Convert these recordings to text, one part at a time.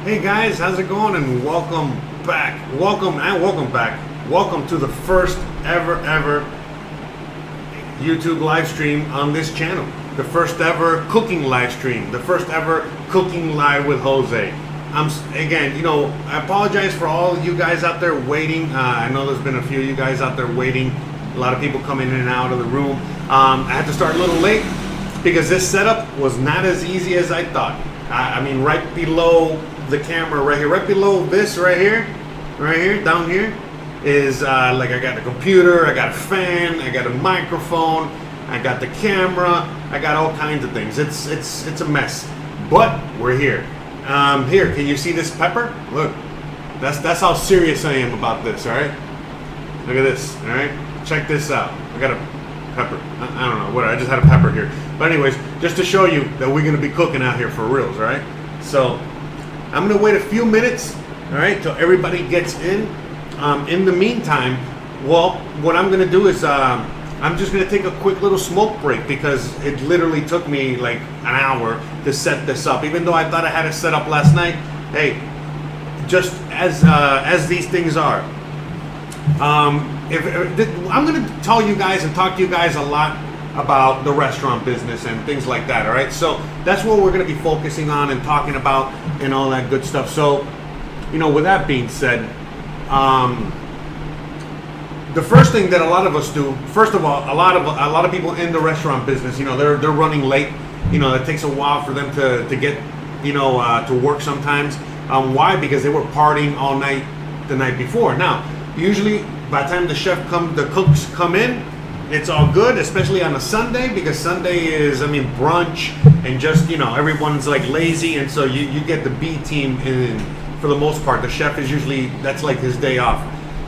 Hey guys, how's it going? And welcome back. Welcome back. Welcome to the first ever YouTube live stream on this channel. The first ever cooking live stream. The first ever cooking live with Jose. Again, I apologize for all you guys out there waiting. I know there's been a few of you guys out there waiting. A lot of people coming in and out of the room. I had to start a little late because this setup was not as easy as I thought. I mean, right below the camera, right below this, right here, down here, is like I got the computer, I got a fan, I got a microphone, I got the camera, I got all kinds of things. It's a mess, but we're here. Here, can you see this pepper? Look, that's how serious I am about this. All right, look at this. All right, check this out. I got a pepper. I don't know what. I just had a pepper here. But anyways, just to show you that we're gonna be cooking out here for reals. All right. So I'm gonna wait a few minutes. All right, till everybody gets in. In the meantime, well, what I'm gonna do is I'm just gonna take a quick little smoke break because it literally took me like an hour to set this up. Even though I thought I had it set up last night, hey, just as these things are. I'm going to tell you guys and talk to you guys a lot about the restaurant business and things like that, all right? So that's what we're going to be focusing on and talking about and all that good stuff. So, with that being said, the first thing that a lot of us do, first of all, a lot of people in the restaurant business, they're running late. It takes a while for them to get, to work sometimes. Why? Because they were partying all night the night before. Now, usually by the time the cooks come in, it's all good, especially on a Sunday, because Sunday is, brunch and just, everyone's like lazy, and so you get the B team in for the most part. The chef is usually, that's like his day off.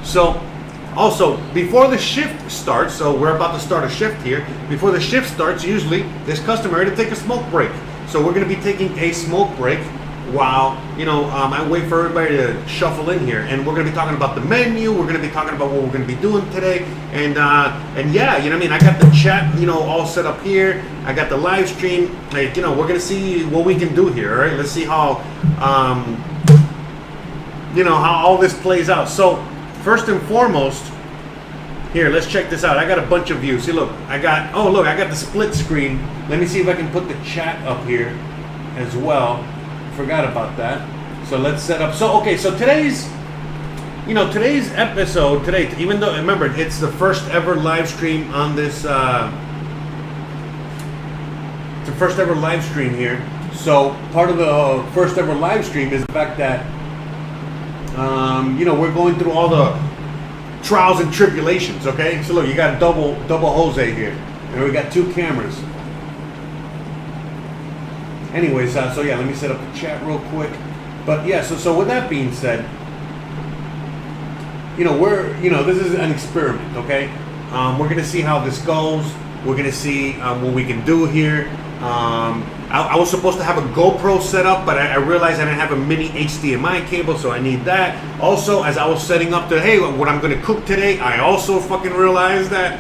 So also, before the shift starts, so we're about to start a shift here, before the shift starts, usually it's customary to take a smoke break. So we're going to be taking a smoke break while, I wait for everybody to shuffle in here. And we're going to be talking about the menu, we're going to be talking about what we're going to be doing today. And yeah, I got the chat, all set up here. I got the live stream. Like, we're going to see what we can do here, all right? Let's see how, how all this plays out. So, first and foremost, here, let's check this out. I got a bunch of views. See, look, I got the split screen. Let me see if I can put the chat up here as well. Forgot about that. So let's set up. So, okay, so today's episode, even though, remember, it's the first ever live stream on this, it's the first ever live stream here. So, part of the first ever live stream is the fact that, we're going through all the trials and tribulations, okay? So look, you got double Jose here, and we got two cameras. Anyways, so yeah, let me set up the chat real quick. But yeah, so with that being said, this is an experiment, okay? We're gonna see how this goes. We're gonna see what we can do here. I was supposed to have a GoPro set up, but I realized I didn't have a mini HDMI cable, so I need that. Also, as I was setting up what I'm gonna cook today, I also fucking realized that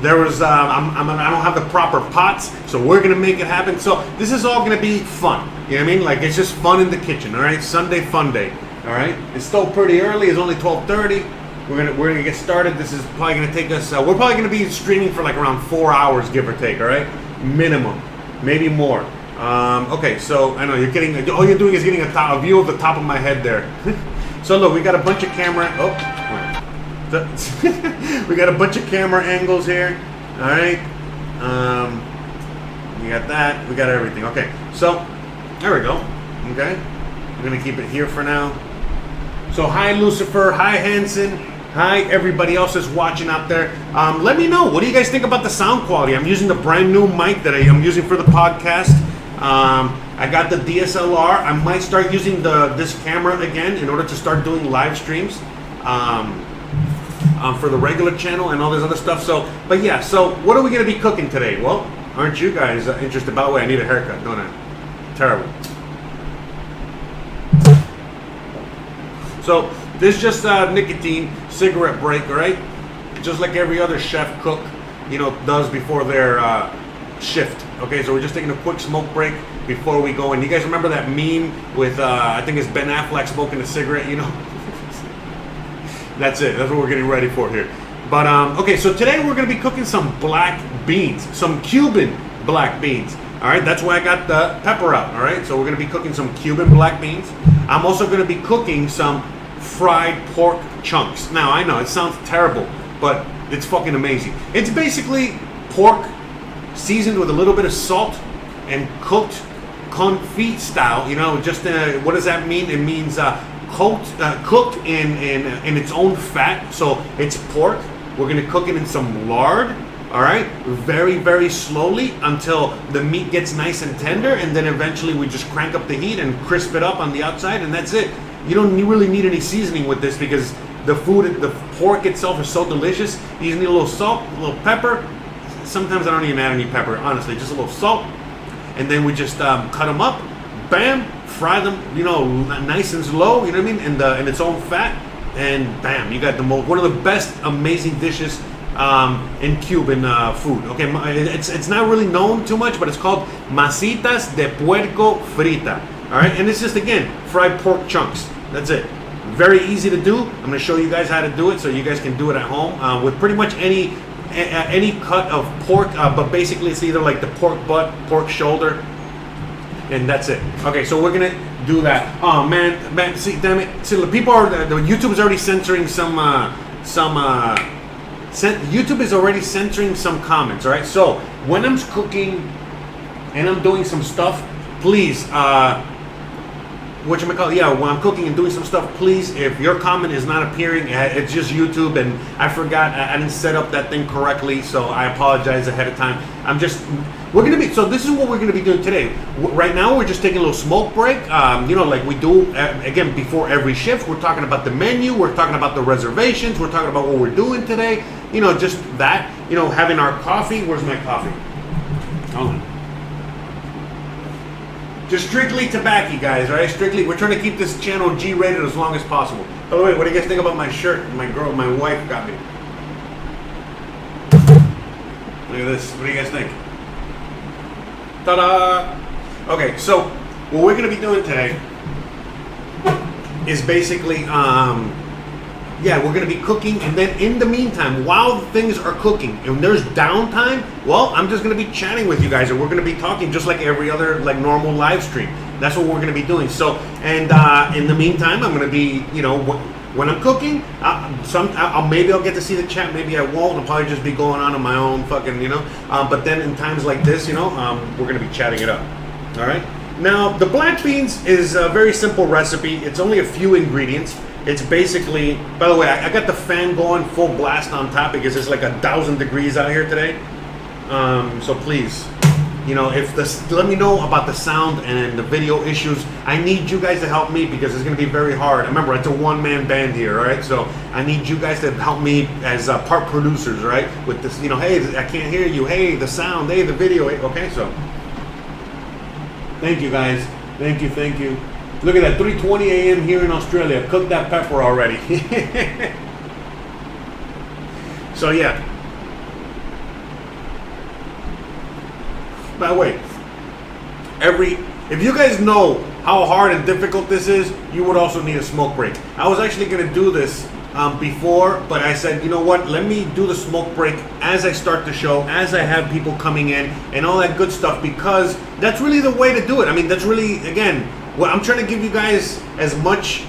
there was I don't have the proper pots, so we're gonna make it happen. So this is all gonna be fun. You know what I mean? Like, it's just fun in the kitchen. All right, Sunday fun day. All right, it's still pretty early. It's only 12:30. We're gonna get started. This is probably gonna take us. We're probably gonna be streaming for like around 4 hours, give or take. All right, minimum, maybe more. Okay, so I know you're getting. All you're doing is getting a view of the top of my head there. So look, we got a bunch of camera. We got a bunch of camera angles here. All right. We got that. We got everything. Okay. So there we go. Okay. I'm gonna keep it here for now. So hi Lucifer. Hi Hanson. Hi everybody else that's watching out there. Let me know. What do you guys think about the sound quality? I'm using the brand new mic that I'm using for the podcast. I got the DSLR. I might start using this camera again in order to start doing live streams. For the regular channel and all this other stuff. So, but yeah, so what are we going to be cooking today? Well, aren't you guys interested? By the way, I need a haircut, don't I? Terrible. So, this is just nicotine cigarette break, all right? Just like every other chef cook, does before their shift. Okay, so we're just taking a quick smoke break. before we go in. You guys remember that meme with I think it's Ben Affleck smoking a cigarette, you know? That's it. That's what we're getting ready for here. But okay, so today we're going to be cooking some black beans, some Cuban black beans. All right, that's why I got the pepper out. All right, so we're going to be cooking some Cuban black beans. I'm also going to be cooking some fried pork chunks. Now, I know it sounds terrible, but it's fucking amazing. It's basically pork seasoned with a little bit of salt and cooked confit style. You know, just what does that mean? It means cooked in its own fat. So it's pork. We're going to cook it in some lard. All right, very, very slowly until the meat gets nice and tender, and then eventually we just crank up the heat and crisp it up on the outside, and that's it. You don't really need any seasoning with this because the pork itself is so delicious. You just need a little salt, a little pepper. Sometimes I don't even add any pepper, honestly, just a little salt, and then we just cut them up, bam, fry them, you know, nice and slow, you know what I mean, in its own fat, and bam, you got one of the best amazing dishes in Cuban food. Okay, it's not really known too much, but it's called masitas de puerco frita. All right, and it's just, again, fried pork chunks. That's it. Very easy to do. I'm going to show you guys how to do it so you guys can do it at home with pretty much any cut of pork, but basically it's either like the pork butt, pork shoulder, and that's it. Okay, so we're going to do that. Oh, man, see, damn it. See, the people are, the YouTube is already censoring YouTube is already censoring some comments, all right? So when I'm cooking and I'm doing some stuff, please, yeah, when I'm cooking and doing some stuff, please, if your comment is not appearing, it's just YouTube, and I forgot, I didn't set up that thing correctly, so I apologize ahead of time. So this is what we're going to be doing today. Right now, we're just taking a little smoke break, you know, like we do, again, before every shift. We're talking about the menu, we're talking about the reservations, we're talking about what we're doing today, you know, just that, you know, having our coffee. Where's my coffee? Hold on. Just strictly tobacco, guys, all right? Strictly, we're trying to keep this channel G-rated as long as possible. By the way, what do you guys think about my shirt? My wife got me. Look at this. What do you guys think? Ta-da! Okay, so what we're going to be doing today is basically, yeah, we're going to be cooking, and then in the meantime, while things are cooking, and there's downtime, well, I'm just going to be chatting with you guys, and we're going to be talking just like every other, like, normal live stream. That's what we're going to be doing. So, and in the meantime, I'm going to be, you know, when I'm cooking, maybe I'll get to see the chat, maybe I won't. I'll probably just be going on my own fucking, you know. But then in times like this, you know, we're going to be chatting it up. All right? Now, the black beans is a very simple recipe. It's only a few ingredients. It's basically, by the way, I got the fan going full blast on top because it's like 1,000 degrees out here today. So please, you know, let me know about the sound and the video issues. I need you guys to help me because it's going to be very hard. Remember, it's a one-man band here, all right? So I need you guys to help me as part producers, all right? With this, you know, hey, I can't hear you. Hey, the sound. Hey, the video. Okay, so thank you, guys. Thank you. Look at that, 3:20 a.m. here in Australia. Cooked that pepper already. So yeah. By the way, if you guys know how hard and difficult this is, you would also need a smoke break. I was actually going to do this before, but I said, you know what, let me do the smoke break as I start the show, as I have people coming in and all that good stuff, because that's really the way to do it. I mean, that's really, again, well, I'm trying to give you guys as much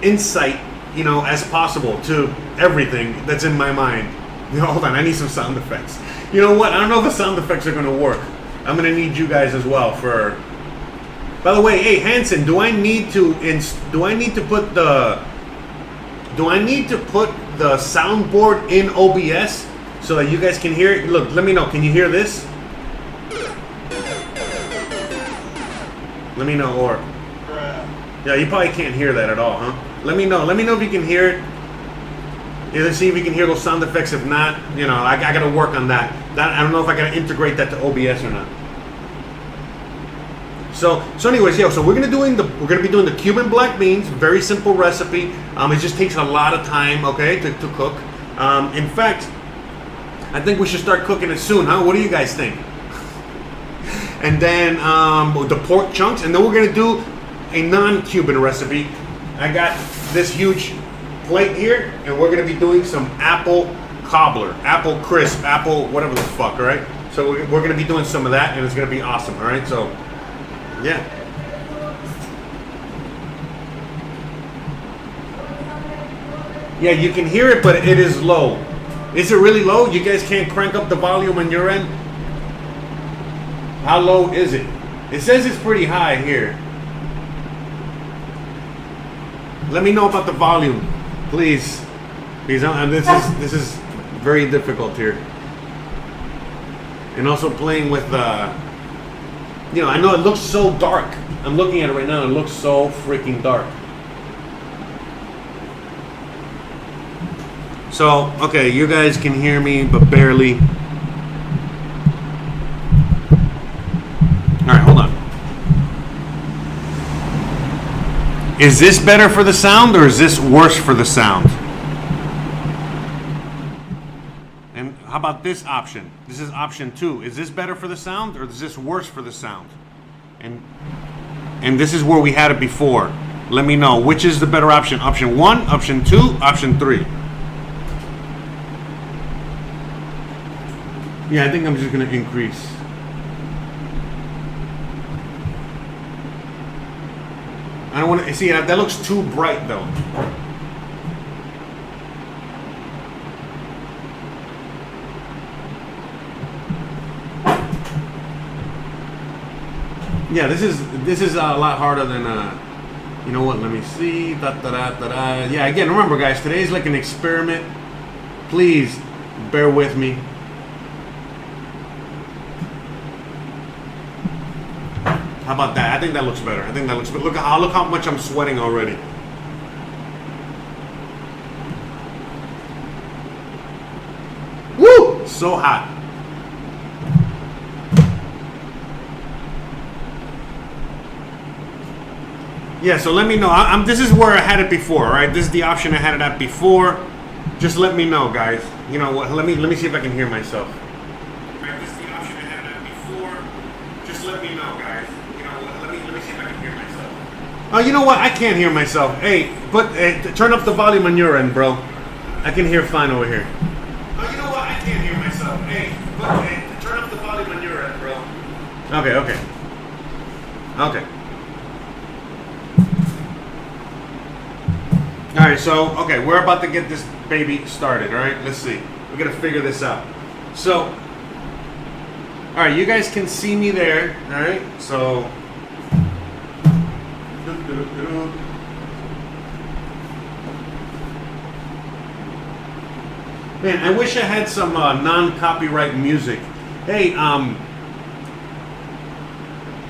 insight, you know, as possible to everything that's in my mind. You know, hold on, I need some sound effects. You know what? I don't know if the sound effects are going to work. I'm going to need you guys as well for. By the way, hey Hanson, do I need to put the soundboard in OBS so that you guys can hear it? Look, let me know. Can you hear this? Let me know, or yeah, you probably can't hear that at all, huh? Let me know. Let me know if you can hear it. Let's see if you can hear those sound effects. If not, you know, I got to work on that. I don't know if I got to integrate that to OBS or not. So anyways, yeah. So we're gonna be doing the Cuban black beans. Very simple recipe. It just takes a lot of time, okay, to cook. In fact, I think we should start cooking it soon, huh? What do you guys think? and then the pork chunks, and then we're gonna do a non-Cuban recipe. I got this huge plate here, and we're gonna be doing some apple cobbler, apple crisp, apple whatever the fuck, all right? So we're gonna be doing some of that, and it's gonna be awesome, all right? So, yeah. Yeah, you can hear it, but it is low. Is it really low? You guys can't crank up the volume on your end? How low is it? It says it's pretty high here. Let me know about the volume, please. Please, this is very difficult here. And also playing with, you know, I know it looks so dark. I'm looking at it right now. It looks so freaking dark. So, okay, you guys can hear me, but barely. All right, hold on. Is this better for the sound, or is this worse for the sound? And how about this option? This is option 2. Is this better for the sound, or is this worse for the sound? And this is where we had it before. Let me know, which is the better option? Option 1, option 2, option 3. Yeah, I think I'm just going to increase. I don't want to see that looks too bright though. Yeah, this is a lot harder than you know what, let me see. Yeah, again, remember guys, today's like an experiment. Please bear with me. How about that? I think that looks better. I think that looks better. Look how much I'm sweating already. Woo! So hot. Yeah, so let me know. This is where I had it before, all right? This is the option I had it at before. Just let me know, guys. You know what? Let me see if I can hear myself. All right, this is the option I had it at before. Just let me know, guys. Let me see if I can hear myself. Oh, you know what? I can't hear myself. Hey, turn up the volume on your end, bro. I can hear fine over here. Oh, you know what? I can't hear myself. Hey, turn up the volume on your end, bro. Okay. All right, so, okay, we're about to get this baby started, all right? Let's see. We're going to figure this out. So, all right, you guys can see me there, all right? So, man, I wish I had some non-copyright music. Hey,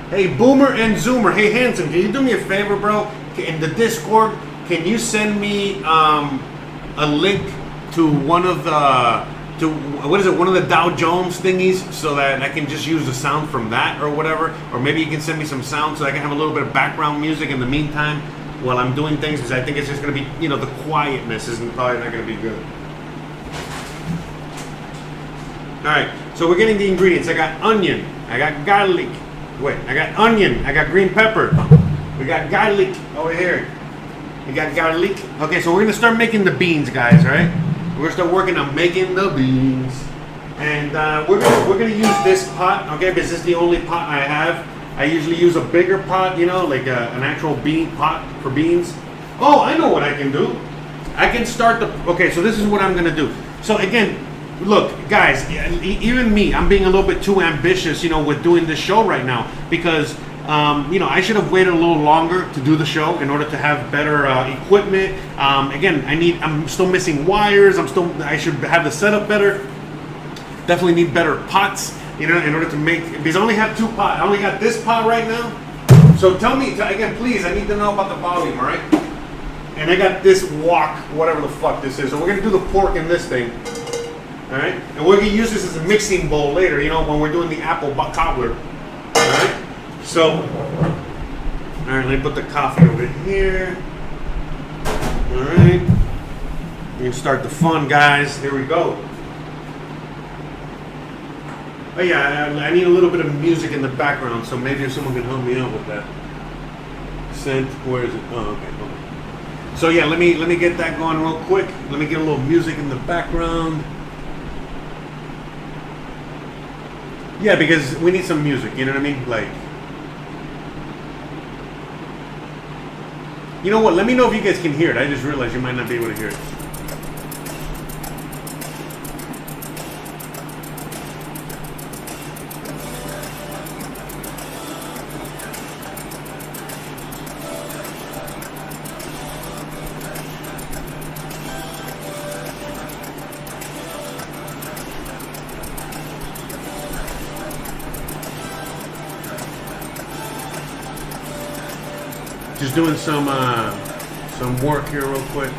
hey, Boomer and Zoomer. Hey, Hanson, can you do me a favor, bro? In the Discord, can you send me a link to one of the one of the Dow Jones thingies so that I can just use the sound from that or whatever? Or maybe you can send me some sound so I can have a little bit of background music in the meantime while I'm doing things, because I think it's just going to be, you know, the quietness isn't probably not going to be good. All right, so we're getting the ingredients. I got onion, I got garlic. Wait, I got onion, I got green pepper. We got garlic over here. We got garlic. Okay, so we're gonna start making the beans, guys. All right, we're gonna start working on making the beans, and we're gonna use this pot. Okay, because this is the only pot I have. I usually use a bigger pot, you know, like an actual bean pot for beans. Oh, I know what I can do. I can start the. Okay, so this is what I'm gonna do. So again, look, guys, even me, I'm being a little bit too ambitious, you know, with doing this show right now, because you know, I should have waited a little longer to do the show in order to have better equipment. Again, I'm still missing wires. I should have the setup better. Definitely need better pots, you know, in order to make, because I only have 2 pots. I only got this pot right now. So tell me, again, please, I need to know about the volume, all right? And I got this wok, whatever the fuck this is. So we're gonna do the pork in this thing. All right, and we're gonna use this as a mixing bowl later, you know, when we're doing the apple cobbler. All right, so, all right, let me put the coffee over here. All right, we can start the fun, guys. Here we go. Oh yeah, I need a little bit of music in the background, so maybe if someone can help me out with that. Sent, where is it? Oh, okay. So yeah, let me get that going real quick. Let me get a little music in the background. Yeah, because we need some music, you know what I mean? Like, you know what? Let me know if you guys can hear it. I just realized you might not be able to hear it. Just doing some work here real quick.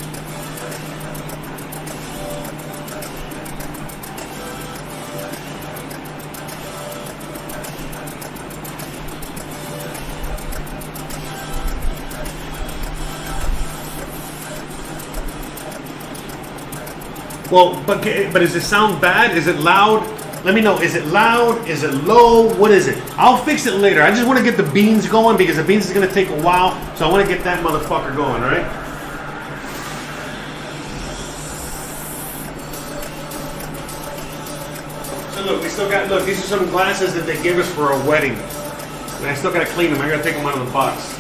Well, but does it sound bad? Is it loud? Let me know. Is it loud? Is it low? What is it? I'll fix it later. I just want to get the beans going because the beans is going to take a while. So I want to get that motherfucker going, all right? So look, we still got, look, these are some glasses that they gave us for a wedding. And I still got to clean them. I got to take them out of the box.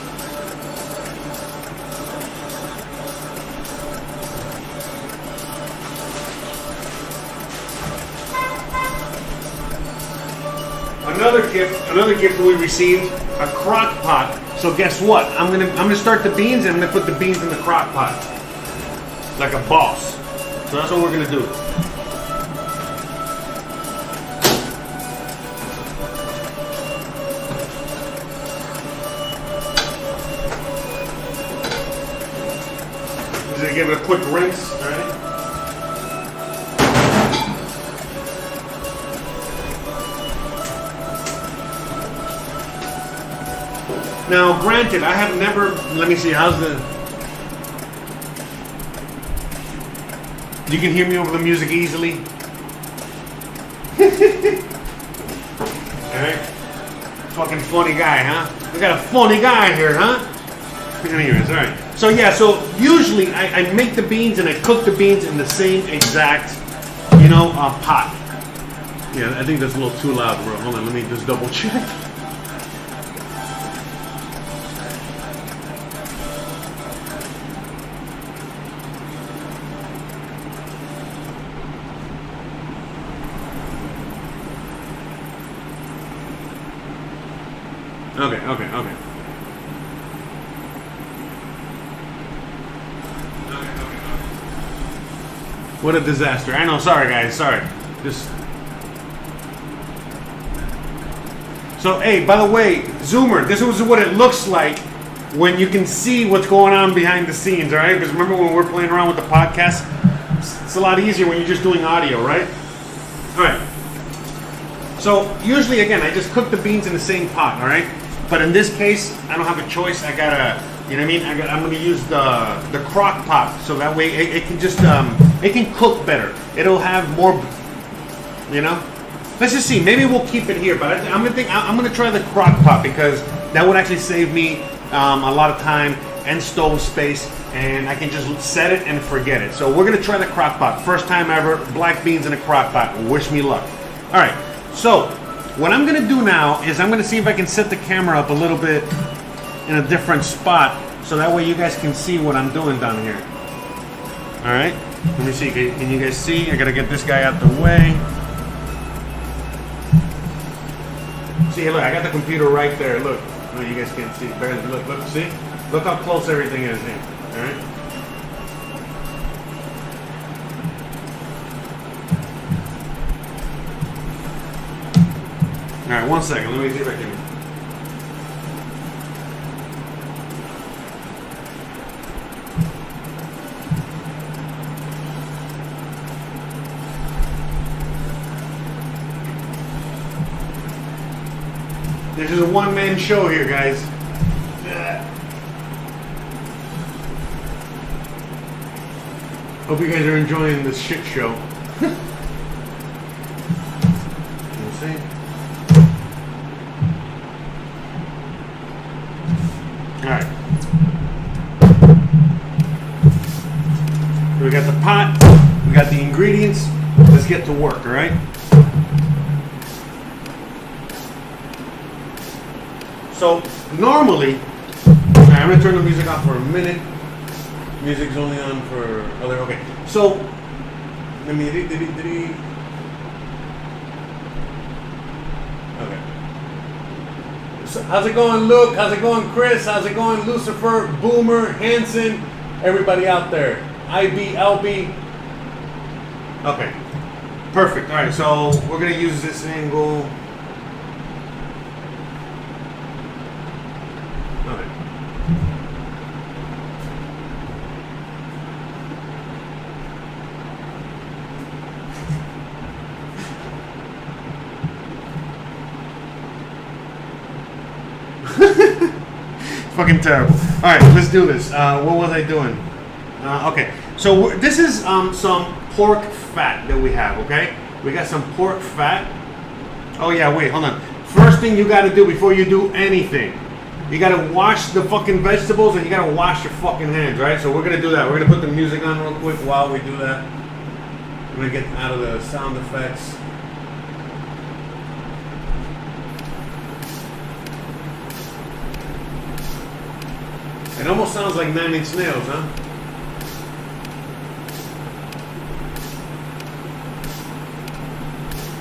Another gift we received, a crock pot. So guess what? I'm gonna start the beans and I'm gonna put the beans in the crock pot. Like a boss. So that's what we're gonna do. Just gonna give it a quick rinse, alright? Now, granted, I have never. Let me see. How's the? You can hear me over the music easily. All right. Fucking funny guy, huh? We got a funny guy here, huh? Anyways, all right. So yeah. So usually I make the beans and I cook the beans in the same exact, pot. Yeah, I think that's a little too loud, bro. Hold on. Let me just double check. Okay. What a disaster. I know, sorry guys, sorry. So, hey, by the way, Zoomer, this is what it looks like when you can see what's going on behind the scenes, all right? Because remember when we're playing around with the podcast? It's a lot easier when you're just doing audio, right? All right. So, usually, again, I just cook the beans in the same pot, all right? But in this case, I don't have a choice. I gotta, you know what I mean? I'm gonna use the crock pot, so that way it can just, it can cook better. It'll have more, Let's just see. Maybe we'll keep it here, but I'm gonna try the crock pot because that would actually save me a lot of time and stove space, and I can just set it and forget it. So we're gonna try the crock pot. First time ever, black beans in a crock pot. Wish me luck. All right. So. What I'm going to do now is I'm going to see if I can set the camera up a little bit in a different spot so that way you guys can see what I'm doing down here. Alright, let me see, can you guys see? I got to get this guy out the way. See, look, I got the computer right there, look. No, you guys can't see, look, see? Look how close everything is here, alright? Alright, 1 second. Let me see if I can. This is a one-man show here, guys. Hope you guys are enjoying this shit show. Let's see. we got the pot, we got the ingredients. Let's get to work, all right? So normally, I'm gonna turn the music off for a minute. Music's only on for other. Okay. So let me. Did he? Okay. So how's it going, Luke? How's it going, Chris? How's it going, Lucifer, Boomer, Hanson, everybody out there? IB, LB. Okay. Perfect. All right. So we're gonna use this angle. Fucking terrible. All right, let's do this. What was I doing? Okay, so this is some pork fat that we have. Okay, we got some pork fat. Oh yeah, wait, hold on. First thing you got to do before you do anything, you got to wash the fucking vegetables and you got to wash your fucking hands, right? So we're gonna do that. We're gonna put the music on real quick while we do that. I'm gonna get out of the sound effects. It almost sounds like 9 Inch Nails, huh?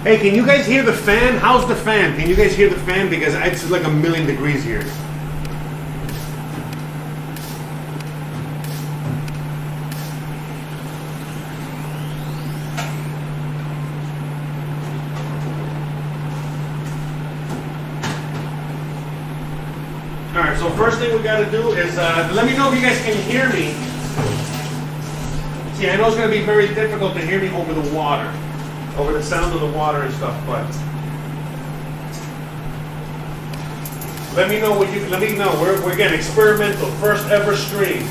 Hey, can you guys hear the fan? How's the fan? Can you guys hear the fan? Because it's like 1,000,000 degrees here. Alright, so first thing we gotta do is, let me know if you guys can hear me. See, I know it's gonna be very difficult to hear me over the water, over the sound of the water and stuff, but let me know what you, let me know. We're again, experimental, first ever stream.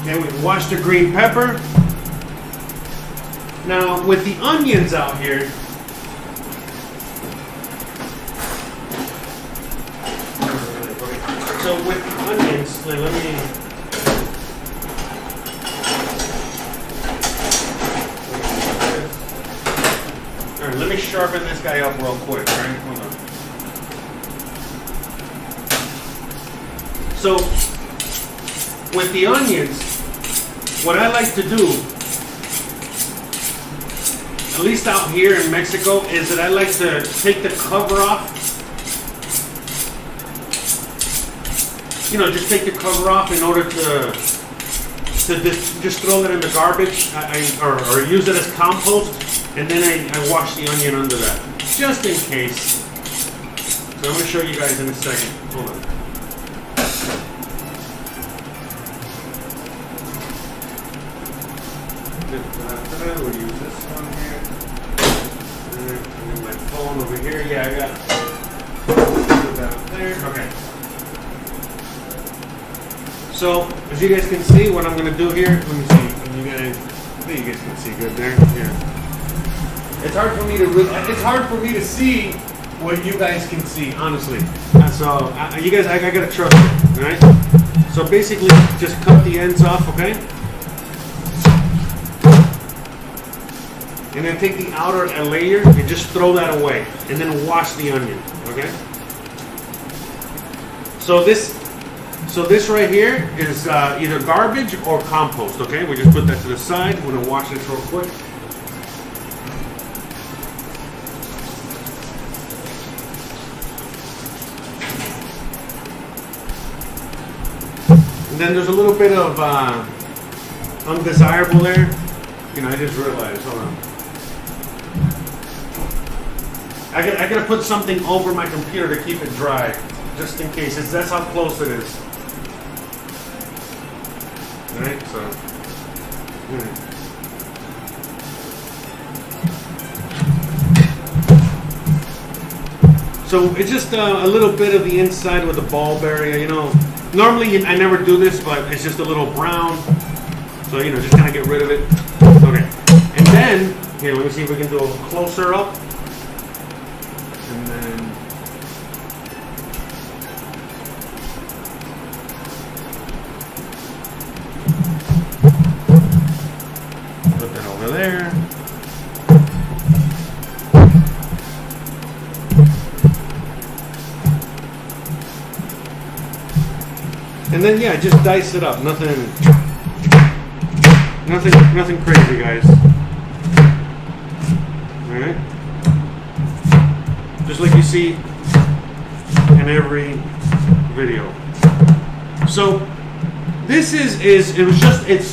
And we wash the green pepper. Now with the onions out here, so with the onions, let me. All right, let me sharpen this guy up real quick. All right, hold on. So with the onions, what I like to do, at least out here in Mexico, is that I like to take the cover off. You know, just take the cover off in order to just throw that in the garbage, or use it as compost, and then I wash the onion under that, just in case. So I'm going to show you guys in a second. Hold on. We'll use this one here. And then my phone over here. Yeah, I got that there. Okay. So, as you guys can see, what I'm going to do here, let me see. You guys, I think you guys can see good there. Yeah. It's hard for me to it's hard for me to see what you guys can see, honestly. So, you guys, I gotta trust you, all right? So basically, just cut the ends off, okay? And then take the outer layer and just throw that away. And then wash the onion, okay? So this right here is either garbage or compost, okay? We just put that to the side. We're gonna wash this real quick. And then there's a little bit of undesirable there. You know, I just realized, hold on. I gotta put something over my computer to keep it dry, just in case. That's how close it is. Alright, so. So it's just a little bit of the inside with the bulb area, you know. Normally I never do this, but it's just a little brown. So, you know, just kind of get rid of it. Okay. And then, here, let me see if we can do a closer up. And then... put that over there. And then, yeah, just dice it up. Nothing crazy, guys. All right. Just like you see in every video. So this it's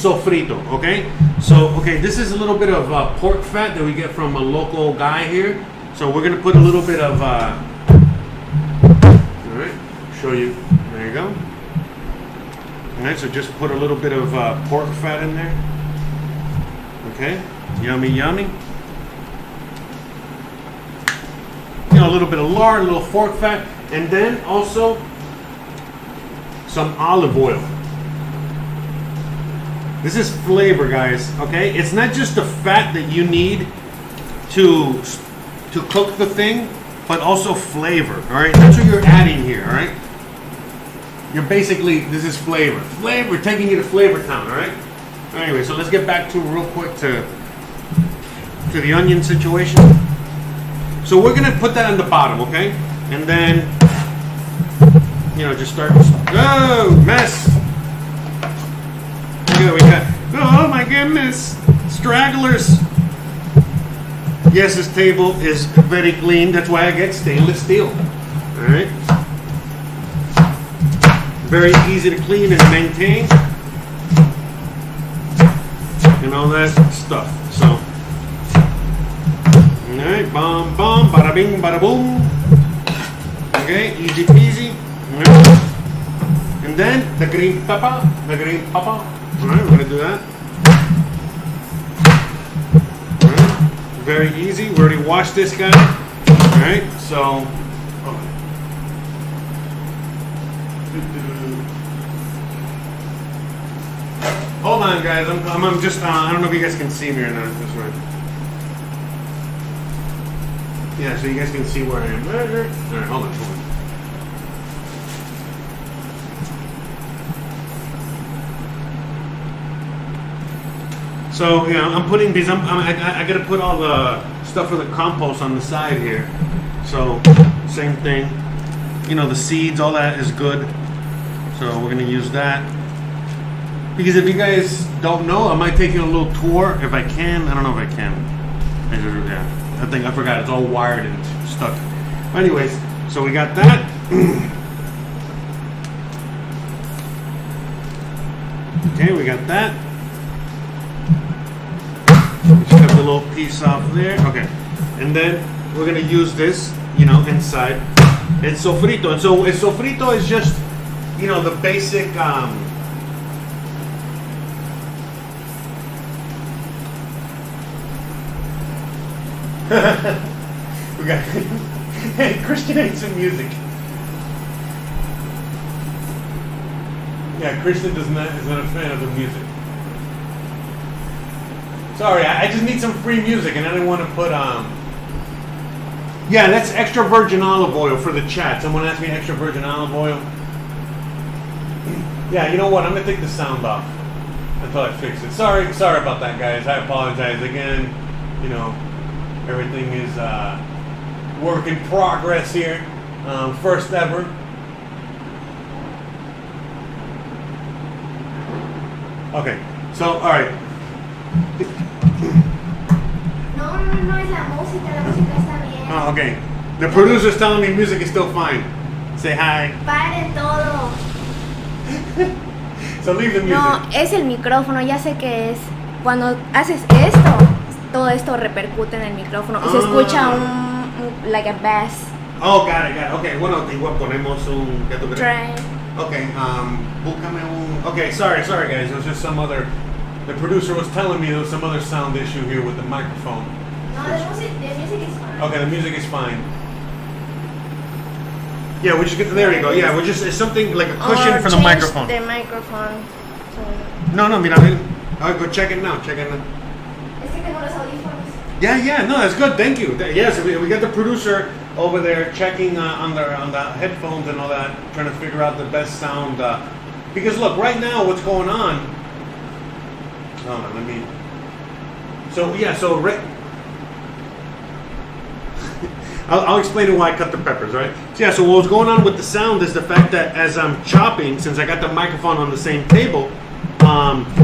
sofrito, okay? So, okay, this is a little bit of pork fat that we get from a local guy here. So we're gonna put a little bit of, all right, show you. There you go. All right, so just put a little bit of pork fat in there. Okay, yummy, yummy. You know, a little bit of lard, a little pork fat, and then also some olive oil. This is flavor, guys. Okay, it's not just the fat that you need to cook the thing, but also flavor. All right, that's what you're adding here. All right. You're basically, this is flavor. Flavor, taking you to Flavor Town, all right? Anyway, so let's get back to real quick to the onion situation. So we're gonna put that on the bottom, okay? And then, you know, just start, oh, mess. Okay, we got, oh my goodness, stragglers. Yes, this table is very clean. That's why I get stainless steel, all right? Very easy to clean and maintain, and all that stuff. So, all right, bam, bam, bada bing, bada boom. Okay, easy peasy. All right. And then the green pepper, All right, we're gonna do that. All right, very easy. We already washed this guy. All right, so. Hold on, guys. I'm just. I don't know if you guys can see me or not. That's right. Yeah, so you guys can see where I am. All right, hold on. So yeah, I'm putting these. I gotta put all the stuff for the compost on the side here. So same thing. You know, the seeds, all that is good. So we're gonna use that. Because if you guys don't know, I might take you on a little tour if I can. I don't know if I can. I think I forgot. It's all wired and stuck. But anyways, so we got that. Okay, we got that. Just cut the little piece off there. Okay, and then we're gonna use this, you know, inside. It's sofrito, and so sofrito is just, you know, the basic. We got hey, Christian hates some music. Yeah, Christian is not a fan of the music. Sorry, I just need some free music, and I didn't want to put Yeah, that's extra virgin olive oil for the chat. Someone asked me extra virgin olive oil. Yeah, you know what? I'm gonna take the sound off until I fix it. Sorry about that, guys. I apologize again. You know. Everything is work in progress here. First ever. Okay, so all right. No es la música está bien. Oh, okay. The producer's telling me music is still fine. Say hi. Paren todo. So leave the music. No, es el micrófono, ya sé que es. Cuando haces esto, todo esto repercute en el micrófono y se escucha un like a bass. Oh, got it. Okay, bueno, igual ponemos un... ¿Qué tú crees? Train. Okay, búscame un... Okay, sorry guys, it was just some other... The producer was telling me there was some other sound issue here with the microphone. No, the music is fine. Okay, the music is fine. Yeah, we just get there. You go. Yeah, we just it's something like a cushion Or for the change microphone. The microphone. No, mira. I'll go check it now. Check it now. Es que tengo los audífonos. Yeah, no, that's good. Thank you. Yes, we got the producer over there checking on the headphones and all that, trying to figure out the best sound. Because look, right now, what's going on? Hold on, let me. So yeah, I'll explain why I cut the peppers, right? So yeah, so what's going on with the sound is the fact that as I'm chopping, since I got the microphone on the same table,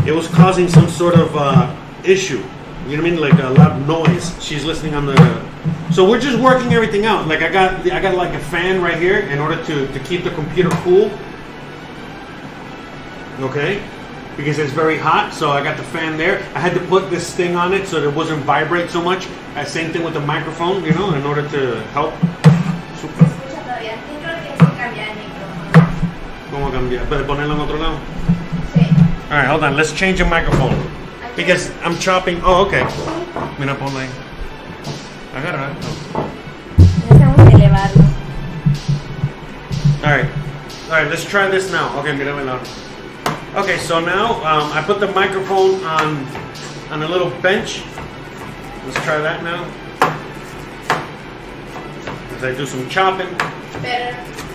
it was causing some sort of issue. You know what I mean? Like a lot of noise. She's listening on the. So we're just working everything out. Like I got like a fan right here in order to keep the computer cool. Okay, because it's very hot. So I got the fan there. I had to put this thing on it so that it wasn't vibrate so much. Same thing with the microphone, you know, in order to help. Super. ¿Cómo cambiar? ¿Puedes ponerlo en otro lado? Sí. All right, hold on. Let's change the microphone. Because I'm chopping. Oh, okay. Mira, ponlo ahí. Agarra. Necesitamos elevarlo. All right. Let's try this now. Okay, mira. Okay, so now I put the microphone on a little bench. Let's try that now. As I do some chopping.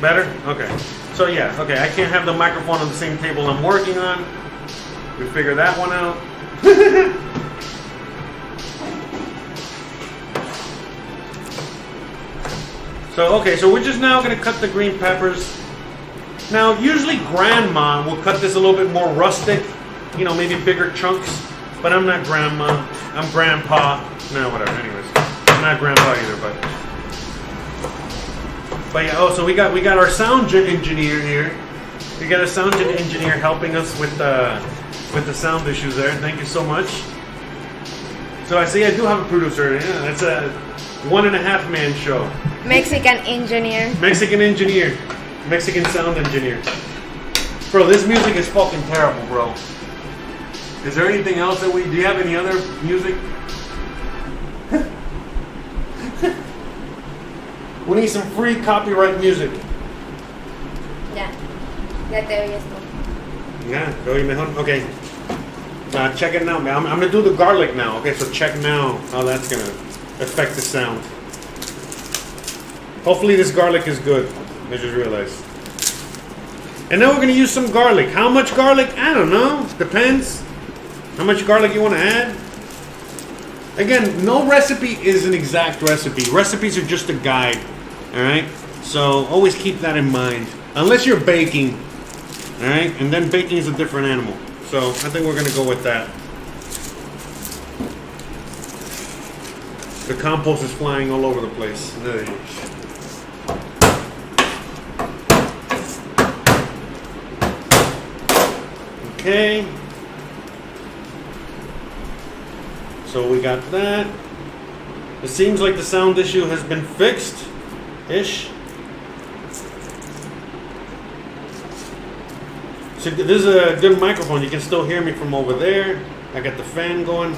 Better? Okay. So yeah, okay. I can't have the microphone on the same table I'm working on. We figure that one out. So we're just now going to cut the green peppers. Now, usually grandma will cut this a little bit more rustic, you know, maybe bigger chunks. But I'm not grandma. I'm grandpa. No, whatever. Anyways, I'm not grandpa either. But yeah. Oh, so we got our sound engineer here. We got a sound engineer helping us with the sound issues there. Thank you so much. So I see I do have a producer. Yeah, that's a 1.5 man show. Mexican engineer. Mexican sound engineer. Bro, this music is fucking terrible, bro. Is there anything else do you have any other music? We need some free copyright music. Ya te oyes tú. Yeah, te oye mejor. Okay. Check it now, man. I'm gonna do the garlic now. Okay, so check now how that's gonna affect the sound. Hopefully this garlic is good. I just realized. And now we're gonna use some garlic. How much garlic? I don't know. Depends. How much garlic you want to add? Again, no recipe is an exact recipe. Recipes are just a guide. Alright? So always keep that in mind. Unless you're baking. Alright? And then baking is a different animal. So I think we're going to go with that. The compost is flying all over the place. There it is. Okay. So we got that. It seems like the sound issue has been fixed-ish. So this is a good microphone. You can still hear me from over there. I got the fan going.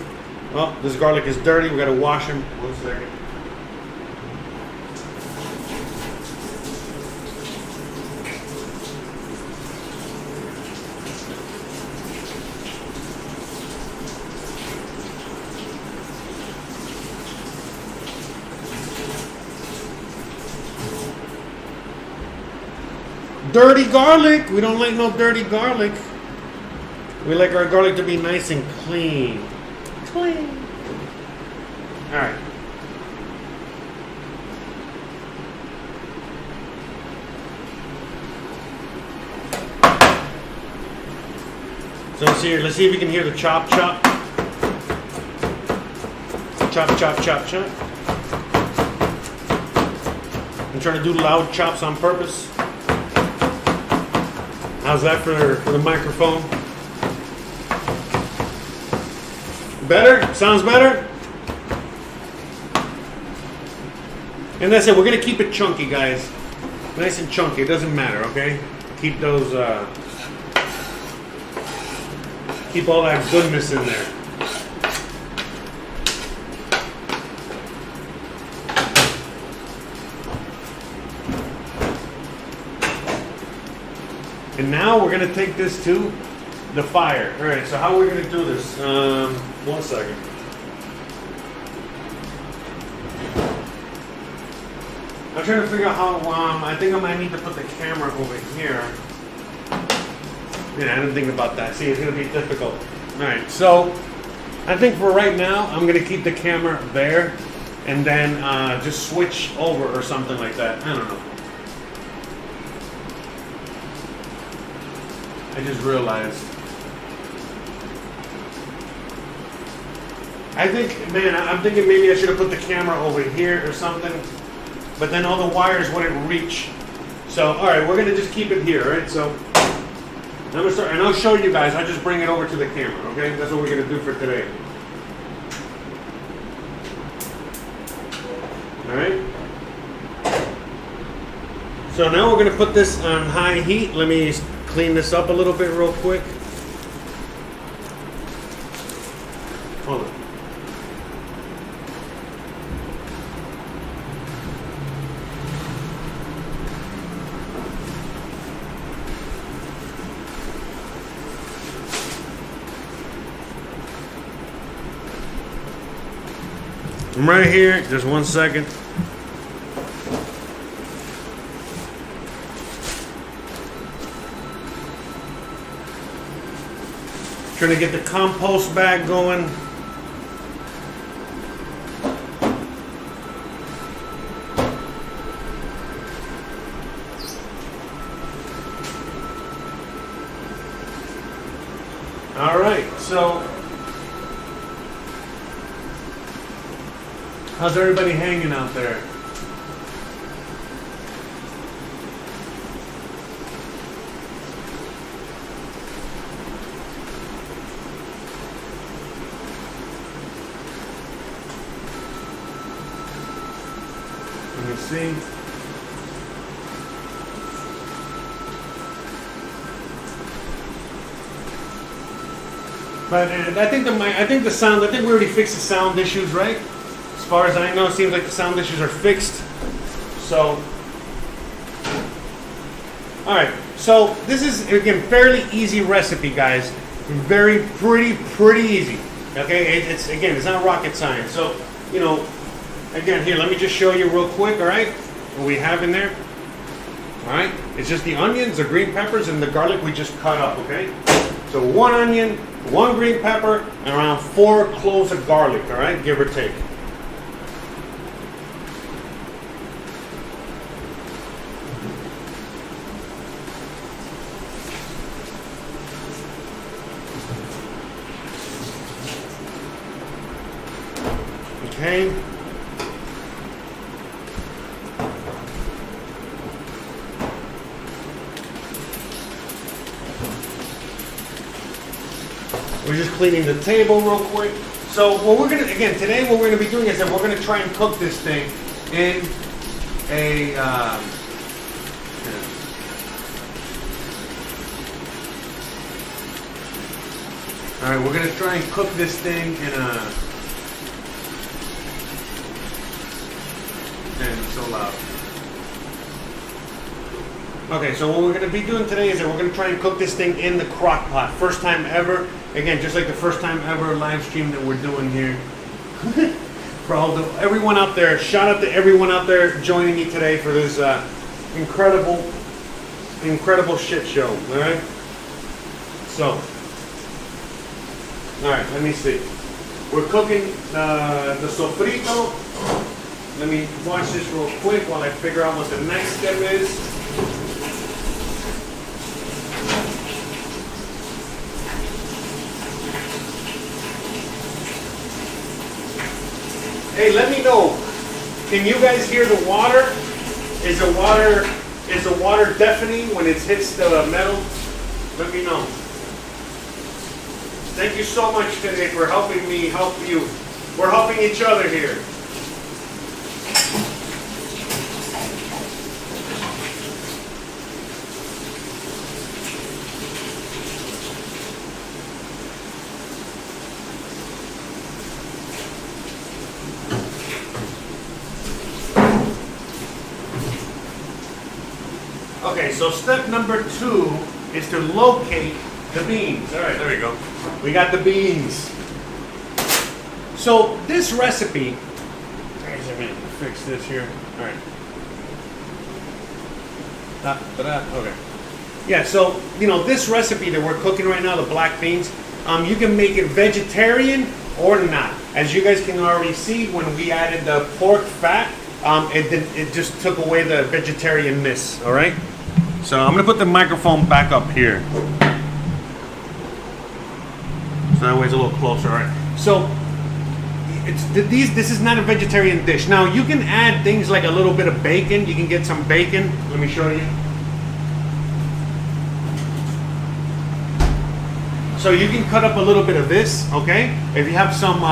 Oh, this garlic is dirty. We got to wash him. 1 second. Dirty garlic. We don't like no dirty garlic. We like our garlic to be nice and clean. Clean. All right. So let's see if you can hear the chop. Chop, chop, chop, chop. I'm trying to do loud chops on purpose. How's that for the microphone? Better? Sounds better? And that's it. We're going to keep it chunky, guys. Nice and chunky. It doesn't matter, okay? Keep those, keep all that goodness in there. And now we're gonna take this to the fire. All right, so how are we gonna do this? 1 second. I'm trying to figure out how, I think I might need to put the camera over here. Yeah, I didn't think about that. See, it's gonna be difficult. All right, so I think for right now, I'm gonna keep the camera there and then just switch over or something like that. I don't know. I just realized. I think, man, I'm thinking maybe I should have put the camera over here or something, but then all the wires wouldn't reach. So, all right, we're gonna just keep it here, right? So, I'm gonna start, and I'll show you guys. I'll just bring it over to the camera, okay? That's what we're gonna do for today. All right. So now we're gonna put this on high heat. Let me clean this up a little bit real quick. Hold on. I'm right here, just 1 second. Trying to get the compost bag going. All right, so how's everybody hanging out there? Let me see. But I think we already fixed the sound issues, right? As far as I know, it seems like the sound issues are fixed. So, all right. So this is, again, fairly easy recipe, guys. Pretty easy. Okay, it's not rocket science. So, you know, again, here, let me just show you real quick. All right, what we have in there. All right, it's just the onions, the green peppers, and the garlic we just cut up. Okay, so 1 onion, 1 green pepper, and around 4 cloves of garlic. All right, give or take. Okay. We're just cleaning the table real quick. So what we're gonna, again, today what we're gonna be doing is that we're gonna try and cook this thing in a, all right, we're gonna try and cook this thing in a, and it's so loud. Okay, so what we're going to be doing today is that we're going to try and cook this thing in the crock pot. First time ever. Again, just like the first time ever live stream that we're doing here. For everyone out there, shout out to everyone out there joining me today for this incredible shit show. All right? So, all right, let me see. We're cooking the sofrito. Let me watch this real quick while I figure out what the next step is. Hey, let me know. Can you guys hear the water? Is the water deafening when it hits the metal? Let me know. Thank you so much today for helping me help you. We're helping each other here. Okay, so step number 2 is to locate the beans. All right, there we go. We got the beans. So this recipe, let me fix this here. All right. Okay. Yeah, so, you know, this recipe that we're cooking right now, the black beans, you can make it vegetarian or not. As you guys can already see, when we added the pork fat, it just took away the vegetarianness, all right? So I'm gonna put the microphone back up here. So that way it's a little closer, all right? So, this is not a vegetarian dish. Now, you can add things like a little bit of bacon. You can get some bacon. Let me show you. So you can cut up a little bit of this, okay? If you have some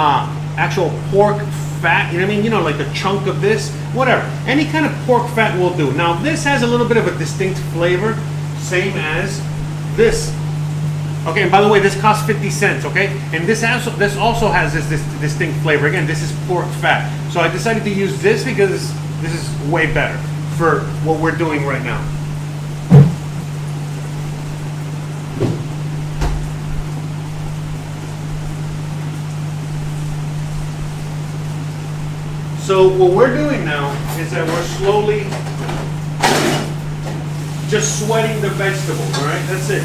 actual pork fat, you know what I mean? You know, like a chunk of this, whatever. Any kind of pork fat will do. Now, this has a little bit of a distinct flavor, same as this. Okay, and by the way, this costs 50 cents, okay? And this also has this distinct flavor. Again, this is pork fat. So I decided to use this because this is way better for what we're doing right now. So what we're doing now is that we're slowly just sweating the vegetables, all right? That's it.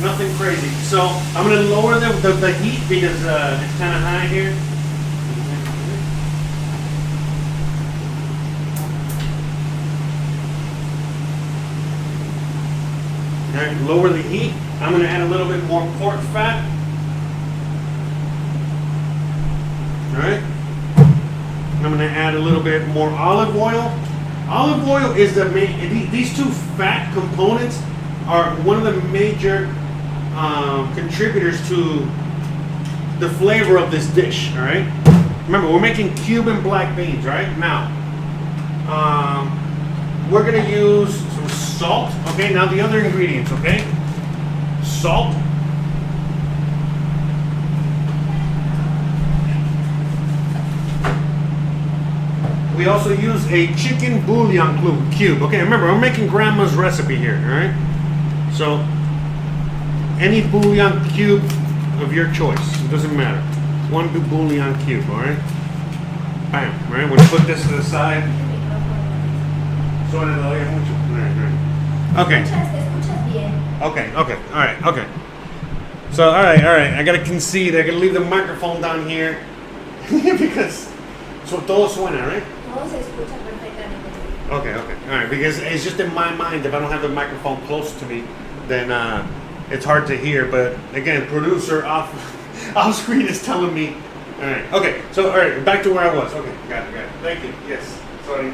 Nothing crazy. So I'm going to lower the heat because it's kind of high here. All right, lower the heat. I'm going to add a little bit more pork fat. All right. I'm going to add a little bit more olive oil. Olive oil is the main, these two fat components are one of the major contributors to the flavor of this dish, all right? Remember, we're making Cuban black beans, right? Now, we're gonna use some salt, okay? Now the other ingredients, okay? Salt. We also use a chicken bouillon cube, okay? Remember, we're making grandma's recipe here, all right? So, any bouillon cube of your choice. It doesn't matter. One bouillon cube, all right? Bam, right? We'll put this to the side. Okay. Okay, all right, okay. So, all right. I gotta concede. I gotta leave the microphone down here because so todo suena, right? Okay, all right. Because it's just in my mind, if I don't have the microphone close to me, then it's hard to hear. But again, producer off screen is telling me. All right. Okay. So all right, back to where I was. Okay, got it. Thank you. Yes. Sorry.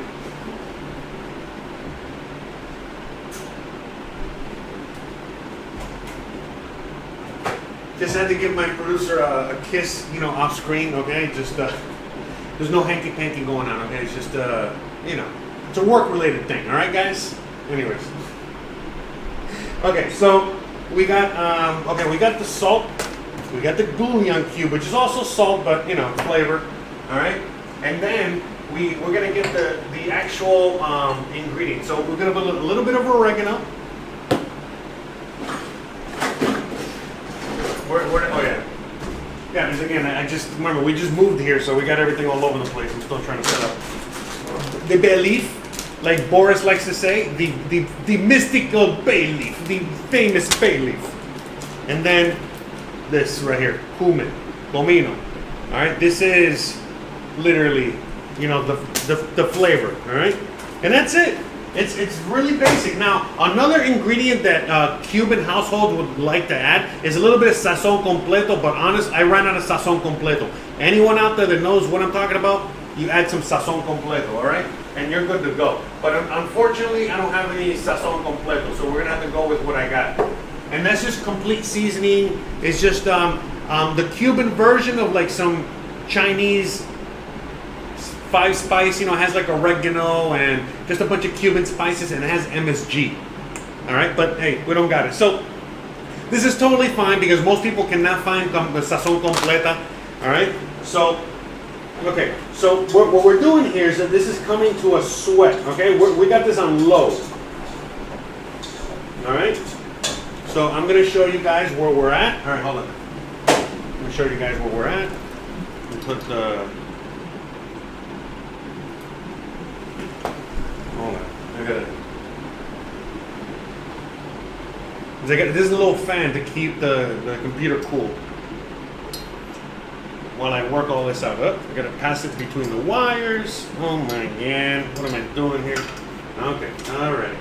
Just had to give my producer a kiss, you know, off screen. Okay, just there's no hanky panky going on. Okay, it's just you know, it's a work related thing. All right, guys. Anyways. Okay, so we got we got the salt, we got the bouillon cube, which is also salt, but you know, flavor. All right, and then we're gonna get the actual ingredients. So we're gonna put a little bit of oregano. Oh yeah, because again, I just remember we just moved here, so we got everything all over the place. I'm still trying to set up the bay leaf, like Boris likes to say, the mystical bay leaf, the famous bay leaf, and then this right here, cumin, comino. All right, this is literally, you know, the flavor. All right, and that's it. It's really basic. Now, another ingredient that Cuban households would like to add is a little bit of sazon completo, but honest, I ran out of sazon completo. Anyone out there that knows what I'm talking about, you add some sazon completo, all right? And you're good to go. But unfortunately, I don't have any sazon completo, so we're gonna have to go with what I got. And that's just complete seasoning. It's just the Cuban version of like some Chinese 5-spice, you know, it has like oregano and just a bunch of Cuban spices, and it has MSG. All right, but hey, we don't got it. So this is totally fine because most people cannot find sazon completa. All right, so okay, so what we're doing here is that this is coming to a sweat. Okay, we got this on low. All right, So I'm going to show you guys where we're at. All right, hold on. I'm going to show you guys where we're at. We put the... Hold on. This is a little fan to keep the computer cool while I work all this out. I gotta pass it between the wires. Oh my god, what am I doing here? Okay, alright.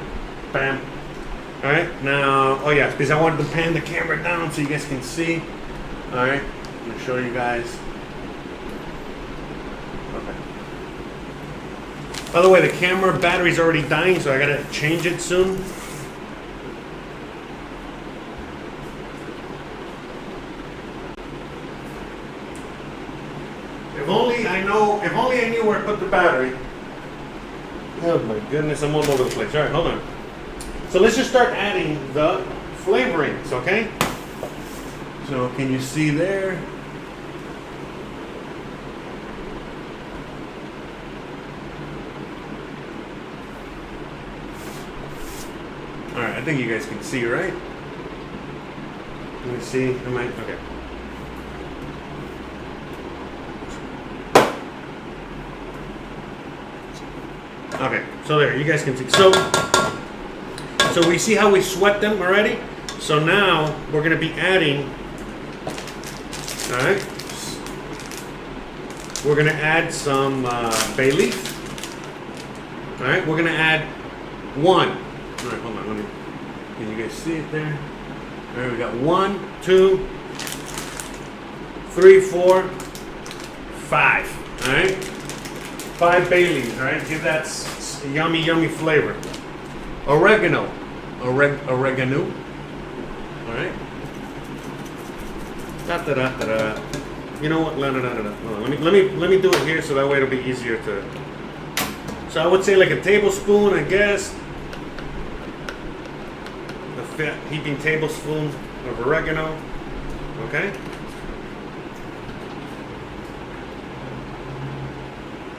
Bam. Alright, now, oh yeah, because I wanted to pan the camera down so you guys can see. Alright, I'm gonna show you guys. Okay. By the way, the camera battery's already dying, so I gotta change it soon. If only I knew where to put the battery. Oh my goodness, I'm all over the place. All right, hold on. So let's just start adding the flavorings, okay? So can you see there? All right, I think you guys can see, right? Let me see. Am I okay? Okay, so there, you guys can see. So we see how we sweat them already. So now we're going to be adding. All right, we're going to add some bay leaf. All right, we're going to add one. All right, hold on. Can you guys see it there? All right, we got 1, 2, 3, 4, 5. All right. 5 bay leaves, all right? Give that yummy, yummy flavor. Oregano. Oregano. All right? Da-da-da-da-da. You know what? Da-da-da-da-da. Let me do it here so that way it'll be easier to... So I would say like a tablespoon, I guess. A heaping tablespoon of oregano. Okay?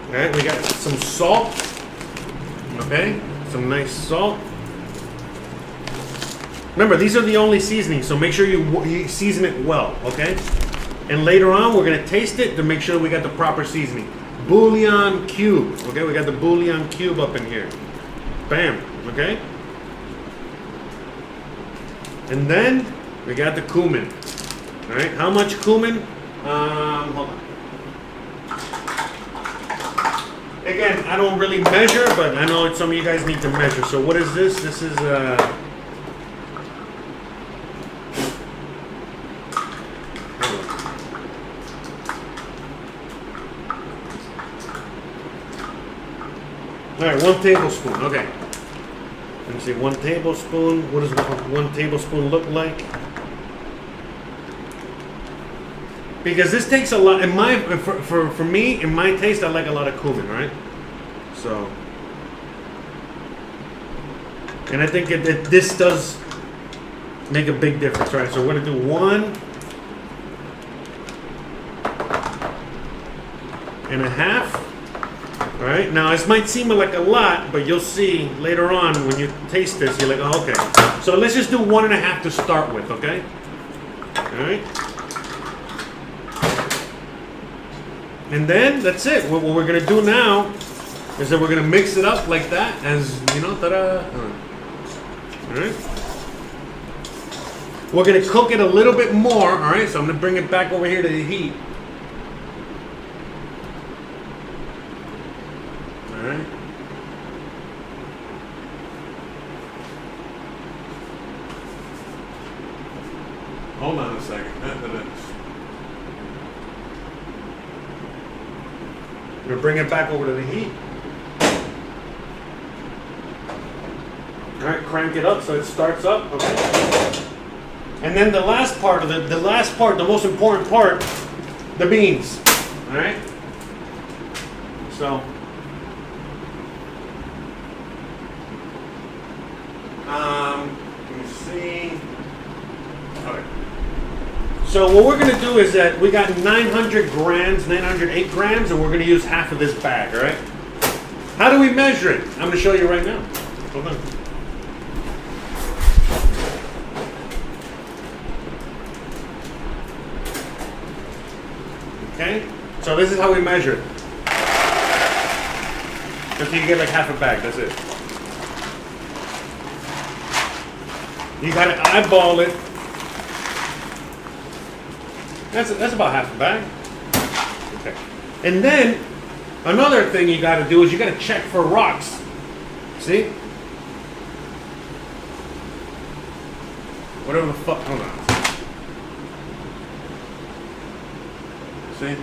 Alright, we got some salt. Okay, some nice salt. Remember, these are the only seasonings, so make sure you season it well, okay? And later on, we're going to taste it to make sure we got the proper seasoning. Bouillon cube, okay? We got the bouillon cube up in here. Bam, okay? And then, we got the cumin. Alright, how much cumin? Hold on. Again, I don't really measure, but I know some of you guys need to measure. So what is this? This is all right, 1 tablespoon. Okay. Let me see, 1 tablespoon. What does 1 tablespoon look like? Because this takes a lot. For me, in my taste, I like a lot of cumin, right? So, and I think this does make a big difference, right? So we're gonna do 1.5. All right. Now this might seem like a lot, but you'll see later on when you taste this, you're like, oh, okay. So let's just do 1.5 to start with, okay? All right. And then that's it. What we're gonna do now is that we're gonna mix it up like that, as you know. Ta-da! All right. We're gonna cook it a little bit more. All right. So I'm gonna bring it back over here to the heat. All right. Hold on a second. I'm gonna bring it back over to the heat. All right, crank it up so it starts up. Okay. And then the last part of the most important part, the beans. All right. So, let me see. All right. So what we're going to do is that we got 908 grams, and we're going to use half of this bag, all right? How do we measure it? I'm going to show you right now. Hold on. So this is how we measure it. Until you get like half a bag, that's it. You gotta eyeball it. That's about half a bag. Okay. And then another thing you gotta do is you gotta check for rocks. See? Whatever the fuck. Hold on. See?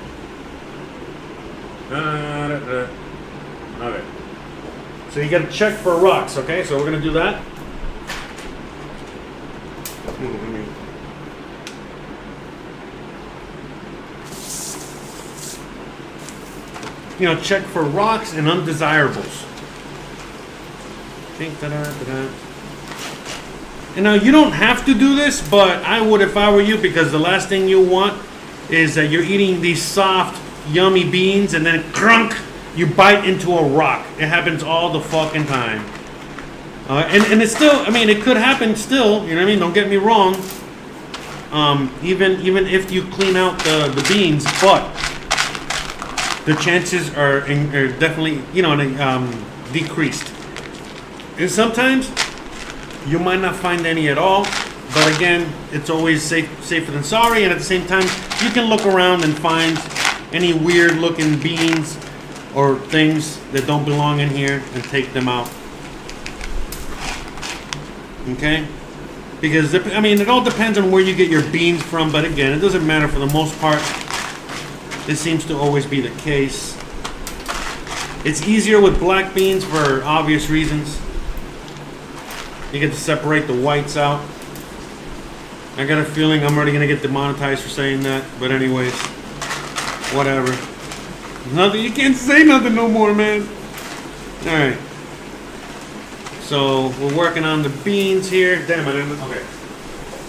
Okay. So you gotta check for rocks, okay? So we're gonna do that. You know, check for rocks and undesirables. And now you don't have to do this, but I would if I were you, because the last thing you want is that you're eating these soft, yummy beans and then crunk, you bite into a rock. It happens all the fucking time. And it's still, I mean, it could happen still, you know what I mean? Don't get me wrong. Even if you clean out the beans, but the chances are definitely, you know, decreased. And sometimes you might not find any at all, but again, it's always safer than sorry. And at the same time, you can look around and find any weird looking beans or things that don't belong in here and take them out. Okay? Because, I mean, it all depends on where you get your beans from, but again, it doesn't matter for the most part. This seems to always be the case. It's easier with black beans for obvious reasons. You get to separate the whites out. I got a feeling I'm already gonna get demonetized for saying that, but anyways, whatever. Nothing, you can't say nothing no more, man. All right. So we're working on the beans here. Damn it! Okay.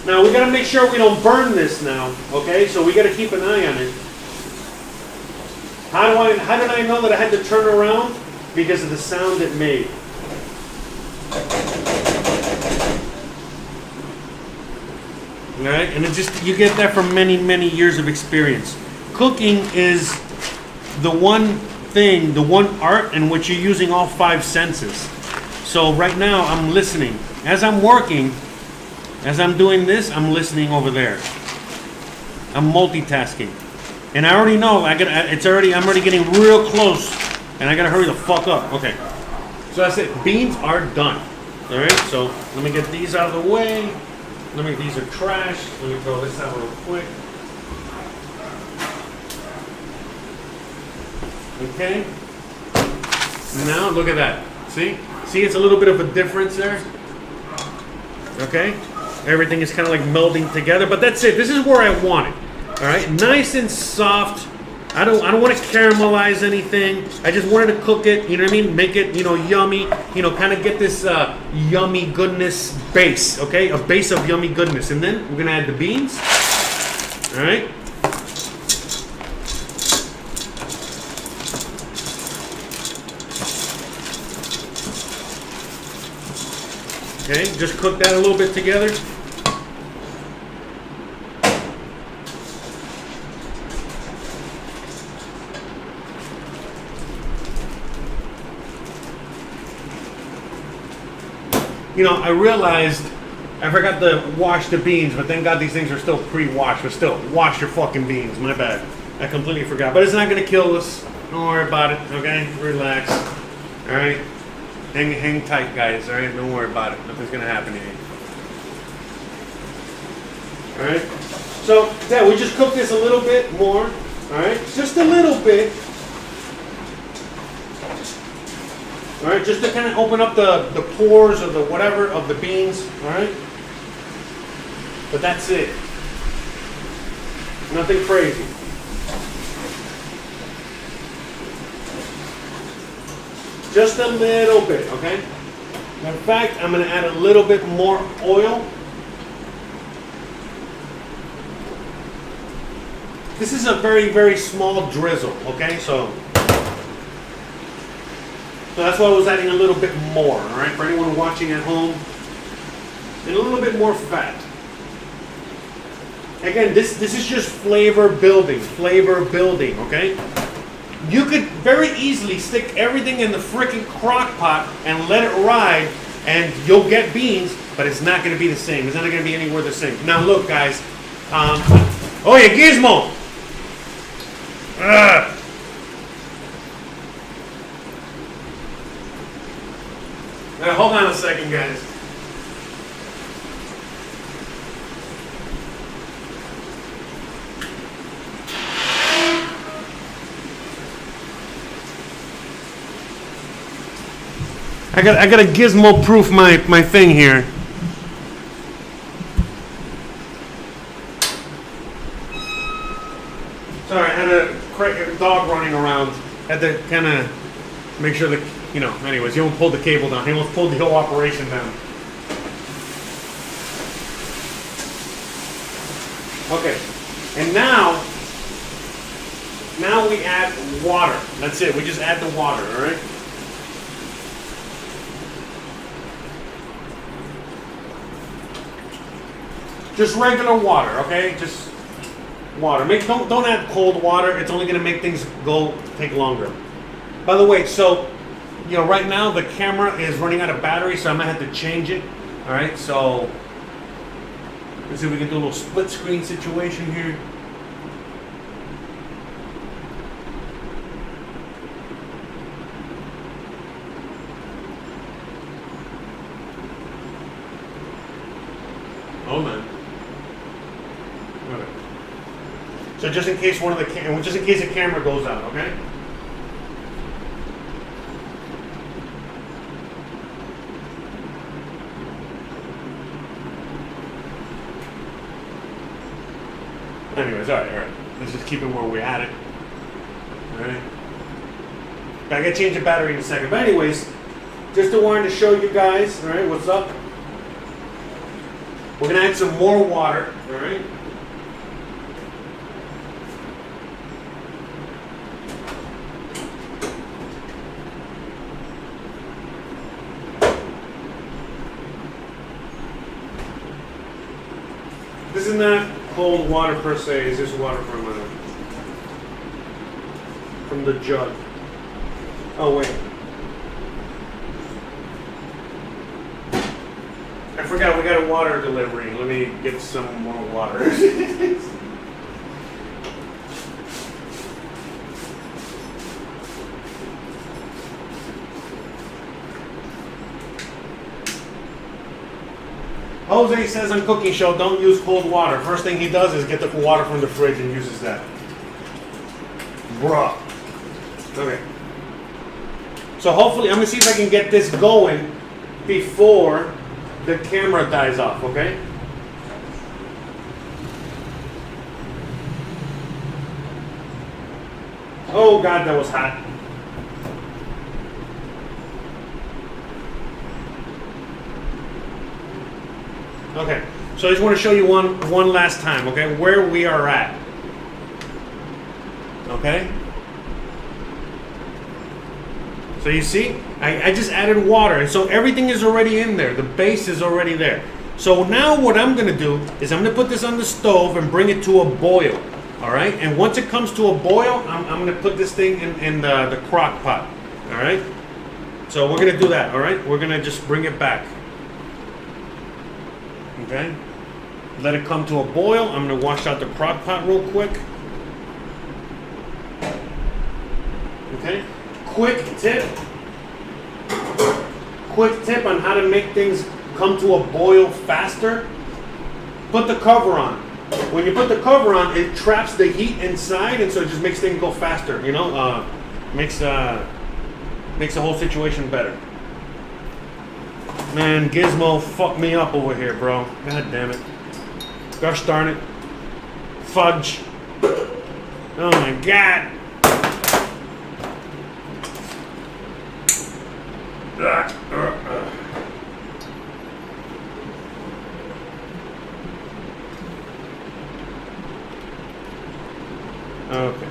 Now we gotta make sure we don't burn this now. Okay, so we gotta keep an eye on it. How did I know that I had to turn around? Because of the sound it made. Alright, and it just, you get that from many, many years of experience. Cooking is the one thing, the one art in which you're using all five senses. So right now I'm listening. As I'm working, as I'm doing this, I'm listening over there. I'm multitasking. And I already know, I'm already getting real close, and I gotta hurry the fuck up. Okay, so that's it. Beans are done. All right, so let me get these out of the way. These are trash. Let me throw this out real quick. Okay. Now look at that. See, it's a little bit of a difference there. Okay, everything is kind of like melding together, but that's it. This is where I want it. All right, nice and soft. I don't want to caramelize anything. I just wanted to cook it, you know what I mean? Make it, you know, yummy, you know, kind of get this yummy goodness base, okay? A base of yummy goodness. And then we're going to add the beans. All right? Okay, just cook that a little bit together. You know, I realized I forgot to wash the beans, but thank God these things are still pre-washed. But still, wash your fucking beans. My bad. I completely forgot. But it's not going to kill us. Don't worry about it, okay? Relax. All right? Hang tight, guys. All right? Don't worry about it. Nothing's going to happen to you. All right? So, yeah, we just cook this a little bit more. All right? Just a little bit. All right, just to kind of open up the pores or the whatever of the beans, all right? But that's it. Nothing crazy. Just a little bit, okay? In fact, I'm going to add a little bit more oil. This is a very, very small drizzle, okay? So that's why I was adding a little bit more, all right? For anyone watching at home, and a little bit more fat. Again, this is just flavor building, okay? You could very easily stick everything in the freaking crock pot and let it ride, and you'll get beans, but it's not going to be the same. It's not going to be anywhere the same. Now look, guys. Oh yeah, Gizmo! Now, hold on a second, guys. I gotta Gizmo proof my thing here. Sorry, I had a dog running around. Had to kind of make sure that, you know, anyways, he almost pulled the cable down. He almost pulled the whole operation down. Okay, and now we add water. That's it, we just add the water, all right? Just regular water, okay? Just water. Don't add cold water. It's only gonna make things take longer. By the way, so you know, right now the camera is running out of battery, so I might have to change it. All right, so let's see if we can do a little split screen situation here. Oh man. Okay. So just in case the camera goes out, okay? Anyways, all right. Let's just keep it where we're at it. All right. I gotta change the battery in a second. But anyways, just wanted to show you guys, all right, what's up. We're gonna add some more water, all right? This is not cold water per se. It's just water from the jug. Oh wait. I forgot we got a water delivery. Let me get some more water. Jose says on Cooking Show, don't use cold water. First thing he does is get the water from the fridge and uses that. Bruh. Okay. So hopefully, I'm gonna see if I can get this going before the camera dies off, okay? Oh God, that was hot. Okay, so I just want to show you one last time, okay, where we are at. Okay? So you see, I just added water, and so everything is already in there. The base is already there. So now what I'm going to do is I'm going to put this on the stove and bring it to a boil. All right? And once it comes to a boil, I'm going to put this thing in the crock pot. All right? So we're going to do that. All right? We're going to just bring it back. Okay? Let it come to a boil. I'm going to wash out the crock pot real quick. Okay? Quick tip on how to make things come to a boil faster. Put the cover on. When you put the cover on, it traps the heat inside, and so it just makes things go faster. You know, makes the whole situation better. Man, Gizmo fucked me up over here, bro. God damn it. Gosh darn it. Fudge. Oh my God. Okay.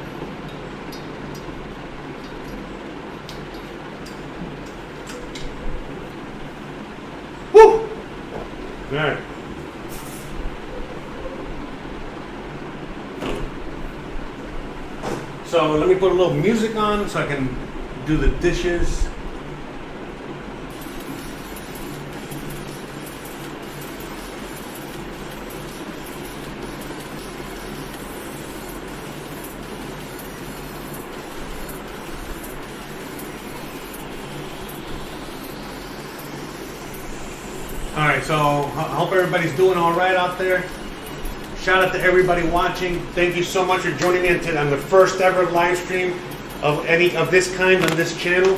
Woo! All right. So let me put a little music on so I can do the dishes. Alright, so I hope everybody's doing alright out there. Shout out to everybody watching. Thank you so much for joining me on the first ever live stream of any of this kind on this channel.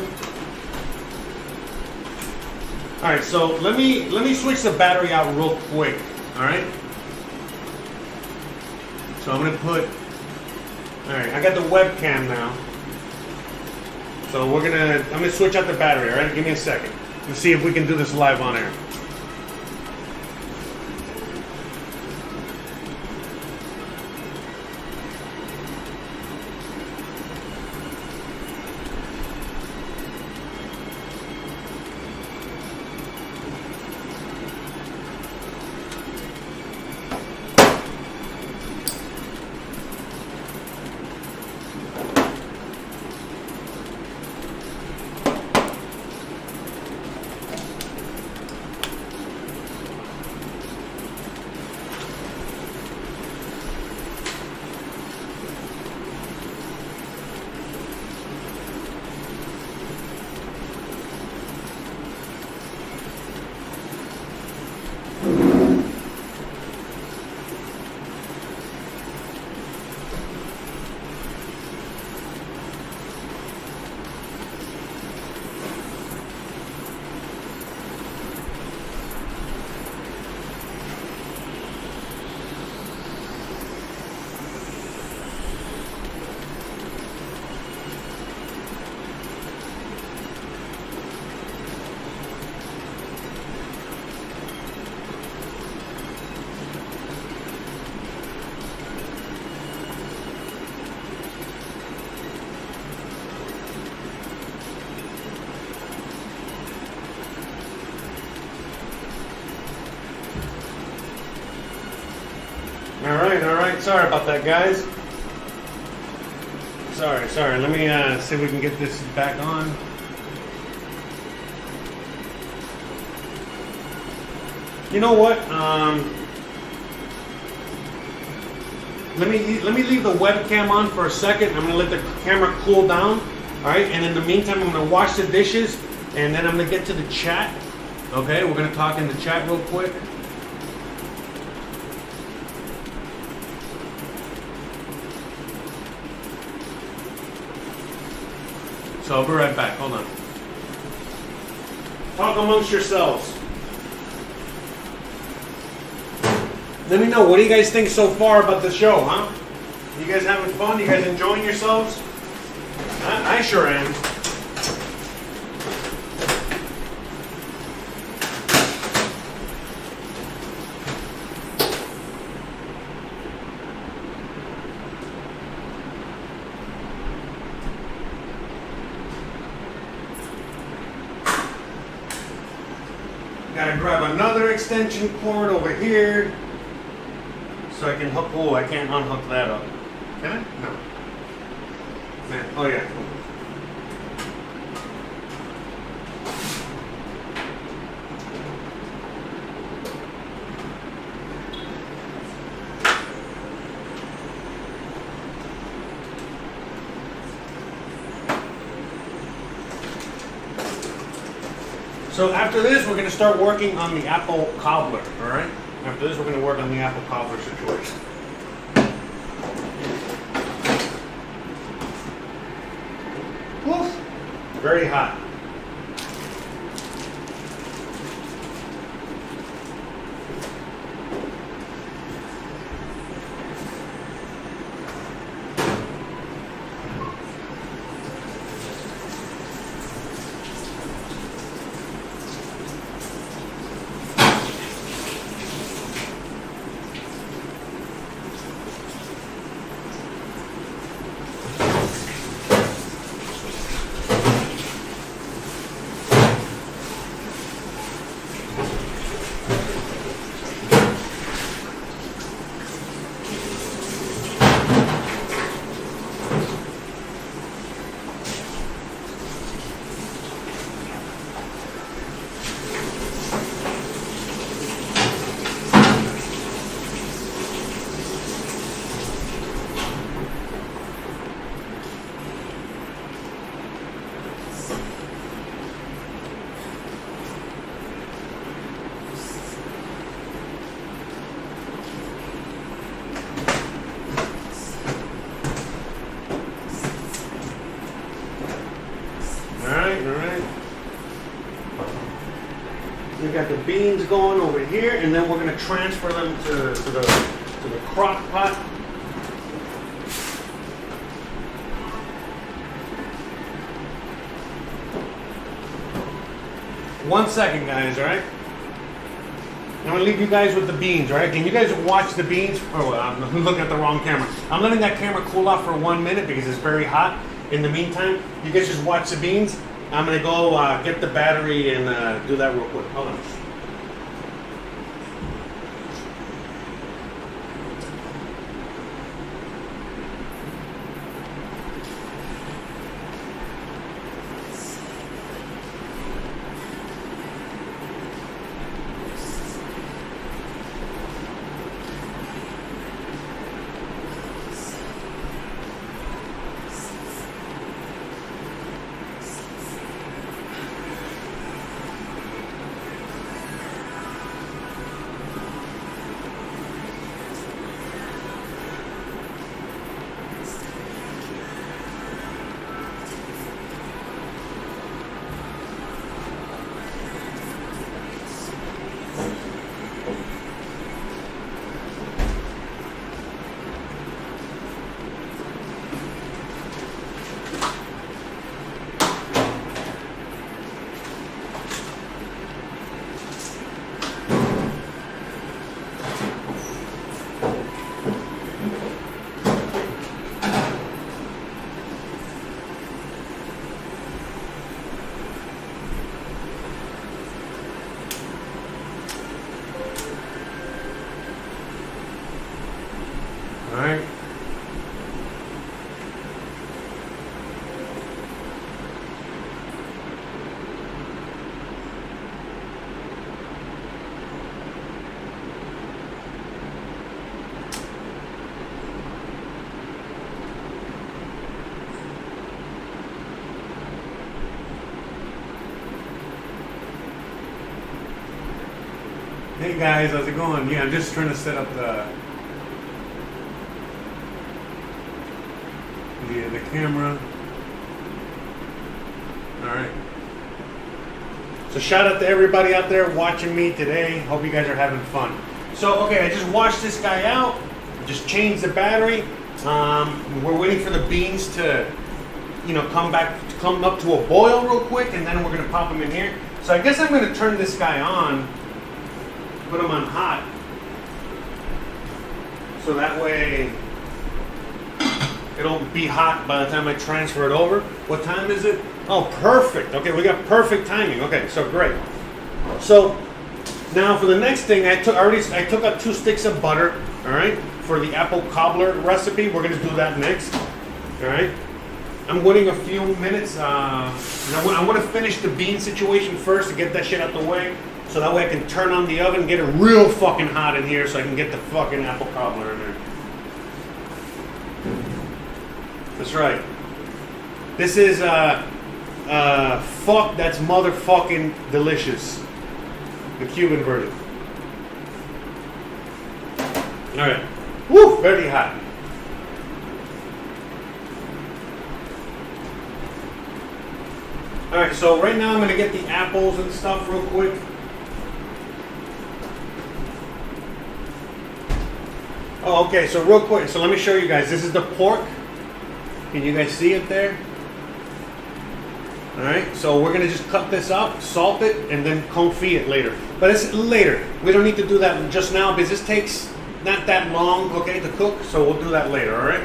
Alright, so let me switch the battery out real quick. Alright? So I'm gonna put, alright, I got the webcam now. So I'm gonna switch out the battery, alright? Give me a second. Let's see if we can do this live on air. Alright, sorry about that, guys. Sorry, let me see if we can get this back on. You know what? Let me leave the webcam on for a second. I'm gonna let the camera cool down. Alright, and in the meantime I'm gonna wash the dishes and then I'm gonna get to the chat. Okay, we're gonna talk in the chat real quick. So I'll be right back. Hold on. Talk amongst yourselves. Let me know, what do you guys think so far about the show, huh? You guys having fun? You guys enjoying yourselves? I sure am. Gotta grab another extension cord over here so I can hook. Oh, I can't unhook that up. Can I? No. Man. Oh yeah. So after this, we're going to start working on the apple cobbler, all right? After this, we're going to work on the apple cobbler situation. Woof. Very hot. got the beans going over here, and then we're gonna transfer them to the crock pot. One second, guys, all right? I'm gonna leave you guys with the beans, all right? Can you guys watch the beans? Oh, I'm looking at the wrong camera. I'm letting that camera cool off for 1 minute because it's very hot. In the meantime, you guys just watch the beans. I'm gonna go get the battery and do that real quick. Hold on. All right. Hey guys, how's it going? Yeah, I'm just trying to set up the camera. All right. So shout out to everybody out there watching me today. Hope you guys are having fun. So, okay, I just washed this guy out. Just changed the battery. We're waiting for the beans to, come up to a boil real quick, and then we're gonna pop them in here. So I guess I'm gonna turn this guy on, put them on hot. So that way it'll be hot by the time I transfer it over. What time is it? Oh, perfect. Okay, we got perfect timing. Okay, so great. So now for the next thing, I took out 2 sticks of butter. All right, for the apple cobbler recipe, we're gonna do that next. All right. I'm waiting a few minutes. I want to finish the bean situation first to get that shit out the way, so that way I can turn on the oven and get it real fucking hot in here, so I can get the fucking apple cobbler in there. That's right. This is fuck that's motherfucking delicious. The Cuban version. Alright. Woo! Very hot. Alright, so right now I'm gonna get the apples and stuff real quick. Oh, okay, so real quick, so let me show you guys. This is the pork. Can you guys see it there? All right, so we're gonna just cut this up, salt it, and then confit it later. But it's later. We don't need to do that just now because this takes not that long, okay, to cook. So we'll do that later, all right?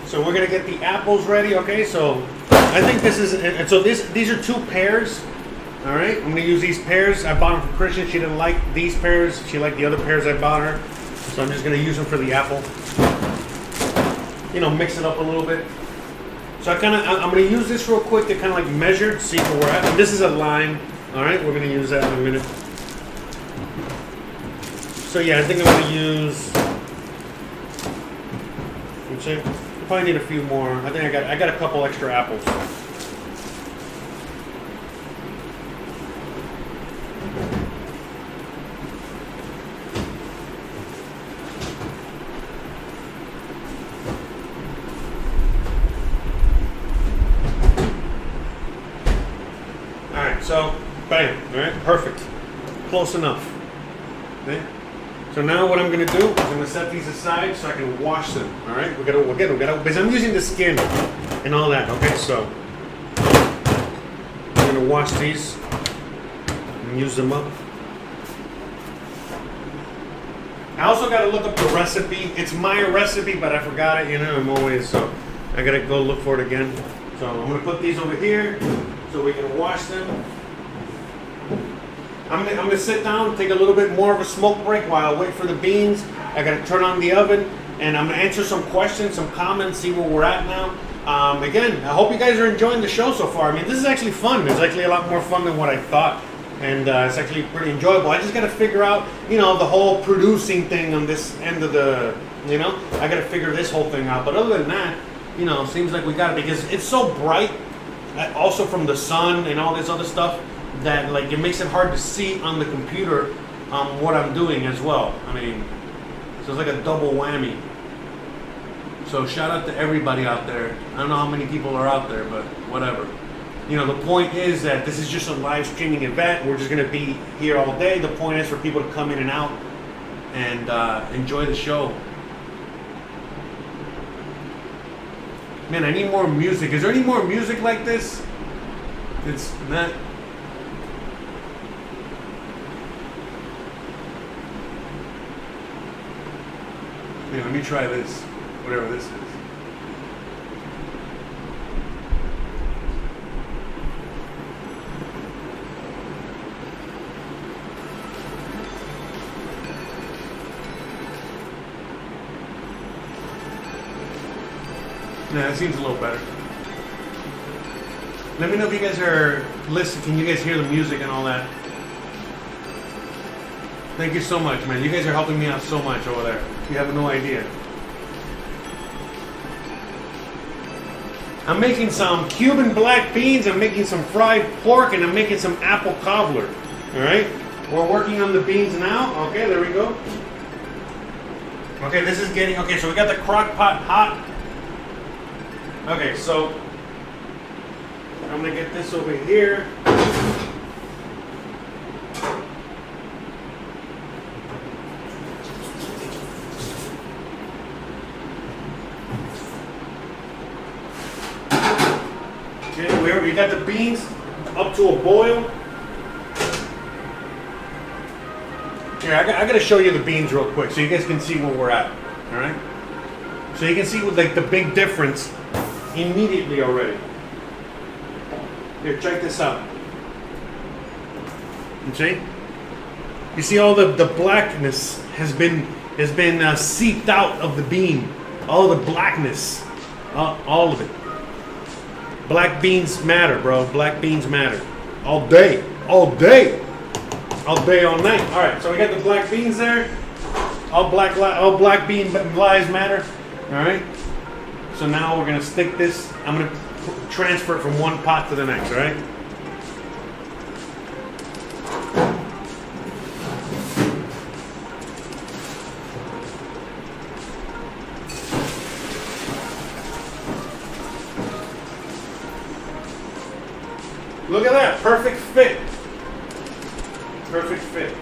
So we're gonna get the apples ready, okay? So I think this is, and so these are 2 pears, all right? I'm gonna use these pears. I bought them from Christian. She didn't like these pears. She liked the other pears I bought her. So I'm just gonna use them for the apple. Mix it up a little bit. So I'm gonna use this real quick to kind of like measure, see where we're at. And this is a lime, all right? We're gonna use that in a minute. So yeah, I think I'm gonna use. Let's see. Probably need a few more. I think I got a couple extra apples. All right, so bam. All right, perfect. Close enough. Okay. So now what I'm gonna do is I'm gonna set these aside so I can wash them. All right, we gotta because I'm using the skin and all that. Okay, so I'm gonna wash these and use them up. I also gotta look up the recipe. It's my recipe, but I forgot it. You know, I'm always so I gotta go look for it again. So I'm gonna put these over here so we can wash them. I'm gonna sit down, take a little bit more of a smoke break while I wait for the beans. I gotta turn on the oven, and I'm gonna answer some questions, some comments, see where we're at now. Again, I hope you guys are enjoying the show so far. I mean, this is actually fun. It's actually a lot more fun than what I thought, and it's actually pretty enjoyable. I just gotta figure out, you know, the whole producing thing on this end of the, you know, I gotta figure this whole thing out. But other than that, you know, seems like we got it because it's so bright, also from the sun and all this other stuff, that like it makes it hard to see on the computer what I'm doing as well. I mean, so it's like a double whammy. So shout out to everybody out there. I don't know how many people are out there, but whatever. You know, the point is that this is just a live streaming event. We're just gonna be here all day. The point is for people to come in and out and enjoy the show. Man, I need more music. Is there any more music like this? It's not. Here, let me try this, whatever this is. Yeah, that seems a little better. Let me know if you guys are listening. Can you guys hear the music and all that? Thank you so much, man. You guys are helping me out so much over there. You have no idea. I'm making some Cuban black beans, I'm making some fried pork, and I'm making some apple cobbler. Alright? We're working on the beans now. Okay, there we go. Okay, this is getting, okay, so we got the crock pot hot. Okay, so I'm gonna get this over here. Okay, we got the beans up to a boil. Here, I got to show you the beans real quick so you guys can see where we're at. All right. So you can see like the big difference immediately already. Here, check this out. You see? You see all the blackness has been seeped out of the bean. All the blackness, all of it. Black beans matter, bro. Black beans matter. All day. All day. All day, all night. All right, so we got the black beans there. All black bean lives matter. All right. So now we're gonna stick this. I'm gonna transfer it from one pot to the next. All right. Look at that, perfect fit. Perfect fit.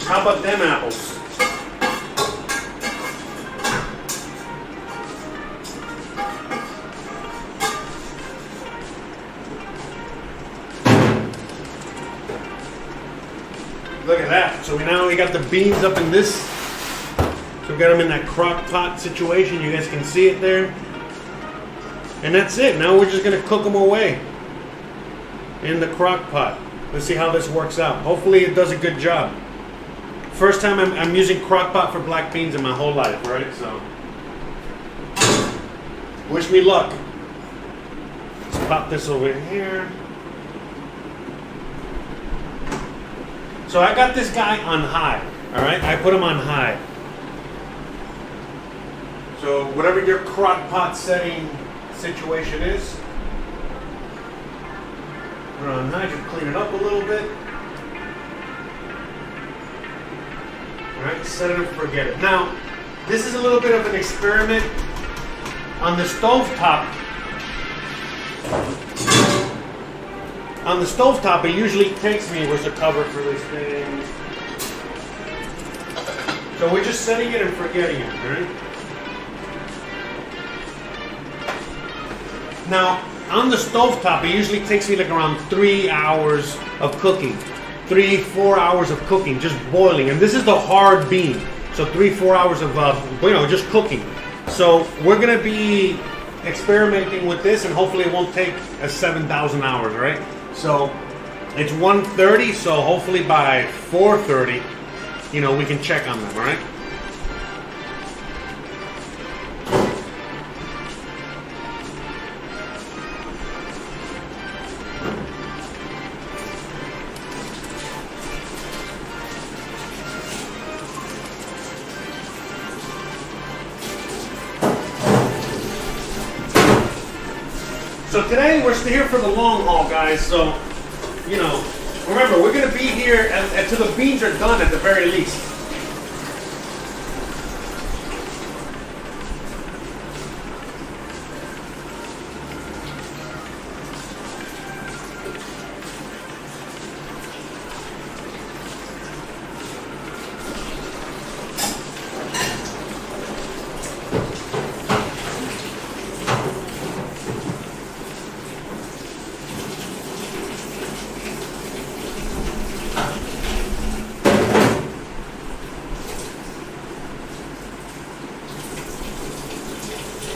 How about them apples? Look at that. So we got the beans up in this. So we got them in that crock pot situation. You guys can see it there. And that's it. Now we're just going to cook them away in the crock pot. Let's see how this works out. Hopefully it does a good job. First time I'm using crock pot for black beans in my whole life, right? So, wish me luck. Let's pop this over here. So I got this guy on high, all right? I put him on high. So whatever your crock pot setting situation is, put it on high, just clean it up a little bit. All right, set it and forget it. Now, this is a little bit of an experiment on the stovetop. On the stovetop, it usually takes me, where's the cover for this thing? So we're just setting it and forgetting it, right? Now, on the stovetop, it usually takes me like around 3 hours of cooking. 3-4 hours of cooking, just boiling. And this is the hard bean. So 3-4 hours of, just cooking. So we're gonna be experimenting with this, and hopefully it won't take 7,000 hours, right? So it's 1:30, so hopefully by 4:30, we can check on them, all right? So today we're still here for the long haul, guys. So, remember, we're going to be here until the beans are done at the very least.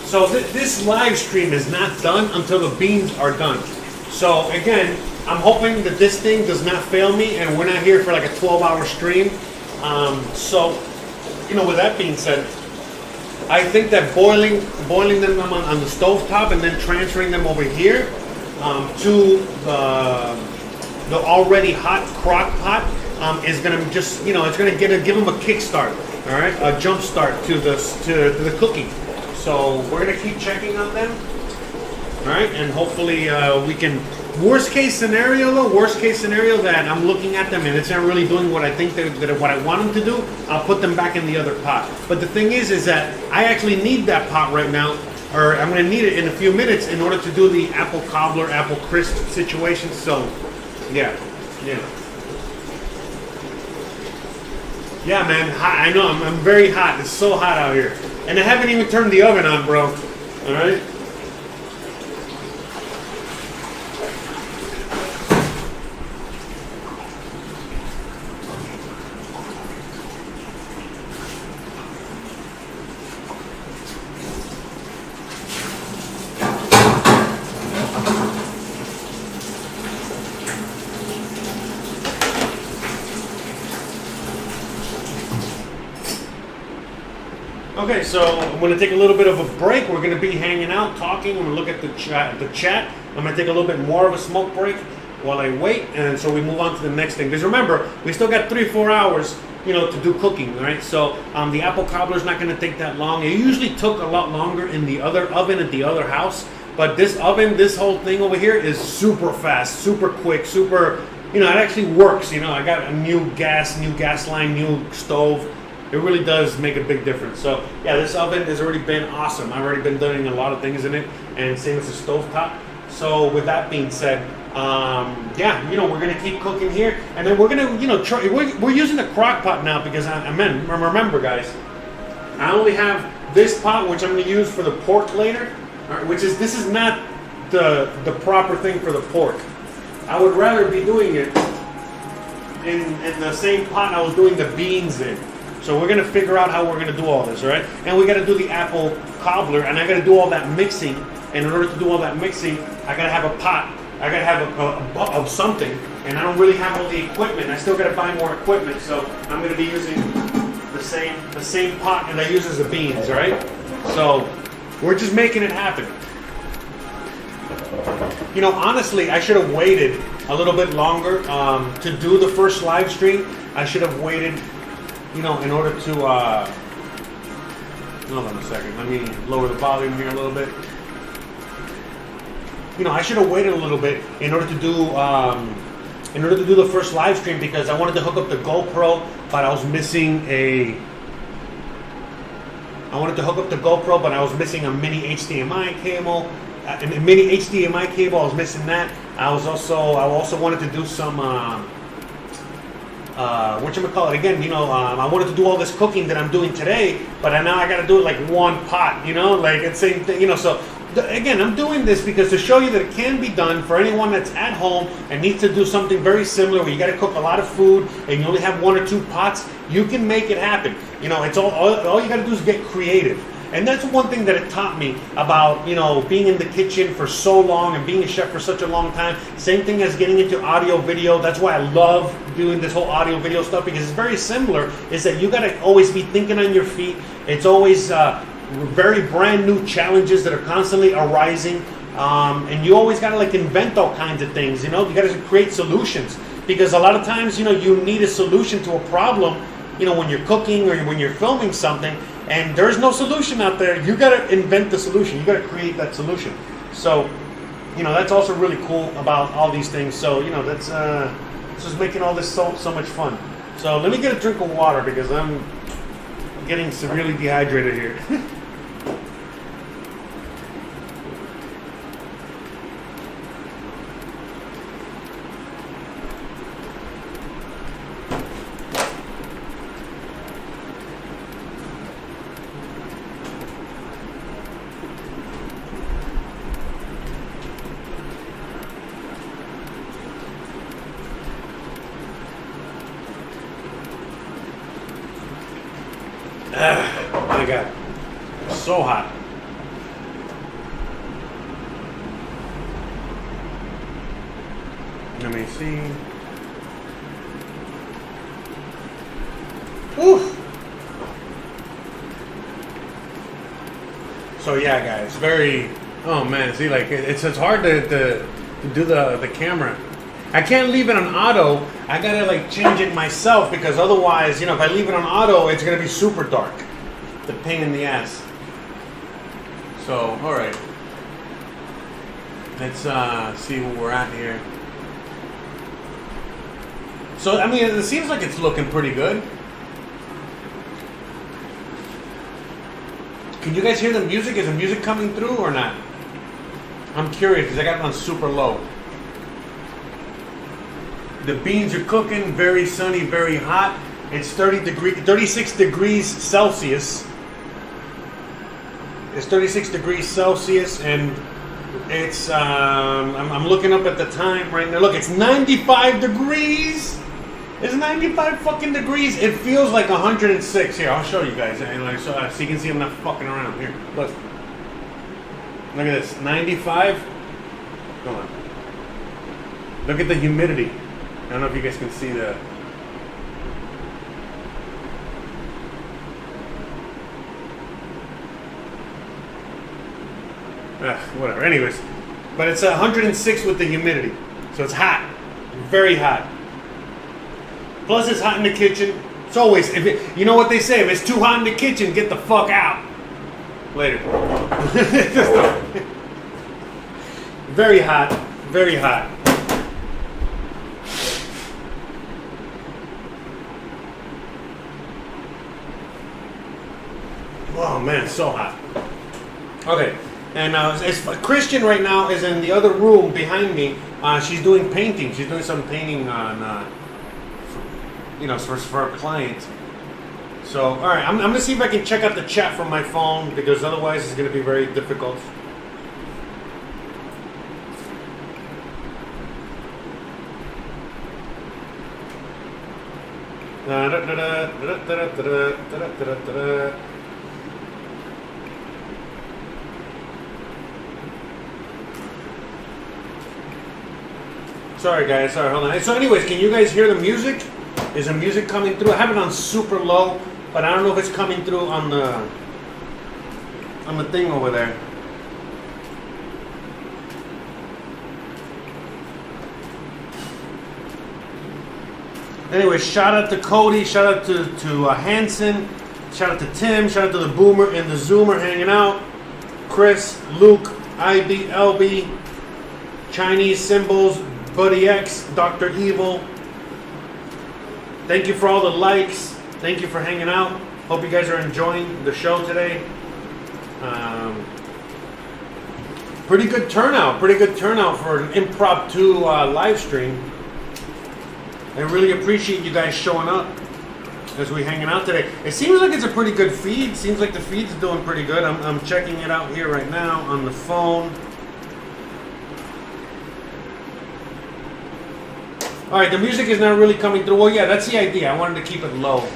So this live stream is not done until the beans are done. So again, I'm hoping that this thing does not fail me and we're not here for like a 12-hour stream. With that being said, I think that boiling them on the stovetop and then transferring them over here to the already hot crock pot is gonna just, it's gonna give them a kickstart, all right, a jump start to the cooking. So we're gonna keep checking on them, all right, and hopefully we can. Worst case scenario that I'm looking at them and it's not really doing what I think that what I want them to do, I'll put them back in the other pot. But the thing is that I actually need that pot right now, or I'm gonna need it in a few minutes in order to do the apple cobbler, apple crisp situation. So, yeah. Yeah, man, hot. I know, I'm very hot. It's so hot out here. And I haven't even turned the oven on, bro. All right? Okay, so I'm going to take a little bit of a break. We're going to be hanging out, talking. I'm going to look at the chat. I'm going to take a little bit more of a smoke break while I wait, and so we move on to the next thing. Because remember, we still got 3-4 hours, to do cooking, right? So the apple cobbler is not going to take that long. It usually took a lot longer in the other oven at the other house, but this oven, this whole thing over here is super fast, super quick, super. It actually works. I got a new gas line, new stove. It really does make a big difference. So yeah, this oven has already been awesome. I've already been doing a lot of things in it, and same as the stovetop. So with that being said, we're gonna keep cooking here, and then we're gonna, try. We're using the crock pot now because remember, guys, I only have this pot which I'm gonna use for the pork later, this is not the proper thing for the pork. I would rather be doing it in the same pot I was doing the beans in. So we're going to figure out how we're going to do all this, right? And we got to do the apple cobbler, and I got to do all that mixing. And in order to do all that mixing, I got to have a pot. I got to have of something, and I don't really have all the equipment. I still got to buy more equipment, so I'm going to be using the same pot that I use as the beans, all right? So we're just making it happen. Honestly, I should have waited a little bit longer to do the first live stream. I should have waited, you know, in order to. Hold on a second. Let me lower the volume here a little bit. You know, I should have waited a little bit in order to do the first live stream because I wanted to hook up the GoPro, but I was missing a. I wanted to hook up the GoPro, but I was missing a mini HDMI cable. A mini HDMI cable, I was missing that. I also wanted to do some. Whatchamacallit, again, you know, I wanted to do all this cooking that I'm doing today, but now I got to do it like one pot, you know, like it's same thing, you know. So again, I'm doing this because to show you that it can be done for anyone that's at home and needs to do something very similar where you got to cook a lot of food and you only have 1 or 2 pots. You can make it happen. You know, it's all you got to do is get creative. And that's one thing that it taught me about, you know, being in the kitchen for so long and being a chef for such a long time. Same thing as getting into audio video. That's why I love doing this whole audio video stuff because it's very similar. Is that you got to always be thinking on your feet. It's always very brand new challenges that are constantly arising. And you always got to like invent all kinds of things, you know. You got to create solutions because a lot of times, you know, you need a solution to a problem, you know, when you're cooking or when you're filming something. And there's no solution out there. You got to invent the solution. You got to create that solution. So, you know, that's also really cool about all these things. So, you know, that's this is making all this so much fun. So let me get a drink of water because I'm getting severely dehydrated here. Oh my God, so hot. Let me see. Whew. So yeah, guys, very. Oh man, see, like it's hard to do the camera. I can't leave it on auto. I gotta like change it myself because otherwise, you know, if I leave it on auto, it's gonna be super dark. The pain in the ass. So, all right. Let's see where we're at here. So, I mean, it seems like it's looking pretty good. Can you guys hear the music? Is the music coming through or not? I'm curious because I got it on super low. The beans are cooking, very sunny, very hot. It's 36 degrees Celsius. It's 36 degrees Celsius, and it's, I'm looking up at the time right now. Look, it's 95 degrees. It's 95 fucking degrees. It feels like 106. Here, I'll show you guys. So you can see I'm not fucking around. Here, look. Look at this, 95. Hold on. Look at the humidity. I don't know if you guys can see the. Whatever. Anyways, but it's 106 with the humidity, so it's hot, very hot. Plus, it's hot in the kitchen. It's always, you know what they say: if it's too hot in the kitchen, get the fuck out. Later. Very hot, very hot. Oh man, so hot. Okay, and Christian right now is in the other room behind me. She's doing painting. She's doing some painting on, you know, for a client. So, all right, I'm gonna see if I can check out the chat from my phone because otherwise it's gonna be very difficult. Sorry guys, sorry, hold on. So anyways, can you guys hear the music? Is the music coming through? I have it on super low, but I don't know if it's coming through on the thing over there. Anyway, shout out to Cody, shout out to Hanson, shout out to Tim, shout out to the Boomer and the Zoomer hanging out. Chris, Luke, IB, LB, Chinese Symbols, Buddy X, Dr. Evil. Thank you for all the likes. Thank you for hanging out. Hope you guys are enjoying the show today. Pretty good turnout for an impromptu live stream. I really appreciate you guys showing up as we hanging out today. It seems like it's a pretty good feed. Seems like the feed's doing pretty good. I'm checking it out here right now on the phone. All right, the music is not really coming through. Well, yeah, that's the idea. I wanted to keep it low.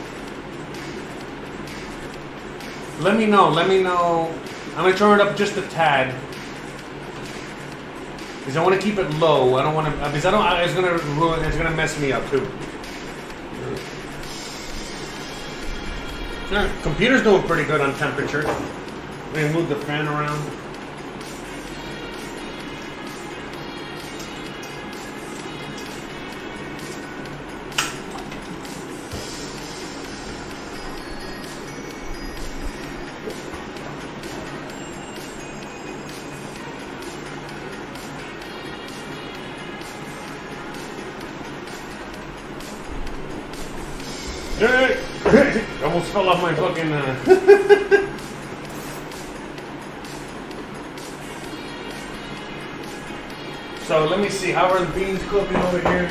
Let me know. I'm gonna turn it up just a tad. Because I want to keep it low. I don't want to, because I don't. It's gonna ruin. It's gonna mess me up too. Computer's doing pretty good on temperature. Let me move the fan around. Almost fell off my fucking. So let me see. How are the beans cooking over here?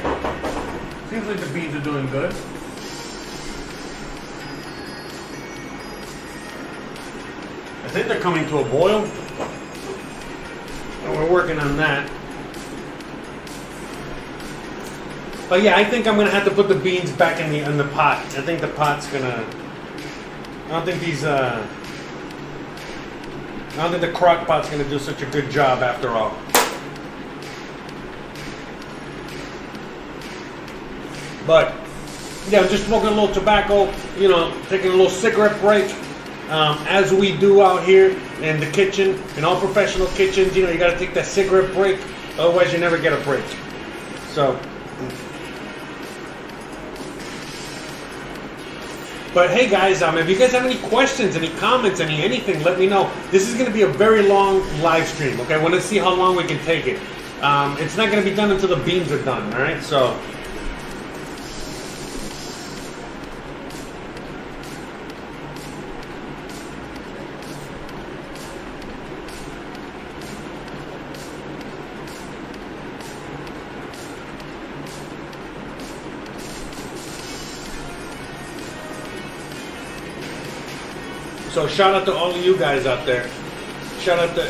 Seems like the beans are doing good. I think they're coming to a boil. And we're working on that. But yeah, I think I'm gonna have to put the beans back in the pot. I think the pot's gonna. I don't think the crock pot's gonna do such a good job after all. But yeah, I'm just smoking a little tobacco. You know, taking a little cigarette break. As we do out here in the kitchen, in all professional kitchens, you know, you gotta take that cigarette break. Otherwise, you never get a break. So. But hey guys, if you guys have any questions, any comments, anything, let me know. This is going to be a very long live stream, okay? I want to see how long we can take it. It's not going to be done until the beans are done, all right? So. So shout out to all of you guys out there. Shout out to.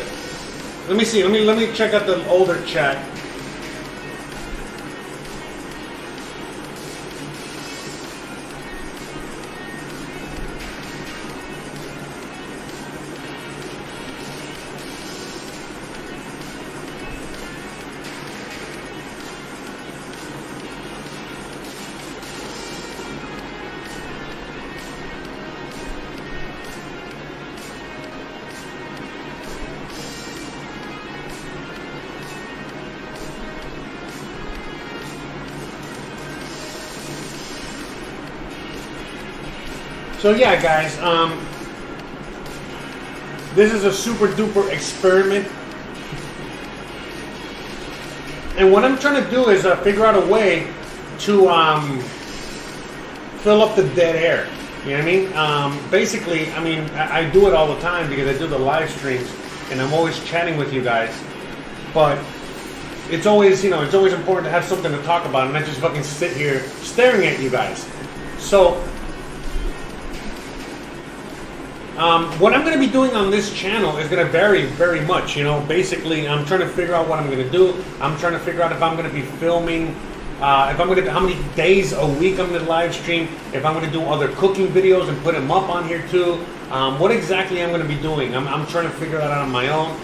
Let me see. Let me check out the older chat. So yeah, guys, this is a super duper experiment, and what I'm trying to do is figure out a way to fill up the dead air. You know what I mean? Basically, I mean, I do it all the time because I do the live streams, and I'm always chatting with you guys, but it's always, you know, it's always important to have something to talk about and not just fucking sit here staring at you guys. So. What I'm going to be doing on this channel is going to vary very much. You know, basically, I'm trying to figure out what I'm going to do. I'm trying to figure out if I'm going to be filming, how many days a week I'm going to live stream, if I'm going to do other cooking videos and put them up on here too. What exactly I'm going to be doing. I'm trying to figure that out on my own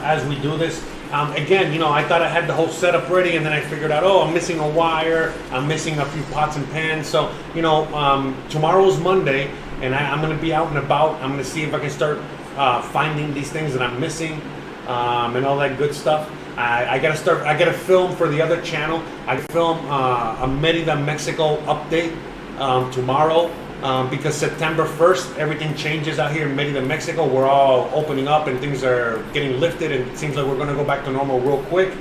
as we do this. Again, you know, I thought I had the whole setup ready, and then I figured out, oh, I'm missing a wire, I'm missing a few pots and pans. So, you know, tomorrow's Monday, and I'm going to be out and about. I'm going to see if I can start finding these things that I'm missing and all that good stuff. I gotta film for the other channel. I film a Merida, Mexico update tomorrow. Because September 1st, everything changes out here in Merida, Mexico. We're all opening up and things are getting lifted, and it seems like we're going to go back to normal real quick.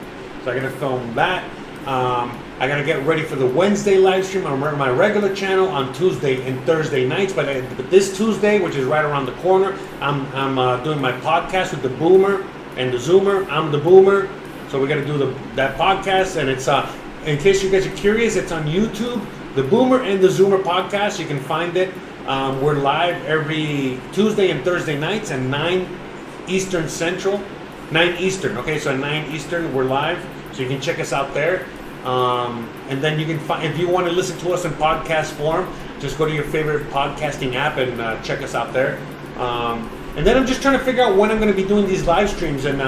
So I got to film that. I got to get ready for the Wednesday live stream on my regular channel on Tuesday and Thursday nights. But this Tuesday, which is right around the corner, I'm doing my podcast with the Boomer and the Zoomer. I'm the Boomer, so we got to do that podcast, and it's in case you guys are curious, it's on YouTube. The Boomer and the Zoomer podcast, you can find it. We're live every Tuesday and Thursday nights at 9 Eastern Central. 9 Eastern, okay, so at 9 Eastern, we're live. So you can check us out there. And then you can find, if you want to listen to us in podcast form, just go to your favorite podcasting app and check us out there. And then I'm just trying to figure out when I'm going to be doing these live streams and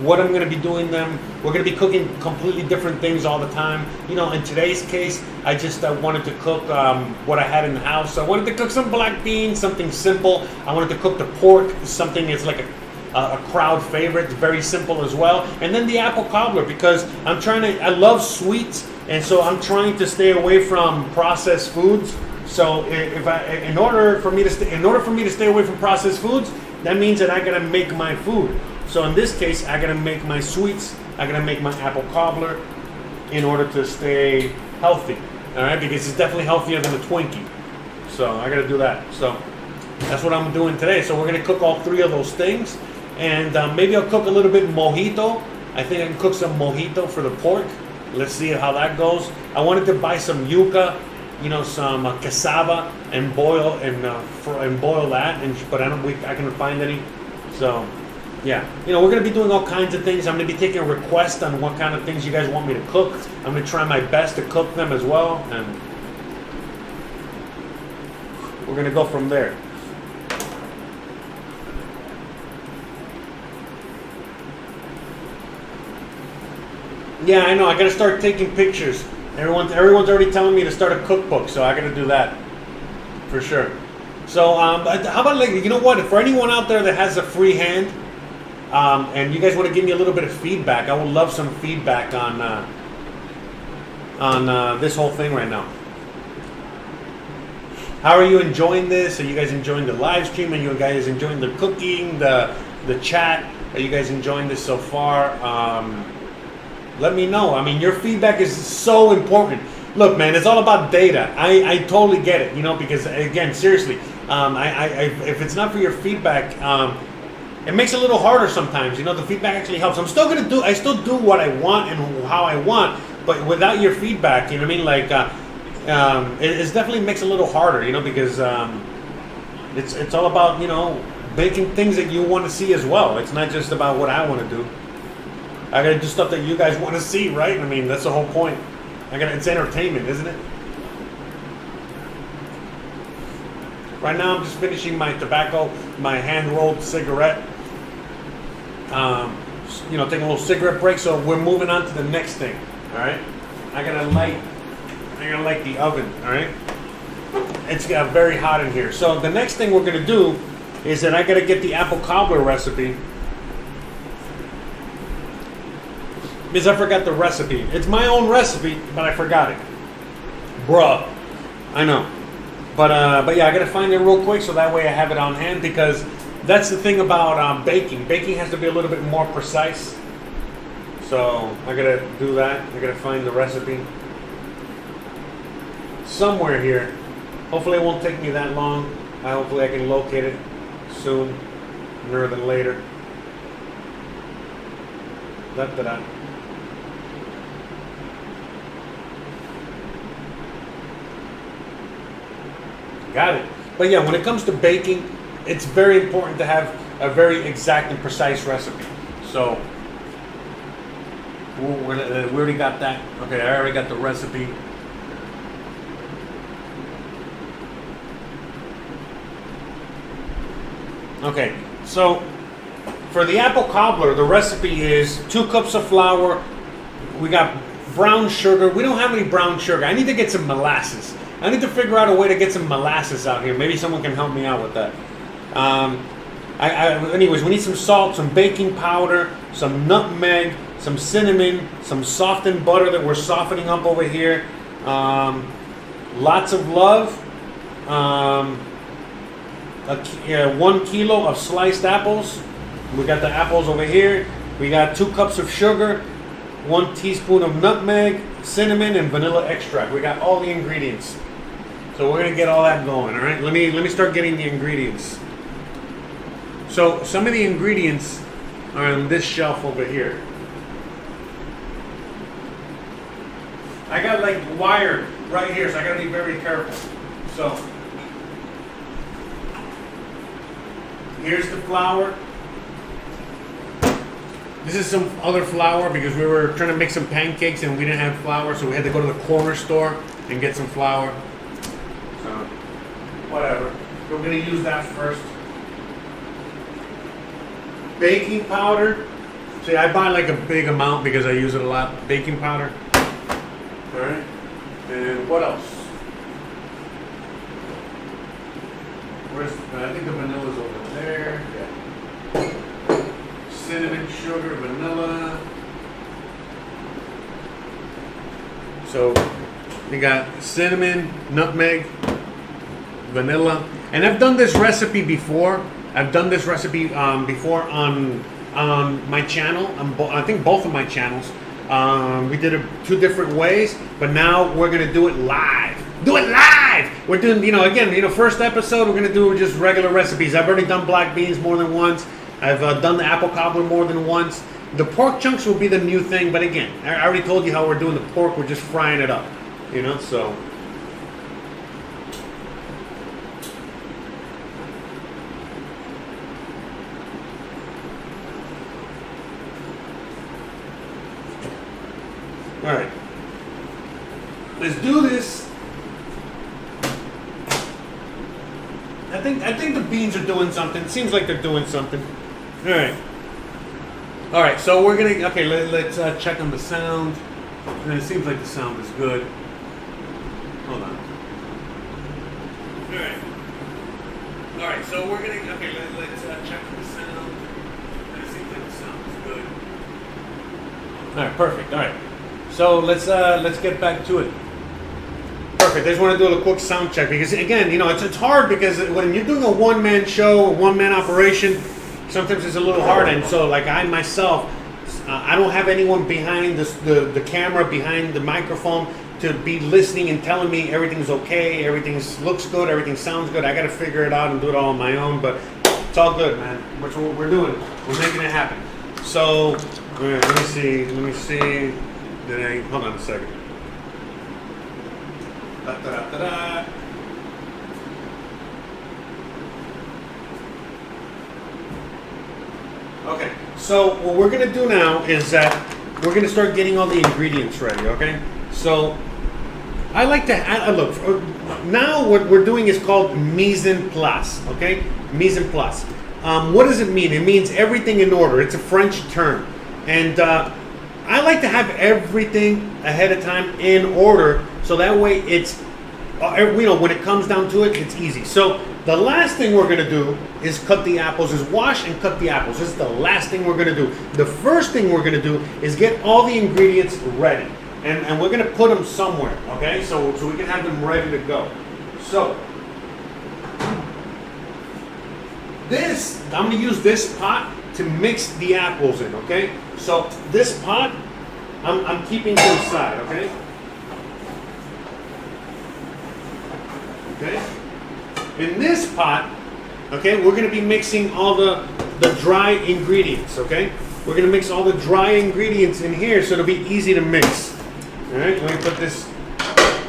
what I'm going to be doing them. We're going to be cooking completely different things all the time. You know, in today's case, I just wanted to cook what I had in the house. So I wanted to cook some black beans, something simple. I wanted to cook the pork, something that's like a crowd favorite. It's very simple as well. And then the apple cobbler, because I love sweets, and so I'm trying to stay away from processed foods. So in order for me to stay away from processed foods, that means that I gotta make my food. So in this case, I gotta make my sweets. I gotta make my apple cobbler in order to stay healthy. All right, because it's definitely healthier than a Twinkie. So I gotta do that. So that's what I'm doing today. So we're gonna cook all three of those things, and maybe I'll cook a little bit mojito. I think I can cook some mojito for the pork. Let's see how that goes. I wanted to buy some yuca, some cassava, and boil that, but I couldn't find any. So, yeah, we're gonna be doing all kinds of things. I'm gonna be taking requests on what kind of things you guys want me to cook. I'm gonna try my best to cook them as well, and we're gonna go from there. Yeah, I know. I gotta start taking pictures. Everyone's already telling me to start a cookbook, so I gotta do that for sure. So, how about you know what? For anyone out there that has a free hand, and you guys want to give me a little bit of feedback, I would love some feedback on this whole thing right now. How are you enjoying this? Are you guys enjoying the live stream? Are you guys enjoying the cooking, the chat? Are you guys enjoying this so far? Let me know. I mean, your feedback is so important. Look, man, it's all about data. I totally get it, because, again, seriously, if it's not for your feedback, it makes it a little harder sometimes. The feedback actually helps. I still do what I want and how I want, but without your feedback, it definitely makes it a little harder, because it's all about, making things that you want to see as well. It's not just about what I want to do. I gotta do stuff that you guys want to see, right? I mean, that's the whole point. It's entertainment, isn't it? Right now, I'm just finishing my tobacco, my hand-rolled cigarette. Taking a little cigarette break. So we're moving on to the next thing. All right. I gotta light the oven. All right. It's got very hot in here. So the next thing we're gonna do is that I gotta get the apple cobbler recipe. Because I forgot the recipe. It's my own recipe, but I forgot it. Bruh. I know. But yeah, I gotta find it real quick so that way I have it on hand, because that's the thing about baking. Baking has to be a little bit more precise. So I gotta do that. I gotta find the recipe somewhere here. Hopefully it won't take me that long. Hopefully I can locate it sooner than later. Da-da-da. Got it. But yeah, when it comes to baking, it's very important to have a very exact and precise recipe. So we already got that. Okay, I already got the recipe. Okay, so for the apple cobbler, the recipe is 2 cups of flour. We got brown sugar. We don't have any brown sugar. I need to get some molasses. I need to figure out a way to get some molasses out here. Maybe someone can help me out with that. Anyways, we need some salt, some baking powder, some nutmeg, some cinnamon, some softened butter that we're softening up over here. Lots of love. 1 kilo of sliced apples. We got the apples over here. We got 2 cups of sugar, 1 teaspoon of nutmeg, cinnamon, and vanilla extract. We got all the ingredients. So we're gonna get all that going. All right. Let me start getting the ingredients. So some of the ingredients are on this shelf over here. I got like wire right here, so I gotta be very careful. So here's the flour. This is some other flour because we were trying to make some pancakes and we didn't have flour, so we had to go to the corner store and get some flour. So whatever. We're gonna use that first. Baking powder. See, I buy like a big amount because I use it a lot. Baking powder. All right. And what else? Where's I think the vanilla's over there. Yeah. Cinnamon, sugar, vanilla. So we got cinnamon, nutmeg, vanilla, and I've done this recipe before. I've done this recipe before on my channel. I think both of my channels. We did it 2 different ways, but now we're gonna do it live. Do it live! We're doing, again, first episode we're gonna do just regular recipes. I've already done black beans more than once. I've done the apple cobbler more than once. The pork chunks will be the new thing, but again, I already told you how we're doing the pork. We're just frying it up, so. All right, let's do this. I think the beans are doing something. It seems like they're doing something. All right. So we're gonna let's check on the sound. And it seems like the sound is good. Hold on. All right. So we're gonna let's check on the sound. And it seems like the sound is good. All right. Perfect. All right. So let's get back to it. Perfect. I just want to do a quick sound check because again, it's hard because when you're doing a one-man show, a one-man operation, sometimes it's a little hard. And so, like I myself, I don't have anyone behind the camera, behind the microphone to be listening and telling me everything's okay, everything looks good, everything sounds good. I got to figure it out and do it all on my own. But it's all good, man. That's what we're doing. We're making it happen. So let me see. Hold on a second. Okay, so what we're going to do now is that we're going to start getting all the ingredients ready, okay? So I like to add, look, now what we're doing is called mise en place, okay? Mise en place. What does it mean? It means everything in order. It's a French term. And I like to have everything ahead of time in order so that way it's, when it comes down to it, it's easy. So the last thing we're going to do is cut the apples, is wash and cut the apples. This is the last thing we're going to do. The first thing we're going to do is get all the ingredients ready. And we're going to put them somewhere, okay? So we can have them ready to go. So I'm going to use this pot to mix the apples in, okay? So this pot, I'm keeping to the side, okay? Okay? In this pot, okay, we're going to be mixing all the dry ingredients, okay? We're going to mix all the dry ingredients in here so it'll be easy to mix. All right, let me put this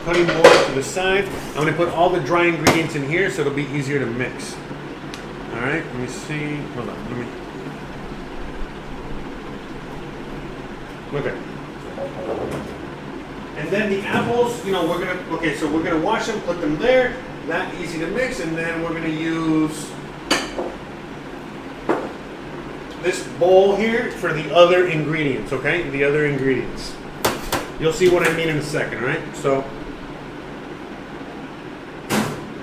cutting board to the side. I'm going to put all the dry ingredients in here so it'll be easier to mix. All right, let me see. Hold on, Okay. And then the apples, we're gonna wash them, put them there. That easy to mix, and then we're gonna use this bowl here for the other ingredients, okay? The other ingredients. You'll see what I mean in a second, right? So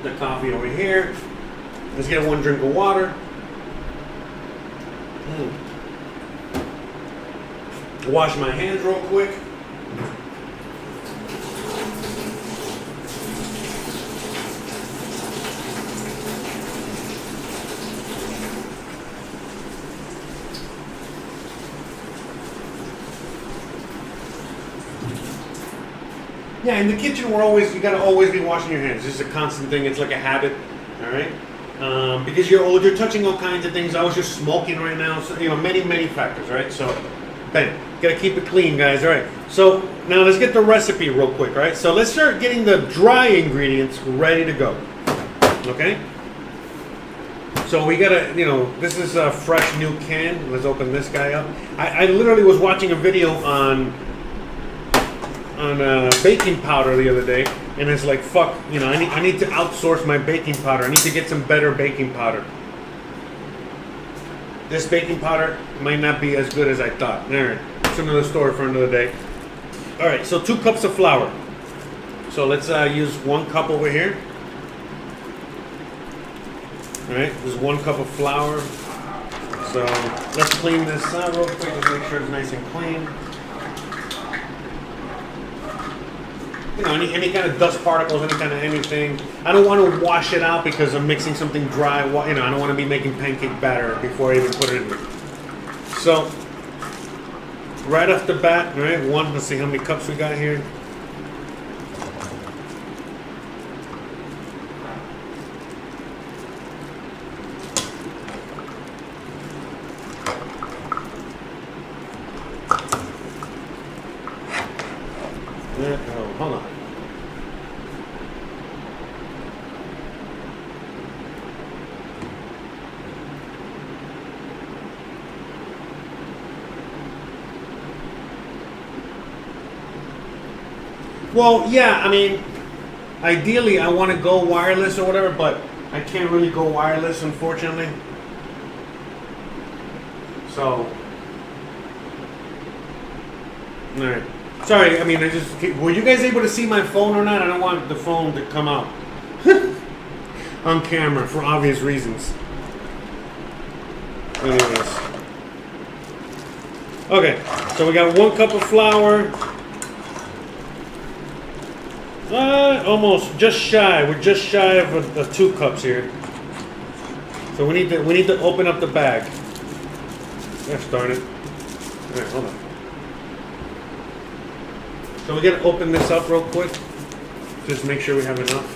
the coffee over here. Let's get 1 drink of water. wash my hands real quick. Yeah, in the kitchen, you gotta always be washing your hands. This is a constant thing. It's like a habit, all right? Because you're touching all kinds of things. I was just smoking right now, so many factors, right? So, bang, gotta keep it clean, guys. All right. So now let's get the recipe real quick, right? So let's start getting the dry ingredients ready to go. Okay. So we gotta, this is a fresh new can. Let's open this guy up. I literally was watching a video on baking powder the other day, and it's like, fuck, I need to outsource my baking powder. I need to get some better baking powder. This baking powder might not be as good as I thought. All right, it's another story for another day. All right, so 2 cups of flour. So let's use 1 cup over here. All right, there's 1 cup of flour. So let's clean this out real quick to make sure it's nice and clean. Any kind of dust particles, any kind of anything. I don't want to wash it out because I'm mixing something dry. I don't want to be making pancake batter before I even put it in there. So, right off the bat, all right, let's see how many cups we got here. Hold on. Well, yeah, I mean, ideally I want to go wireless or whatever, but I can't really go wireless, unfortunately. So, all right. Sorry, I mean, were you guys able to see my phone or not? I don't want the phone to come out on camera for obvious reasons. Anyways. Okay, so we got 1 cup of flour. Almost, just shy. We're just shy of 2 cups here. So we need to open up the bag. Gosh darn it. All right, hold on. So we're gonna open this up real quick. Just make sure we have enough.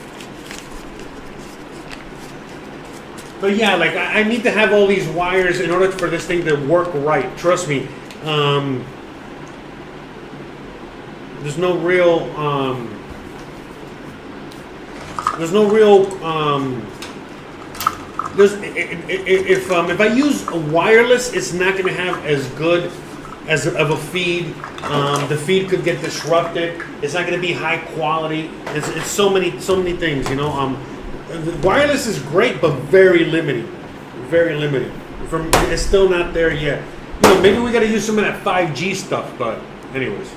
But yeah, like I need to have all these wires in order for this thing to work right. Trust me. There's no real. If I use a wireless, it's not going to have as good as of a feed. The feed could get disrupted. It's not going to be high quality. It's so many things, The wireless is great, but very limited. Very limited. It's still not there yet. Maybe we got to use some of that 5G stuff, but anyways.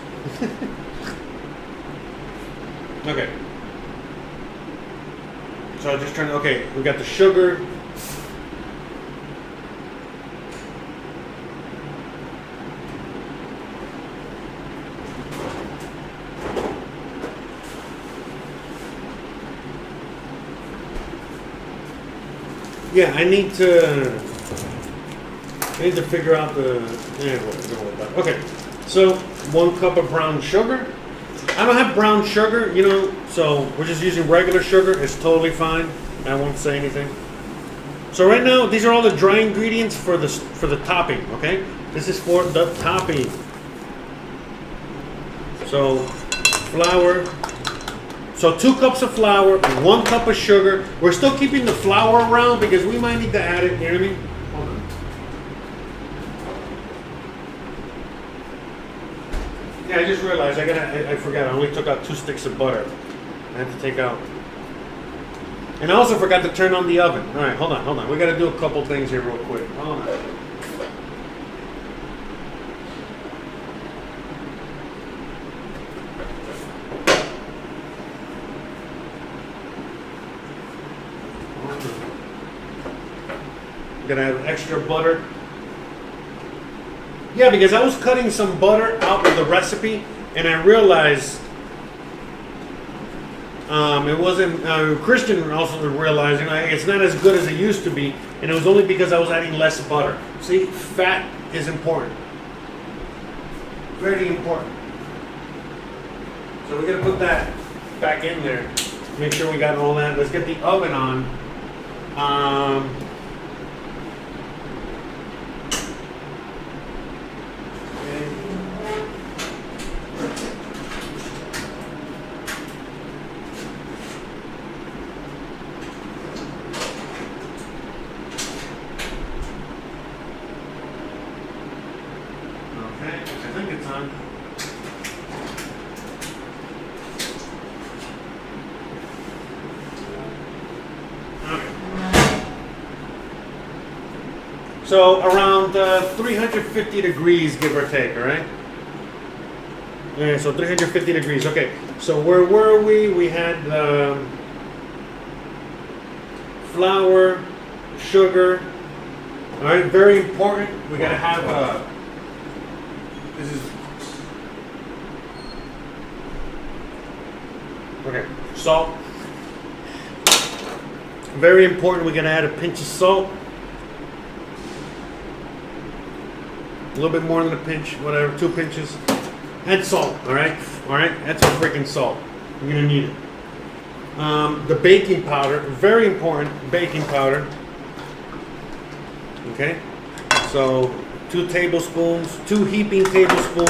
Okay. So I'm just trying to, okay, we got the sugar. Yeah, I need to figure out the, okay, so 1 cup of brown sugar. I don't have brown sugar, so we're just using regular sugar. It's totally fine. I won't say anything. So right now, these are all the dry ingredients for the topping, okay? This is for the topping. So, flour. So 2 cups of flour, 1 cup of sugar. We're still keeping the flour around because we might need to add it, you know what I mean? Hold on. Yeah, I just realized I forgot. I only took out 2 sticks of butter. I had to take out. And I also forgot to turn on the oven. All right, hold on. We got to do a couple things here real quick. Hold on. We're gonna have extra butter. Yeah, because I was cutting some butter out of the recipe, and I realized it wasn't. Christian also realized, it's not as good as it used to be, and it was only because I was adding less butter. See, fat is important, very important. So we're gonna put that back in there. Make sure we got all that. Let's get the oven on. Okay, I think it's on. So around 350 degrees, give or take, all right? Okay, so 350 degrees. Okay, so where were we? We had flour, sugar. All right, very important. We gotta have this is okay. Salt. Very important. We're gonna add a pinch of salt. A little bit more than a pinch, whatever, 2 pinches. Add salt, all right? All right, that's some freaking salt. You're gonna need it. The baking powder, very important, baking powder. Okay, so 2 tablespoons, 2 heaping tablespoons.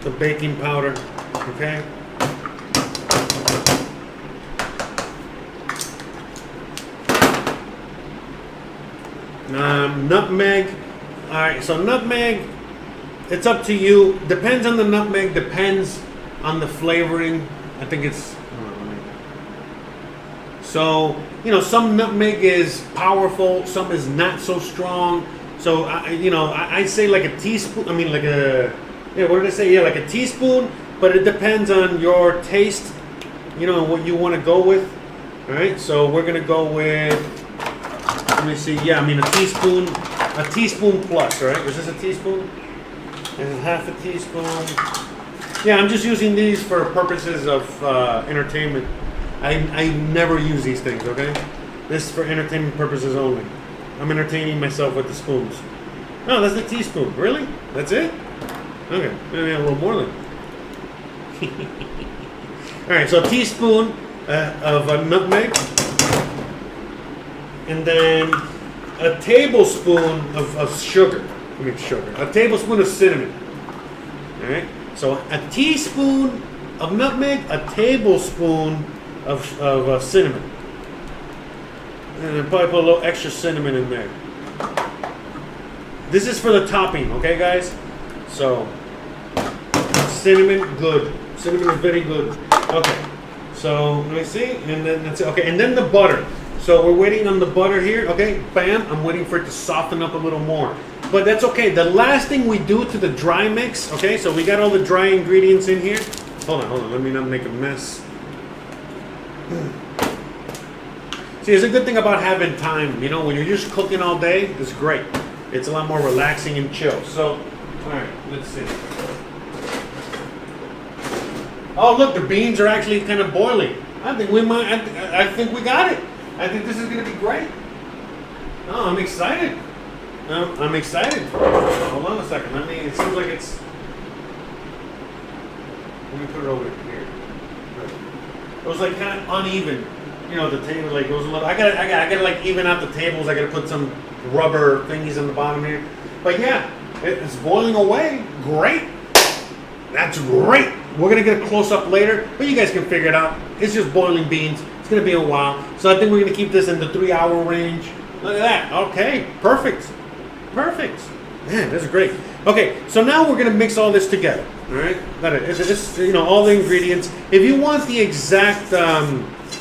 The baking powder, okay? Nutmeg. All right, so nutmeg, it's up to you. Depends on the nutmeg, depends on the flavoring. I think it's, so, some nutmeg is powerful, some is not so strong. So, I say like a teaspoon, what did I say? Yeah, like a teaspoon, but it depends on your taste, what you want to go with. All right, so we're going to go with, let me see. Yeah, a teaspoon plus, right? Is this a teaspoon? This is half a teaspoon. Yeah, I'm just using these for purposes of entertainment. I never use these things, okay? This is for entertainment purposes only. I'm entertaining myself with the spoons. No, that's the teaspoon. Really? That's it? Okay, maybe a little more than. All right, so a teaspoon of nutmeg. And then a tablespoon of sugar. A tablespoon of cinnamon. All right. So a teaspoon of nutmeg, a tablespoon of cinnamon, and then probably put a little extra cinnamon in there. This is for the topping, okay, guys? So cinnamon, good. Cinnamon is very good. Okay. So let me see, and then that's it. Okay, and then the butter. So we're waiting on the butter here, okay? Bam, I'm waiting for it to soften up a little more. But that's okay. The last thing we do to the dry mix, okay? So we got all the dry ingredients in here. Hold on, let me not make a mess. See, it's a good thing about having time, when you're just cooking all day, it's great. It's a lot more relaxing and chill. So, all right, let's see. Oh, look, the beans are actually kind of boiling. I think we got it. I think this is going to be great. Oh, I'm excited. I'm excited. Hold on a second. It seems like it's. Let me put it over here. It was like kind of uneven. The table it was a little. I gotta like even out the tables. I gotta put some rubber thingies on the bottom here. But yeah, it's boiling away. Great. That's great. We're gonna get a close up later, but you guys can figure it out. It's just boiling beans. It's gonna be a while. So I think we're gonna keep this in the 3-hour range. Look at that. Okay, perfect. Perfect. Man, this is great. Okay, so now we're gonna mix all this together. All right, got it. It's all the ingredients. If you want the exact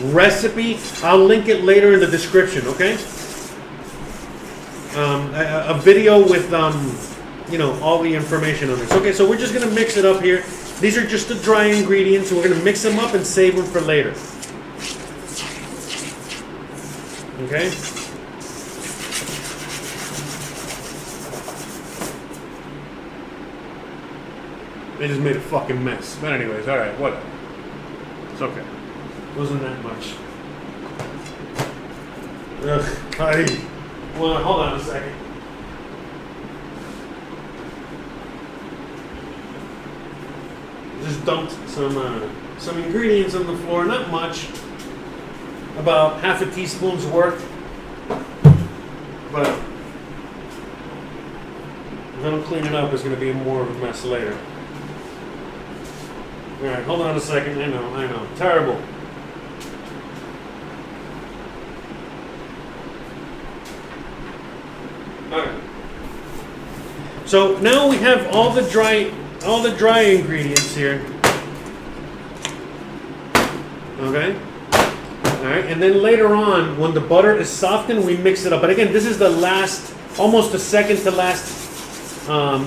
recipe, I'll link it later in the description. Okay. A video with all the information on this. Okay, so we're just gonna mix it up here. These are just the dry ingredients. We're gonna mix them up and save them for later. Okay. They just made a fucking mess. But anyways, all right, whatever. It's okay. Wasn't that much. Ugh. Well, hold on a second. Just dumped some ingredients on the floor. Not much. About half a teaspoon's worth. But if I don't clean it up, it's going to be more of a mess later. All right, hold on a second. I know. Terrible. All right. So now we have all the dry ingredients here. Okay. All right, and then later on, when the butter is softened, we mix it up. But again, this is the last, almost the second to last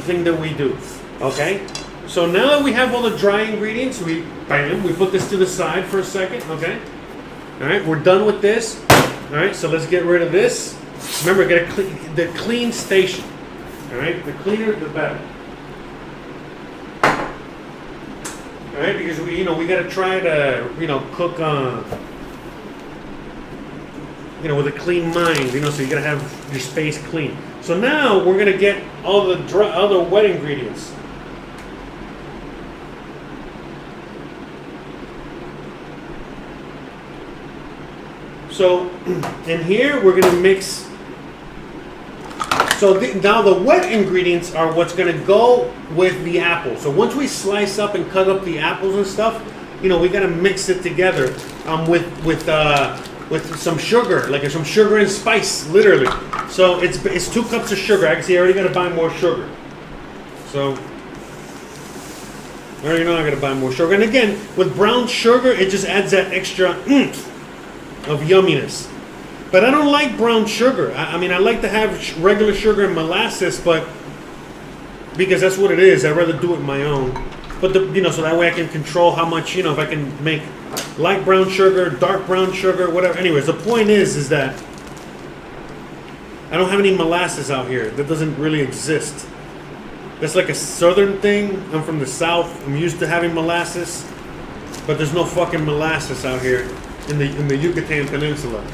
thing that we do. Okay. So now that we have all the dry ingredients, we put this to the side for a second. Okay. All right, we're done with this. All right, so let's get rid of this. Remember, get the clean station. All right, the cleaner, the better. All right, because we got to try to cook with a clean mind. So you got to have your space clean. So now we're gonna get all the wet ingredients. So in here we're gonna mix. So now the wet ingredients are what's going to go with the apple. So once we slice up and cut up the apples and stuff, we got to mix it together with some sugar, like some sugar and spice, literally. So it's 2 cups of sugar. I can see I already got to buy more sugar. So I already know I got to buy more sugar. And again, with brown sugar, it just adds that extra oomph of yumminess. But I don't like brown sugar. I mean, I like to have regular sugar and molasses, but because that's what it is. I'd rather do it my own. But so that way I can control how much, if I can make light brown sugar, dark brown sugar, whatever. Anyways, the point is that I don't have any molasses out here. That doesn't really exist. That's like a southern thing. I'm from the south. I'm used to having molasses, but there's no fucking molasses out here in the Yucatan Peninsula.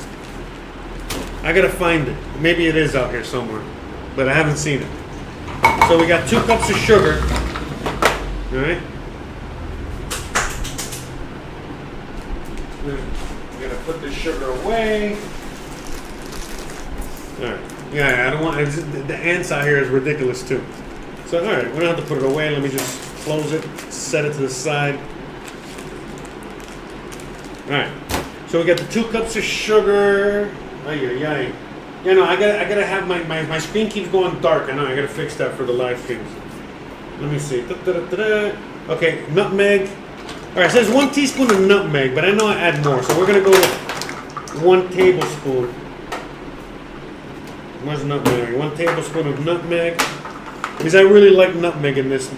I gotta find it. Maybe it is out here somewhere, but I haven't seen it. So we got 2 cups of sugar. All right. We gotta put this sugar away. All right. Yeah, I don't want the ants out here is ridiculous too. So all right, we don't have to put it away. Let me just close it, set it to the side. All right. So we got the 2 cups of sugar. Ay. I gotta have my screen keeps going dark. I know I gotta fix that for the live streams. Let me see. Okay, nutmeg. All right, it says 1 teaspoon of nutmeg, but I know I add more, so we're gonna go with 1 tablespoon. Where's nutmeg? 1 tablespoon of nutmeg, because I really like nutmeg in this.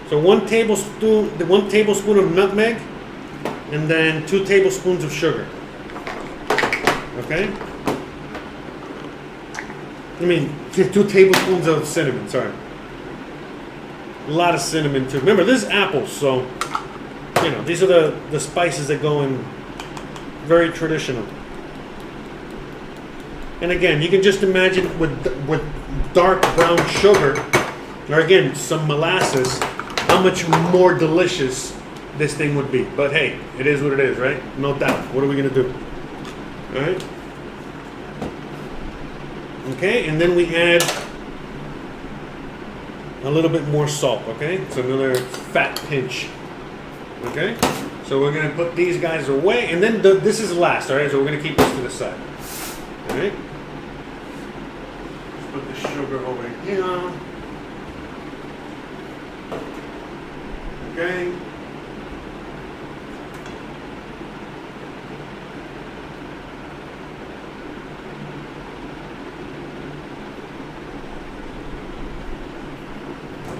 So 1 tablespoon of nutmeg, and then 2 tablespoons of sugar. Okay? I mean, 2 tablespoons of cinnamon, sorry. A lot of cinnamon too. Remember, this is apples, so, these are the spices that go in very traditional. And again, you can just imagine with dark brown sugar, or again, some molasses, how much more delicious this thing would be. But hey, it is what it is, right? No doubt. What are we going to do? All right. Okay, and then we add a little bit more salt. Okay, it's another fat pinch. Okay, so we're gonna put these guys away, and then this is last. All right, so we're gonna keep this to the side. All right. Let's put the sugar over here. Okay.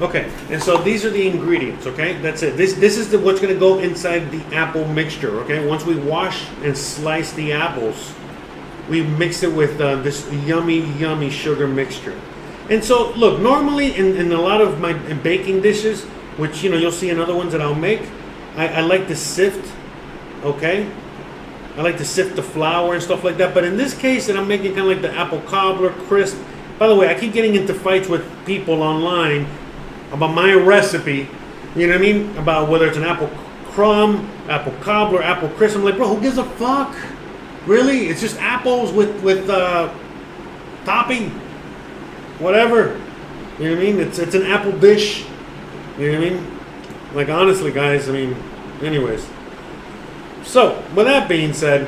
Okay, and so these are the ingredients, okay? That's it. This is what's going to go inside the apple mixture, okay? Once we wash and slice the apples, we mix it with this yummy, yummy sugar mixture. And so, look, normally in a lot of my baking dishes, which, you'll see in other ones that I'll make, I like to sift, okay? I like to sift the flour and stuff like that. But in this case, that I'm making kind of like the apple cobbler crisp. By the way, I keep getting into fights with people online about my recipe, you know what I mean? About whether it's an apple crumb, apple cobbler, apple crisp. I'm like, bro, who gives a fuck? Really? It's just apples with topping, whatever. You know what I mean? It's an apple dish. You know what I mean? Like, honestly, guys, I mean, anyways. So, with that being said,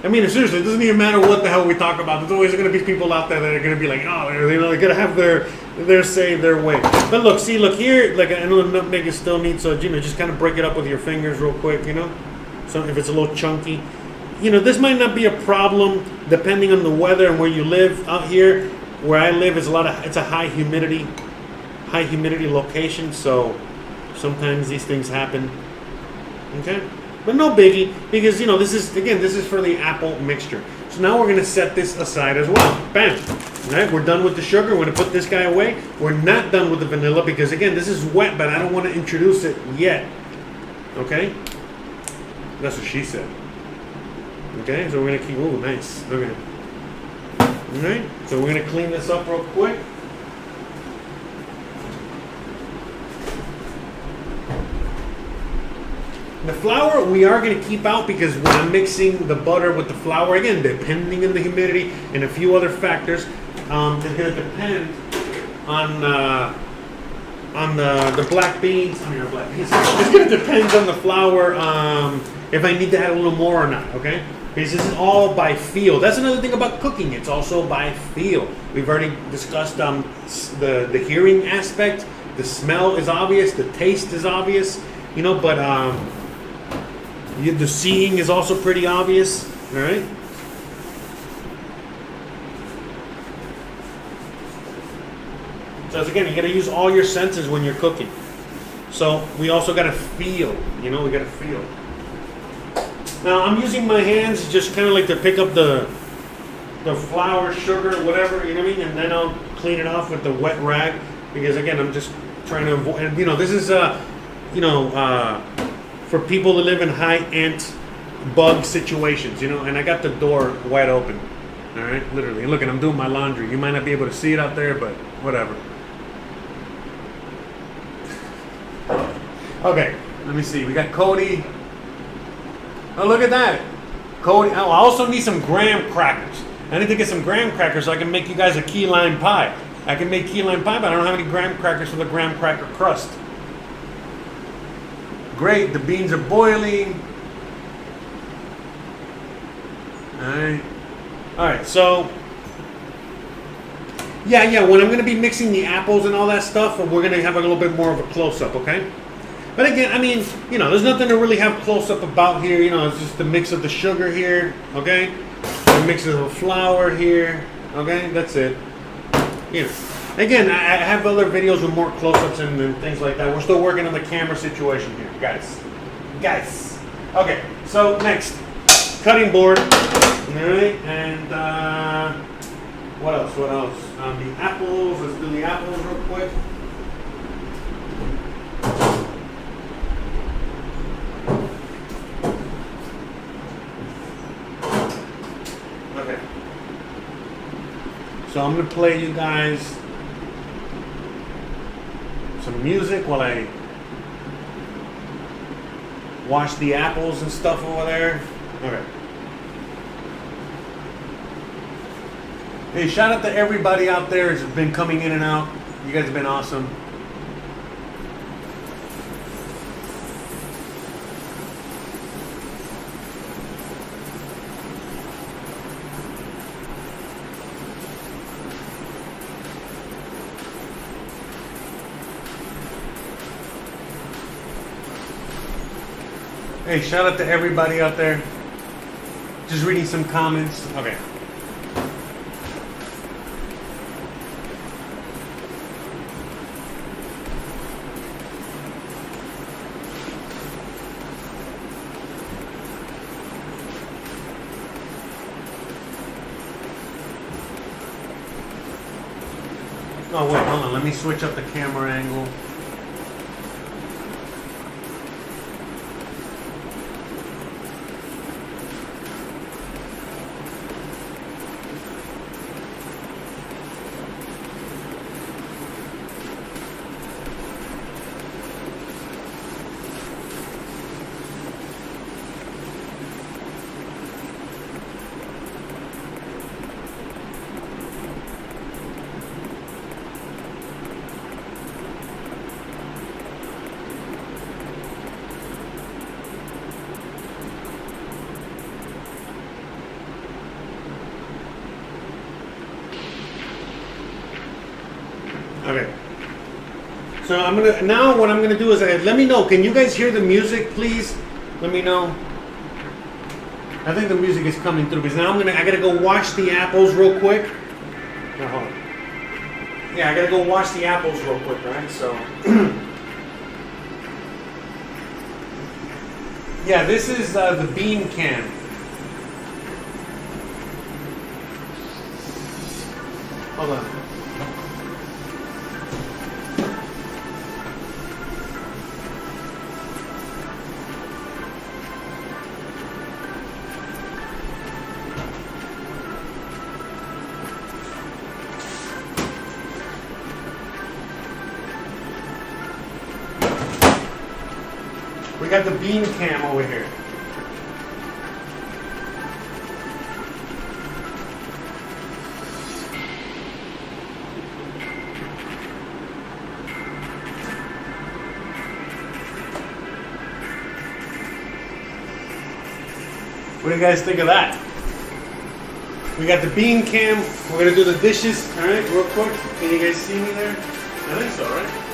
I mean, seriously, it doesn't even matter what the hell we talk about. There's always going to be people out there that are going to be like, oh, they're going to have their say, their way. But look here, like, I know nutmeg is still neat, so, just kind of break it up with your fingers real quick, So if it's a little chunky. This might not be a problem depending on the weather and where you live. Out here, where I live, it's a high humidity location, so sometimes these things happen. Okay? But no biggie, because this is for the apple mixture. So now we're gonna set this aside as well. Bam. All right, we're done with the sugar. We're gonna put this guy away. We're not done with the vanilla because again, this is wet, but I don't want to introduce it yet. Okay? That's what she said. Okay, so we're gonna keep. Ooh, nice. Okay. All right, so we're gonna clean this up real quick. The flour we are going to keep out because when I'm mixing the butter with the flour, again, depending on the humidity and a few other factors, it's going to depend on the black beans. I mean, black beans. It's going to depend on the flour if I need to add a little more or not. Okay, because this is all by feel. That's another thing about cooking. It's also by feel. We've already discussed the hearing aspect. The smell is obvious. The taste is obvious. But the seeing is also pretty obvious, all right? So again, you got to use all your senses when you're cooking. So we also got to feel, we got to feel. Now I'm using my hands just kind of like to pick up the flour, sugar, whatever, you know what I mean? And then I'll clean it off with the wet rag because again, I'm just trying to avoid, and this is for people that live in high ant bug situations, and I got the door wide open, all right, literally. And look, I'm doing my laundry. You might not be able to see it out there, but whatever. Okay, let me see. We got Cody. Oh, look at that, Cody. Oh, I also need some graham crackers. I need to get some graham crackers so I can make you guys a key lime pie. I can make key lime pie, but I don't have any graham crackers for the graham cracker crust. Great, the beans are boiling. All right, so yeah, when I'm going to be mixing the apples and all that stuff, we're going to have a little bit more of a close-up, okay? But again, I mean, there's nothing to really have close-up about here. It's just the mix of the sugar here, okay? The mix of the flour here, okay? That's it. Again, I have other videos with more close-ups and things like that. We're still working on the camera situation here, guys. Okay, so next, cutting board. All right, and what else? The apples. Let's do the apples real quick. Okay. So I'm gonna play you guys some music while I wash the apples and stuff over there. Okay. Hey, shout out to everybody out there who's been coming in and out. You guys have been awesome. Hey, shout out to everybody out there. Just reading some comments. Okay. Oh wait, hold on. Let me switch up the camera angle. Okay. So what I'm gonna do is let me know. Can you guys hear the music, please? Let me know. I think the music is coming through because now I gotta go wash the apples real quick. Now, hold on. Yeah, I gotta go wash the apples real quick, right? So. Yeah, this is the bean can. Hold on. We got the bean cam over here. What do you guys think of that? We got the bean cam. We're gonna do the dishes. All right, real quick. Can you guys see me there? I think so, right?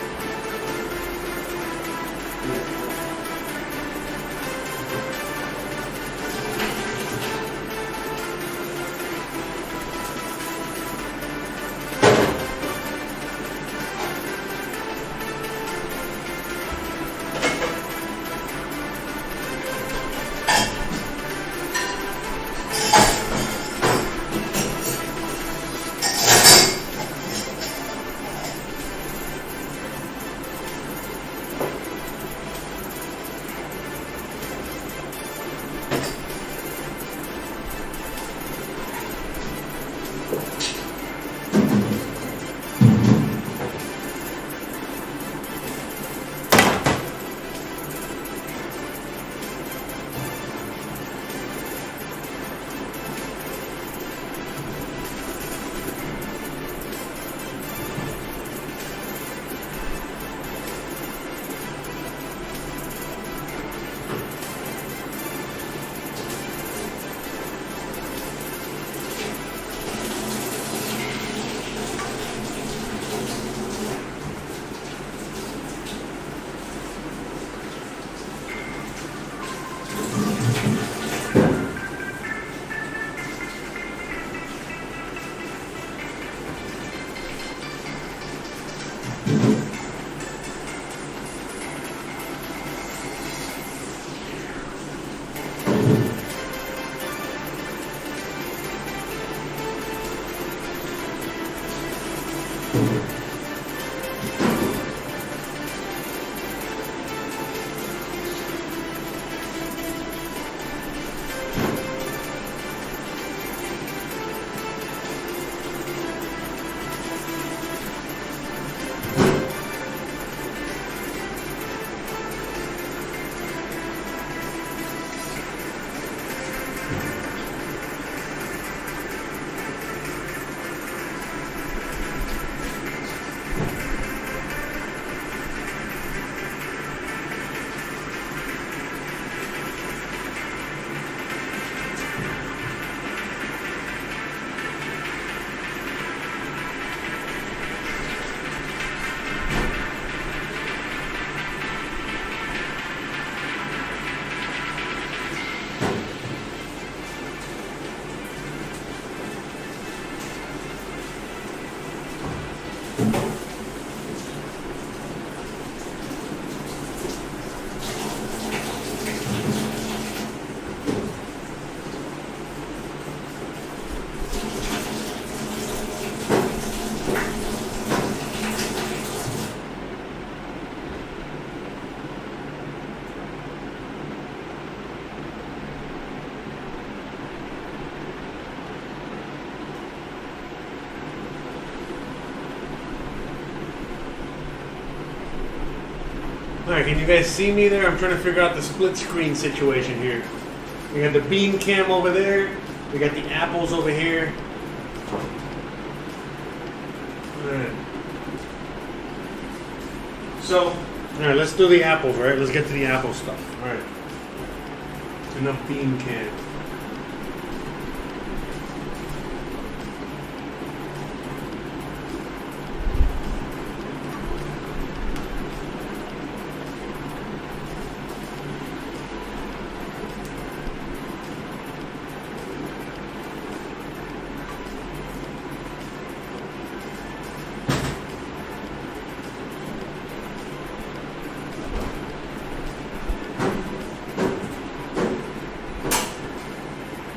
Alright, can you guys see me there? I'm trying to figure out the split screen situation here. We got the bean cam over there. We got the apples over here. Alright. So, alright, let's do the apples, right? Let's get to the apple stuff. Alright. Enough bean can.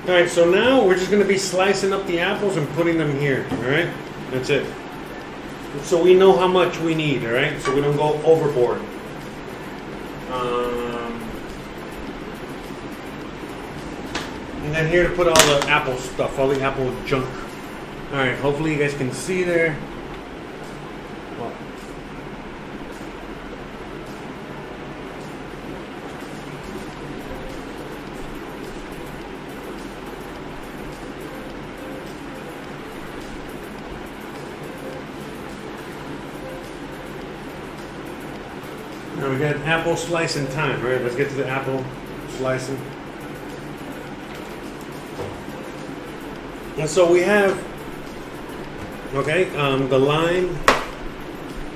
Alright, so now we're just going to be slicing up the apples and putting them here, alright? That's it. So we know how much we need, alright? So we don't go overboard. And then here to put all the apple stuff, all the apple junk. Alright, hopefully you guys can see there. Well, now we got apple slicing time, right? Let's get to the apple slicing. And so we have, okay, the lime.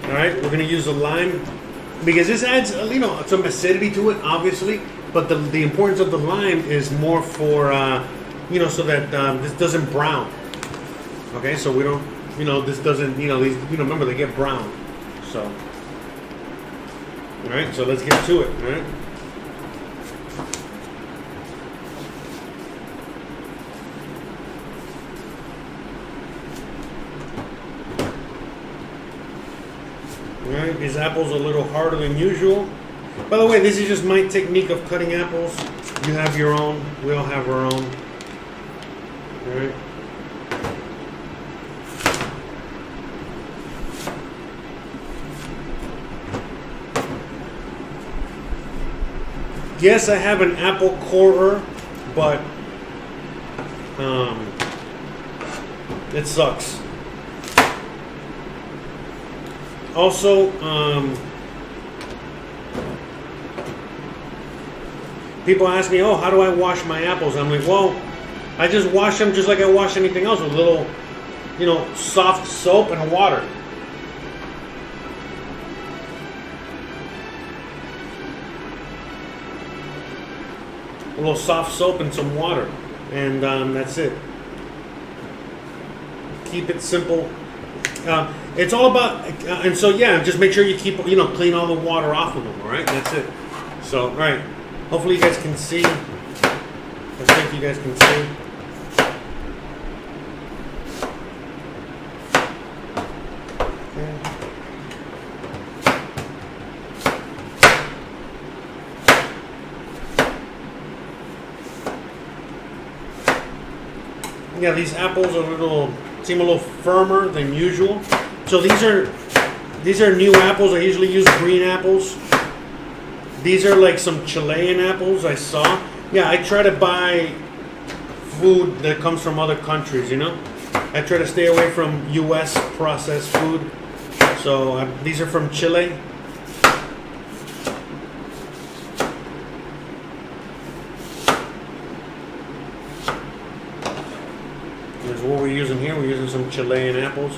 All right, we're gonna use the lime because this adds, some acidity to it, obviously. But the importance of the lime is more for, so that this doesn't brown. Okay, so we don't, this doesn't, these, remember they get brown. So. All right, so let's get to it, all right? All right, these apples are a little harder than usual. By the way, this is just my technique of cutting apples. You have your own. We all have our own. All right. Yes, I have an apple corer, but it sucks. Also, people ask me, oh, how do I wash my apples? I'm like, well, I just wash them just like I wash anything else with a little, soft soap and water. A little soft soap and some water, and that's it. Keep it simple. It's all about, and so yeah, just make sure you keep, clean all the water off of them. All right, that's it. So, all right. Hopefully you guys can see. I think you guys can see. Yeah, these apples seem a little firmer than usual. So these are new apples. I usually use green apples. These are like some Chilean apples I saw. Yeah, I try to buy food that comes from other countries, I try to stay away from U.S. processed food. So these are from Chile. Here's what we're using here. We're using some Chilean apples.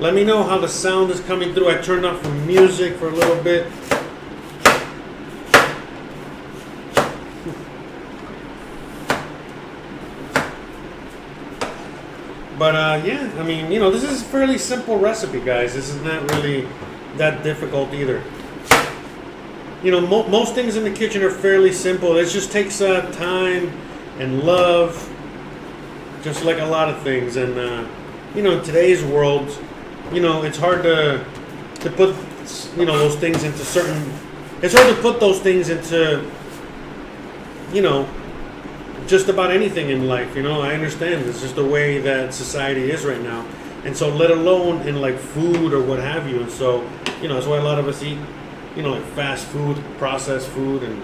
Let me know how the sound is coming through. I turned off the music for a little bit. But yeah, I mean, this is a fairly simple recipe, guys. This is not really that difficult either. Most things in the kitchen are fairly simple. It just takes time and love, just like a lot of things. And in today's world, it's hard to put those things into certain. It's hard to put those things into just about anything in life. I understand it's just the way that society is right now, and so let alone in like food or what have you. And so that's why a lot of us eat like fast food, processed food, and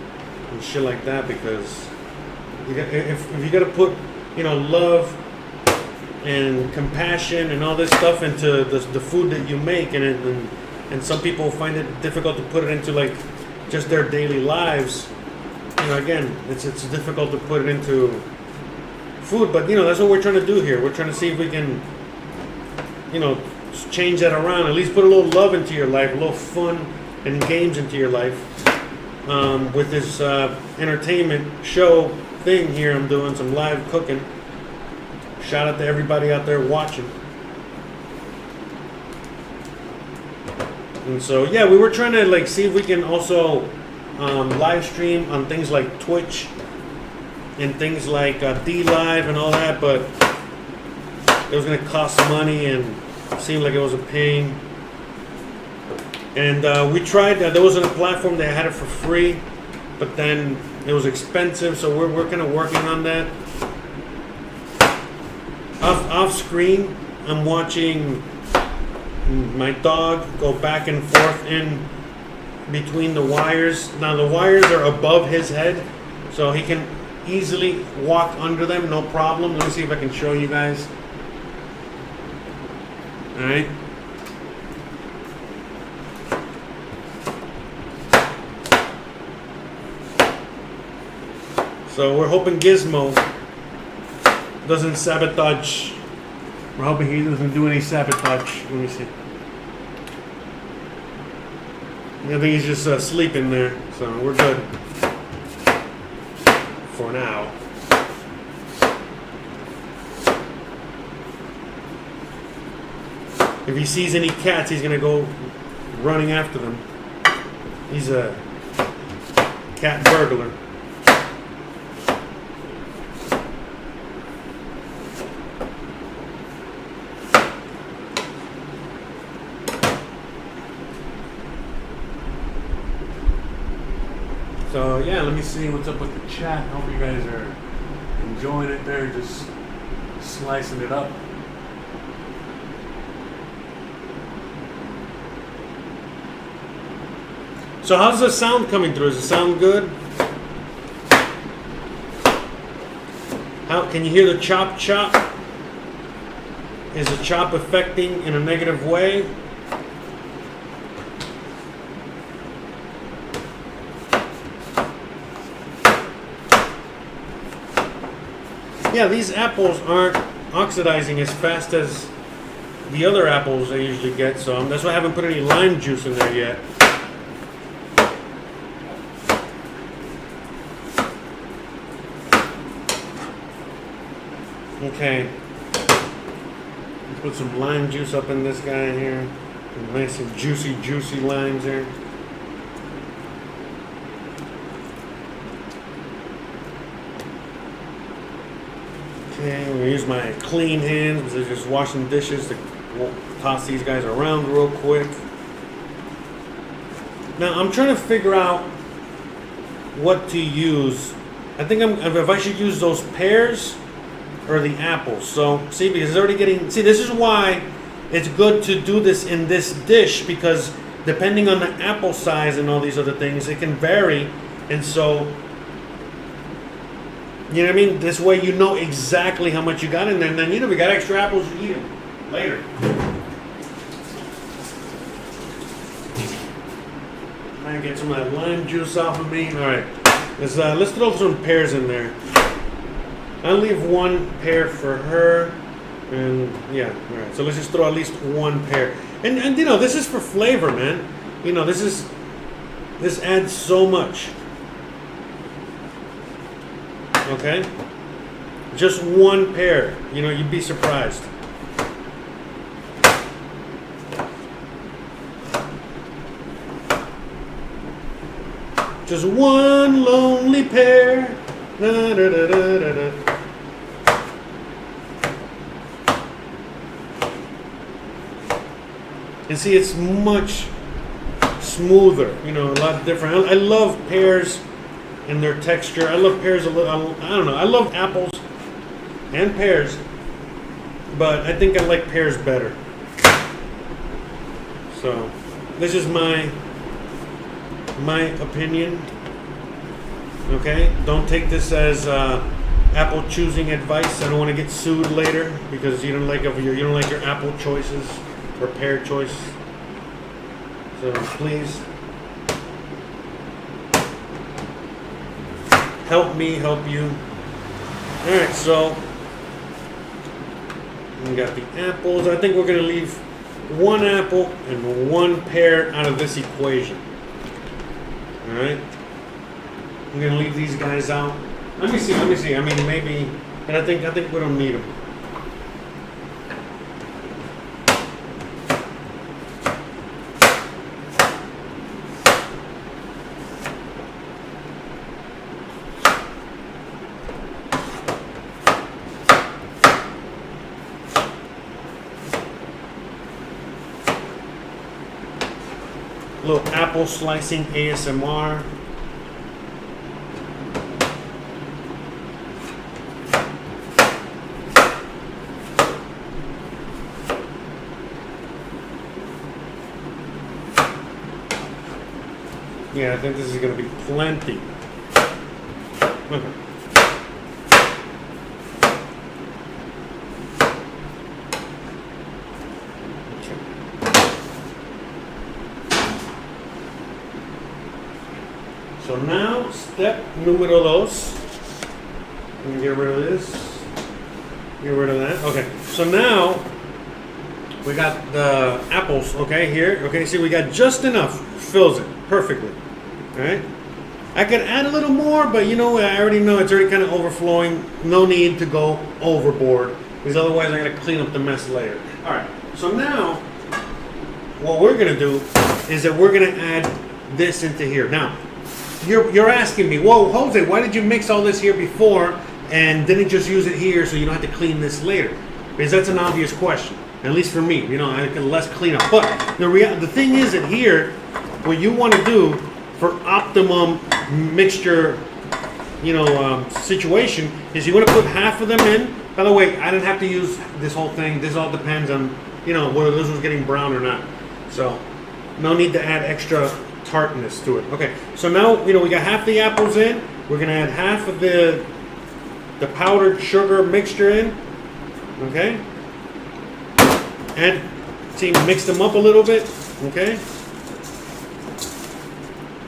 shit like that, because if you got to put love and compassion and all this stuff into the food that you make, and some people find it difficult to put it into like just their daily lives. Again, it's difficult to put it into food, but that's what we're trying to do here. We're trying to see if we can change that around, at least put a little love into your life, a little fun and games into your life, with this entertainment show thing here. I'm doing some live cooking. Shout out to everybody out there watching. And so we were trying to like see if we can also live stream on things like Twitch and things like D-Live and all that, but it was going to cost money and it seemed like it was a pain. And we tried. There wasn't a platform that had it for free, but then it was expensive, so we're kind of working on that. Off screen, I'm watching my dog go back and forth in between the wires. Now the wires are above his head, so he can easily walk under them, no problem. Let me see if I can show you guys. All right. So we're hoping Gizmo doesn't sabotage. We're hoping he doesn't do any sabotage. Let me see. I think he's just sleeping there, so we're good for now. If he sees any cats, he's gonna go running after them. He's a cat burglar. So let me see what's up with the chat. Hope you guys are enjoying it there, just slicing it up. So how's the sound coming through? Does it sound good? How can you hear the chop chop? Is the chop affecting in a negative way? Yeah, these apples aren't oxidizing as fast as the other apples I usually get, so that's why I haven't put any lime juice in there yet. Okay, let's put some lime juice up in this guy here. Some nice and juicy limes here. Okay, I'm going to use my clean hands because I'm just washing dishes to toss these guys around real quick. Now I'm trying to figure out what to use. I think if I should use those pears or the apples. So see, because it's already getting, see, this is why it's good to do this in this dish, because depending on the apple size and all these other things, it can vary. And so, you know what I mean? This way you know exactly how much you got in there. And then, we got extra apples, you eat them later. Try and get some of that lime juice off of me. All right, let's throw some pears in there. I'll leave one pear for her. And yeah, all right. So let's just throw at least one pear. And this is for flavor, man. This adds so much. Okay? Just one pear. You'd be surprised. Just one lonely pear. Da, da, da, da, da, da. And see, it's much smoother, a lot different. I love pears and their texture. I love pears a little. I don't know. I love apples and pears, but I think I like pears better. So this is my opinion. Okay, don't take this as apple choosing advice. I don't want to get sued later because you don't like your apple choices or pear choice. So please help me help you. All right, so we got the apples. I think we're gonna leave one apple and one pear out of this equation. All right. I'm gonna leave these guys out. Let me see. I mean, maybe, and I think we don't need them. A little apple slicing ASMR. Yeah, I think this is going to be plenty. Okay. So now, step numero dos. Let me get rid of this. Get rid of that. Okay. So now we got the apples. Okay, here. Okay, see, we got just enough. Fills it perfectly. All right. I could add a little more, but you know, I already know it's already kind of overflowing. No need to go overboard, because otherwise I'm gonna clean up the mess later. All right. So now, what we're gonna do is that we're gonna add this into here. Now, you're asking me, whoa, Jose, why did you mix all this here before and didn't just use it here so you don't have to clean this later? Because that's an obvious question, at least for me. You know, I can less cleanup. But the thing is that here, what you want to do for optimum mixture, you know, situation is you want to put half of them in. By the way, I didn't have to use this whole thing. This all depends on, you know, whether this was getting brown or not. So no need to add extra tartness to it. Okay, so now, you know, we got half the apples in. We're gonna add half of the powdered sugar mixture in. Okay, and see, mix them up a little bit. Okay.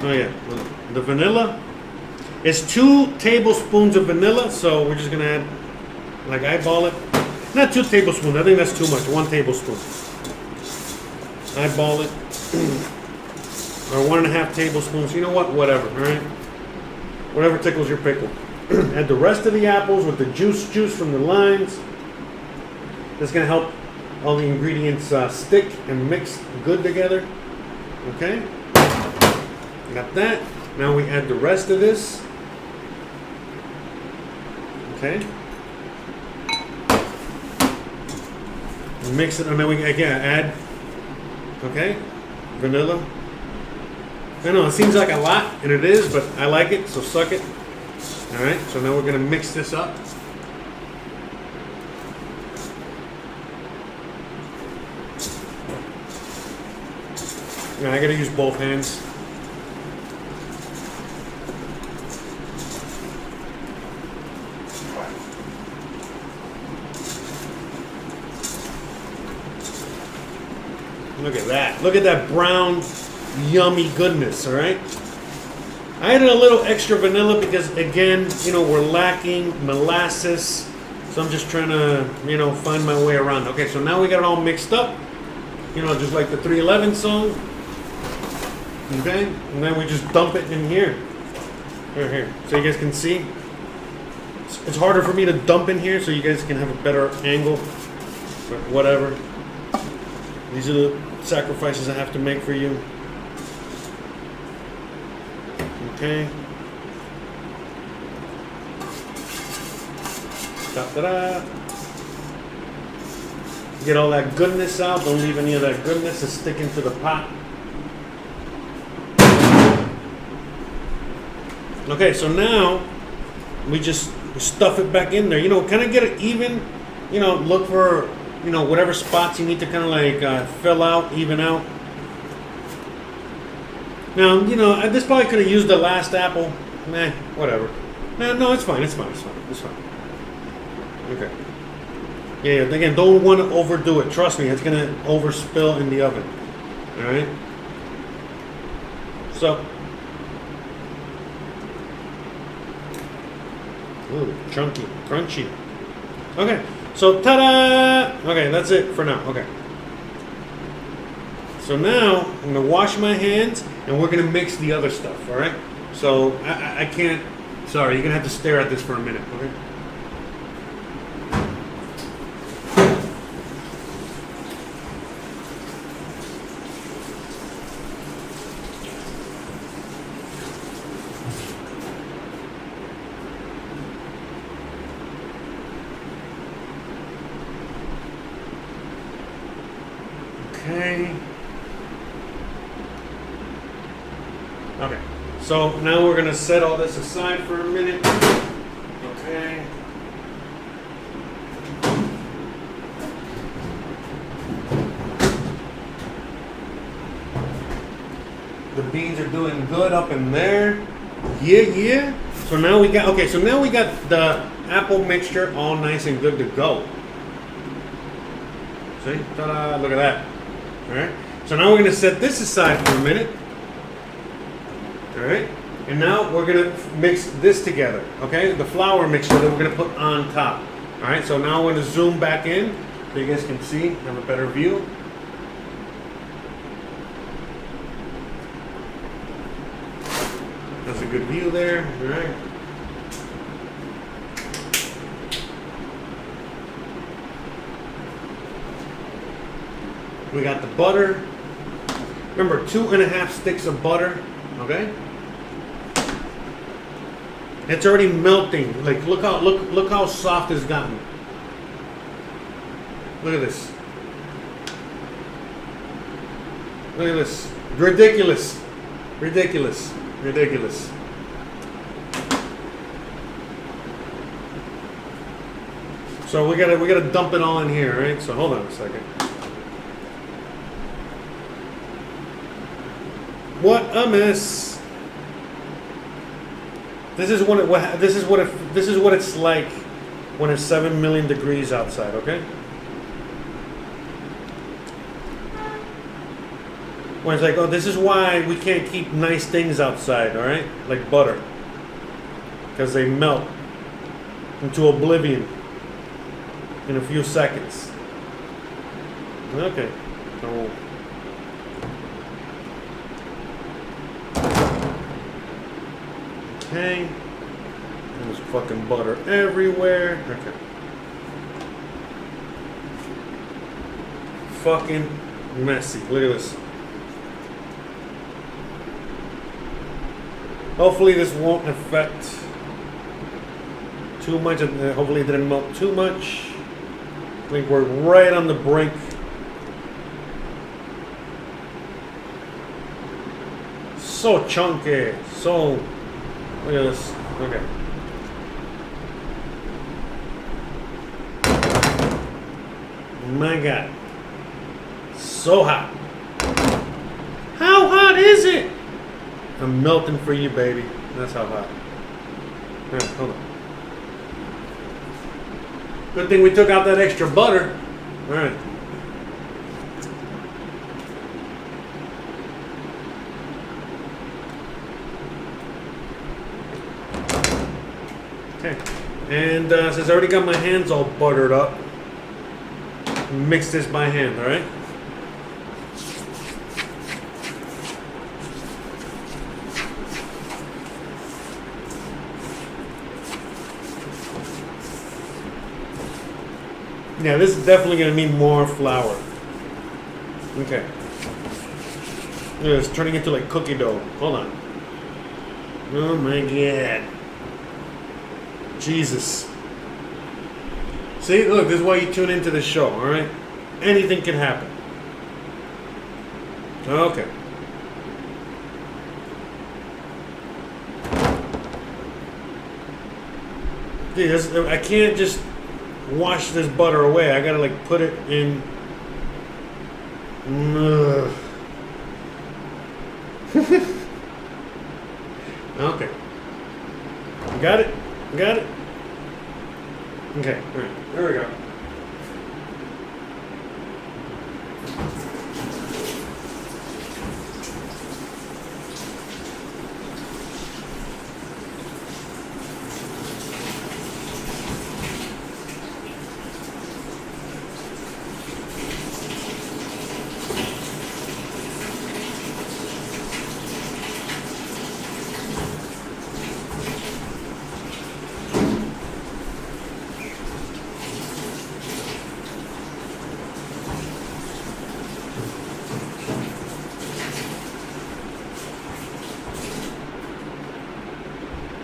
Oh yeah, the vanilla. It's 2 tablespoons of vanilla, so we're just gonna add, like, eyeball it. Not 2 tablespoons. I think that's too much. 1 tablespoon. Eyeball it. Or 1.5 tablespoons. You know what? Whatever. All right. Whatever tickles your pickle. Add the rest of the apples with the juice from the limes. That's gonna help all the ingredients stick and mix good together. Okay. Got that. Now we add the rest of this. Okay. Mix it, and then we again add. Okay. Vanilla. I know it seems like a lot, and it is, but I like it, so suck it. All right, so now we're gonna mix this up. Now I gotta use both hands. Look at that. Look at that brown, yummy goodness, all right? I added a little extra vanilla because, again, you know, we're lacking molasses. So I'm just trying to, you know, find my way around. Okay, so now we got it all mixed up. You know, just like the 311 song. Okay, and then we just dump it in here. Here. So you guys can see. It's harder for me to dump in here so you guys can have a better angle. But whatever. These are the sacrifices I have to make for you. Okay. Da-da-da. Get all that goodness out. Don't leave any of that goodness to stick into the pot. Okay, so now we just stuff it back in there. You know, kind of get it even. You know, look for, you know, whatever spots you need to kind of like fill out, even out. Now, you know, this probably could have used the last apple. Nah, whatever. No, it's fine. It's fine. Okay. Yeah, again, don't want to overdo it. Trust me, it's gonna overspill in the oven. All right. So. Ooh, chunky, crunchy. Okay, so ta-da! Okay, that's it for now. Okay. So now I'm gonna wash my hands and we're gonna mix the other stuff. All right. So I can't. Sorry, you're gonna have to stare at this for a minute. Okay. Okay. Okay. So now we're gonna set all this aside for a minute. Okay. The beans are doing good up in there. Yeah. So now we got the apple mixture all nice and good to go. See? Ta-da! Look at that. Alright, so now we're going to set this aside for a minute. Alright, and now we're going to mix this together. Okay, the flour mixture that we're going to put on top. Alright, so now we're going to zoom back in so you guys can see, have a better view. That's a good view there. Alright. We got the butter. Remember, 2.5 sticks of butter. Okay. It's already melting. Like look how soft it's gotten. Look at this. Look at this. Ridiculous. So we gotta dump it all in here, right? So hold on a second. What a mess! This is what it's like when it's 7 million degrees outside. Okay. When it's like, oh, this is why we can't keep nice things outside. All right, like butter, because they melt into oblivion in a few seconds. Okay. So. Okay. There's fucking butter everywhere. Okay. Fucking messy. Look at this. Hopefully this won't affect too much. Hopefully it didn't melt too much. I think we're right on the brink. So chunky. So... Look at this. Okay. My God. So hot. How hot is it? I'm melting for you, baby. That's how hot. Alright, hold on. Good thing we took out that extra butter. Alright. Okay, and since I already got my hands all buttered up, mix this by hand, all right? Yeah, this is definitely going to need more flour. Okay. Yeah, it's turning into like cookie dough. Hold on. Oh my God. Jesus. See, look, this is why you tune into the show, alright? Anything can happen. Okay. Dude, I can't just wash this butter away. I gotta like put it in. Okay. Got it? Got it? Okay, all right. There we go.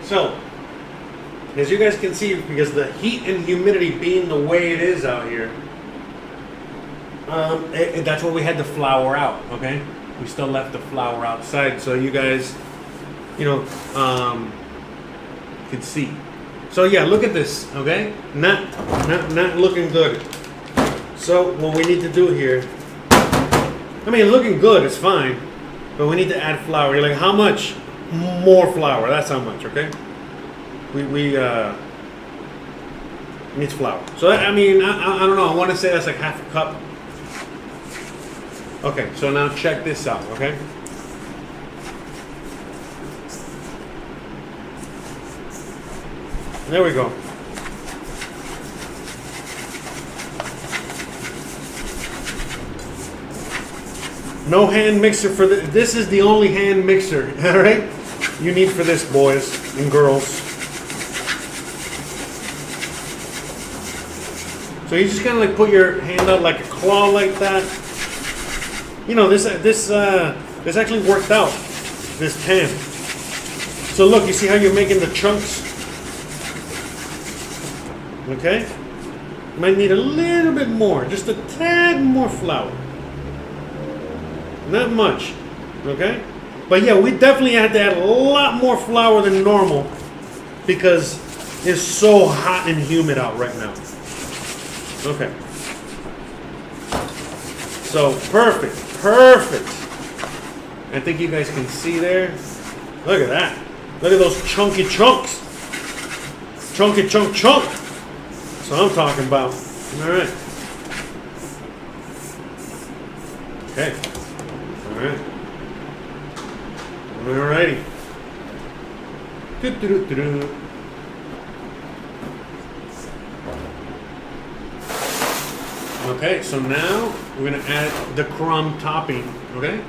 So, as you guys can see, because the heat and humidity being the way it is out here, that's what we had to flour out, okay? We still left the flour outside so you guys, could see. So yeah, look at this, okay? Not looking good. So what we need to do here, I mean, looking good is fine, but we need to add flour. You're like, how much? More flour. That's how much, okay? We needs flour. So I mean, I don't know. I want to say that's like half a cup. Okay, so now check this out, okay? There we go. No hand mixer for this. This is the only hand mixer, all right? You need for this, boys and girls. So you just kind of like put your hand out like a claw like that. You know, this actually worked out, this pan. So look, you see how you're making the chunks? Okay? You might need a little bit more, just a tad more flour. Not much, okay? But yeah, we definitely had to add a lot more flour than normal because it's so hot and humid out right now. Okay. So perfect. I think you guys can see there. Look at that. Look at those chunky chunks. Chunky chunk. That's what I'm talking about. All right. Okay. All right. Alrighty. Okay, so now we're gonna add the crumb topping. Okay.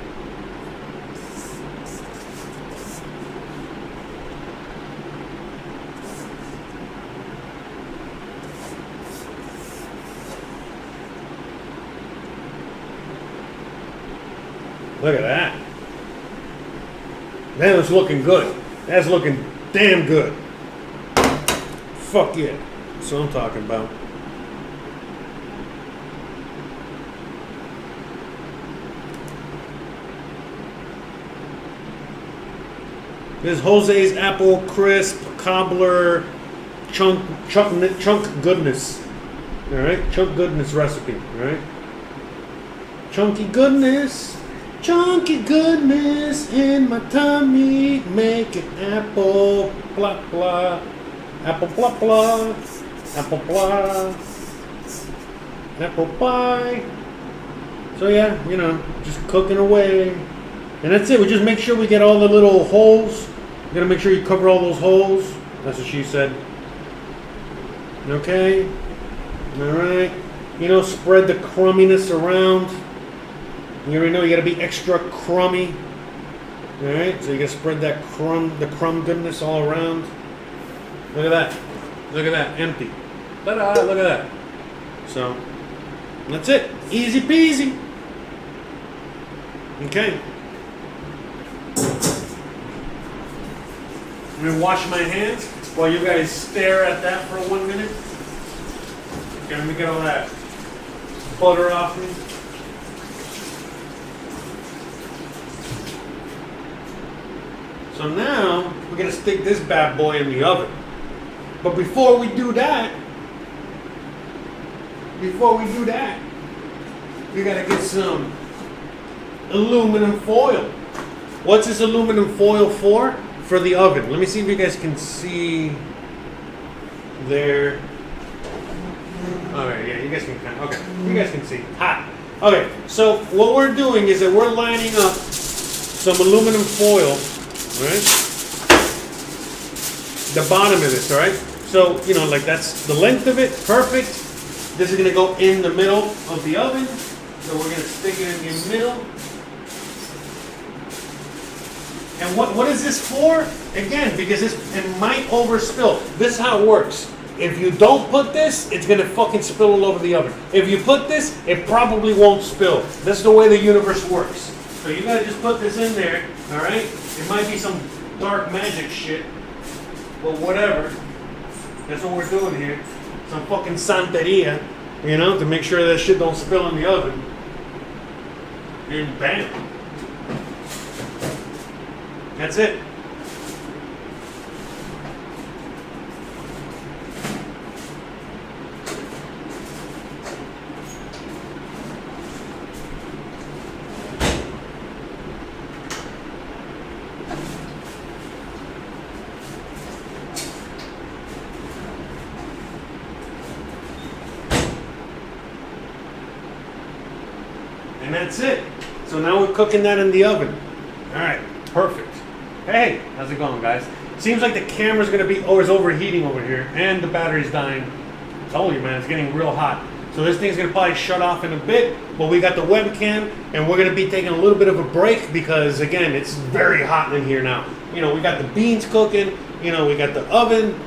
Look at that. That is looking good. That's looking damn good. Fuck yeah. That's what I'm talking about. This is Jose's Apple Crisp Cobbler chunk goodness. All right, chunk goodness recipe. All right, chunky goodness in my tummy, make it apple blah blah, apple blah blah, apple blah, apple pie. So yeah, you know, just cooking away. And that's it. We just make sure we get all the little holes. You gotta make sure you cover all those holes. That's what she said. Okay. Alright. You know, spread the crumminess around. You already know you gotta be extra crummy. Alright, so you gotta spread that the crumb goodness all around. Look at that. Look at that. Empty. Ta-da! Look at that. So, that's it. Easy peasy. Okay. I'm going to wash my hands while you guys stare at that for 1 minute. Okay, let me get all that butter off me. So now we're going to stick this bad boy in the oven. But before we do that, we gotta get some aluminum foil. What's this aluminum foil for? For the oven. Let me see if you guys can see there. Okay, yeah, you guys can okay. You guys can see. Hot. Okay, so what we're doing is that we're lining up some aluminum foil, right? The bottom of this, all right? So, you know, like that's the length of it, perfect. This is gonna go in the middle of the oven. So we're gonna stick it in the middle. And what is this for? Again, because it might overspill. This is how it works. If you don't put this, it's gonna fucking spill all over the oven. If you put this, it probably won't spill. That's the way the universe works. So you gotta just put this in there, all right? It might be some dark magic shit, but whatever. That's what we're doing here. Some fucking santeria, you know, to make sure that shit don't spill in the oven. And bam. That's it. And that's it. So now we're cooking that in the oven. All right, perfect. Hey, how's it going, guys? Seems like the camera's gonna be always overheating over here, and the battery's dying. I told you, man, it's getting real hot. So this thing's gonna probably shut off in a bit, but we got the webcam, and we're gonna be taking a little bit of a break because, again, it's very hot in here now. You know, we got the beans cooking, you know, we got the oven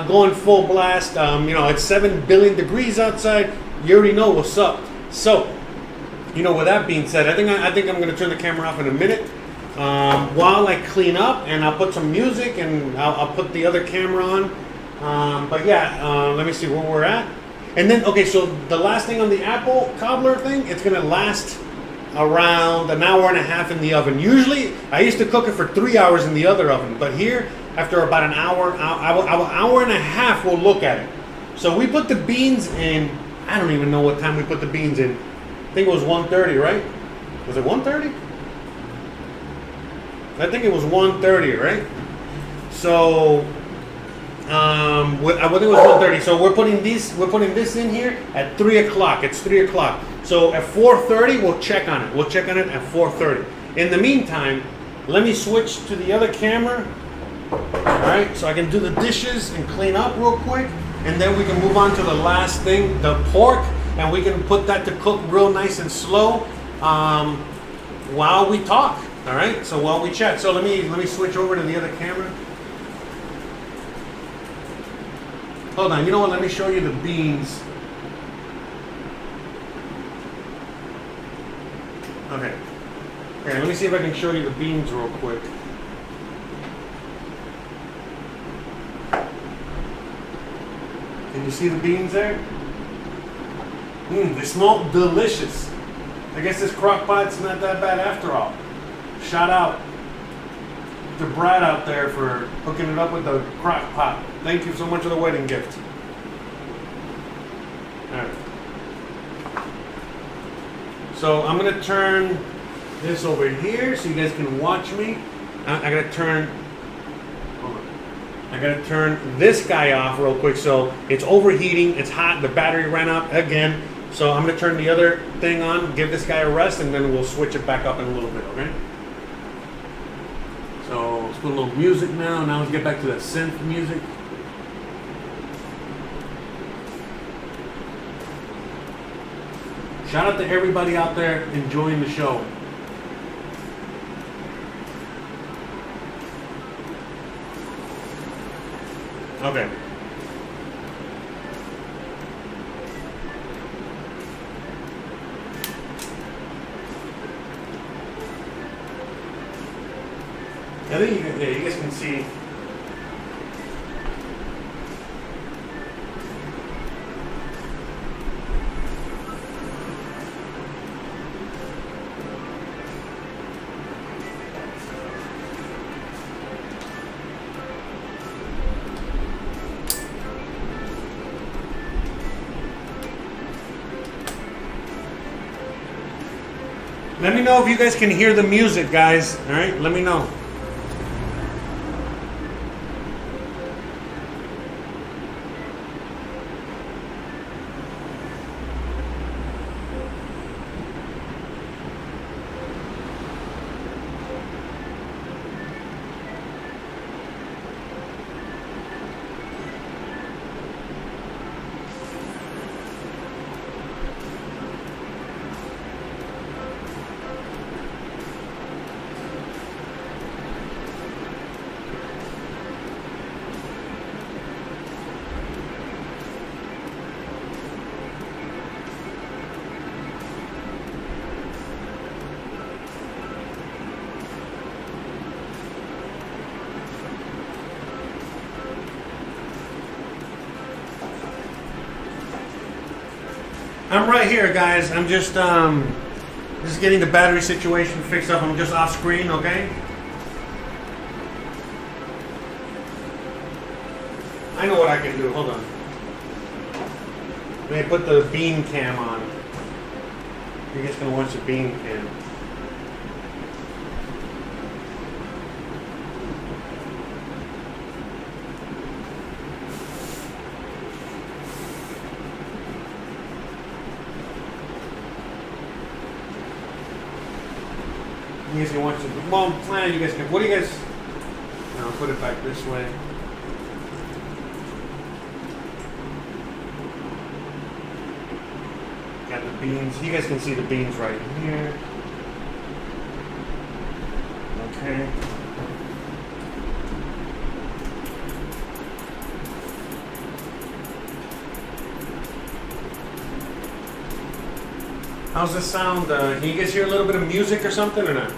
going full blast. You know, it's 7 billion degrees outside. You already know what's up. So, you know, with that being said, I think I'm gonna turn the camera off in a minute. While I clean up, and I'll put some music, and I'll put the other camera on. But yeah, let me see where we're at. And then, okay, so the last thing on the apple cobbler thing, it's gonna last around an hour and a half in the oven. Usually, I used to cook it for 3 hours in the other oven, but here, after about an hour and a half, we'll look at it. So we put the beans in, I don't even know what time we put the beans in. I think it was 1:30, right? Was it 1:30? I think it was 1:30, right? So, I think it was 1:30. So we're putting this in here at 3 o'clock. It's 3 o'clock. So at 4:30, we'll check on it. We'll check on it at 4:30. In the meantime, let me switch to the other camera. All right, so I can do the dishes and clean up real quick, and then we can move on to the last thing, the pork, and we can put that to cook real nice and slow while we talk. All right, so while we chat, so let me switch over to the other camera. Hold on, you know what? Let me show you the beans. Okay, let me see if I can show you the beans real quick. Can you see the beans there? They smell delicious. I guess this crock pot's not that bad after all. Shout out to Brad out there for hooking it up with the crock pot. Thank you so much for the wedding gift. All right. So I'm gonna turn this over here so you guys can watch me. I gotta turn this guy off real quick. So it's overheating, it's hot, the battery ran out again. So I'm gonna turn the other thing on, give this guy a rest, and then we'll switch it back up in a little bit, okay? So let's put a little music now. Now let's get back to that synth music. Shout out to everybody out there enjoying the show. Okay. I think you guys can see. Let me know if you guys can hear the music, guys. All right, let me know. I'm right here, guys. I'm just getting the battery situation fixed up. I'm just off screen, okay? I know what I can do. Hold on. Let me put the beam cam on. You're just gonna watch the beam cam. You guys can watch it. Well, plan. You guys can. What do you guys? I'll put it back this way. Got the beans. You guys can see the beans right here. Okay. How's this sound? Can you guys hear a little bit of music or something or not?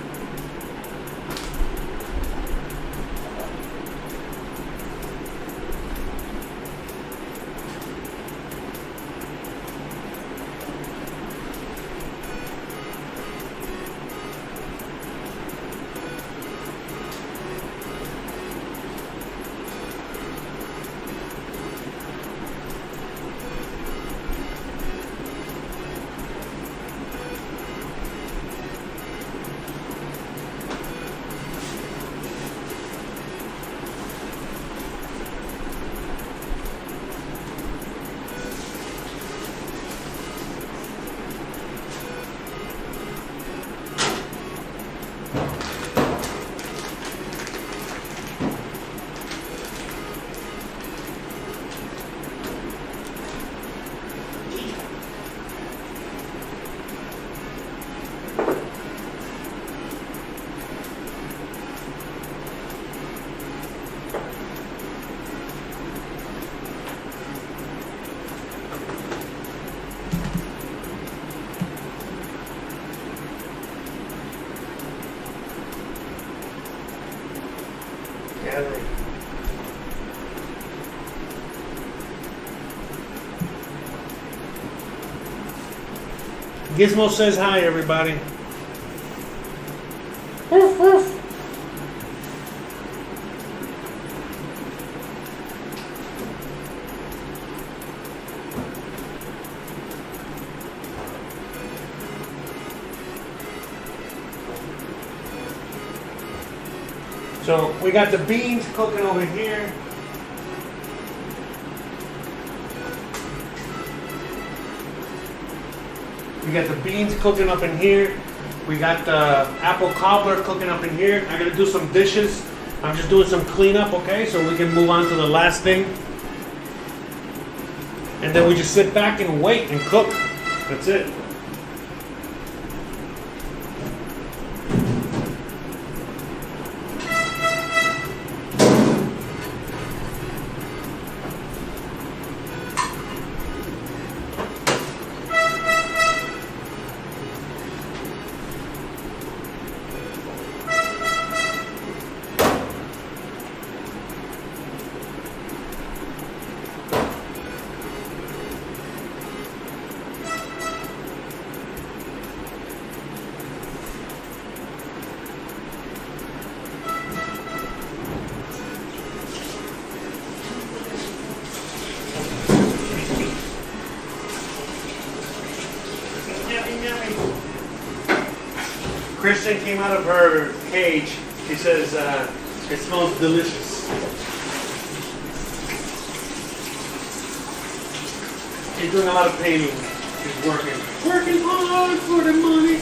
Gizmo says hi, everybody. Woof, woof. So we got the beans cooking over here. We got the beans cooking up in here. We got the apple cobbler cooking up in here. I gotta do some dishes. I'm just doing some cleanup, okay? So we can move on to the last thing. And then we just sit back and wait and cook. That's it. Christian came out of her cage. She says it smells delicious. She's doing a lot of painting. She's working hard for the money.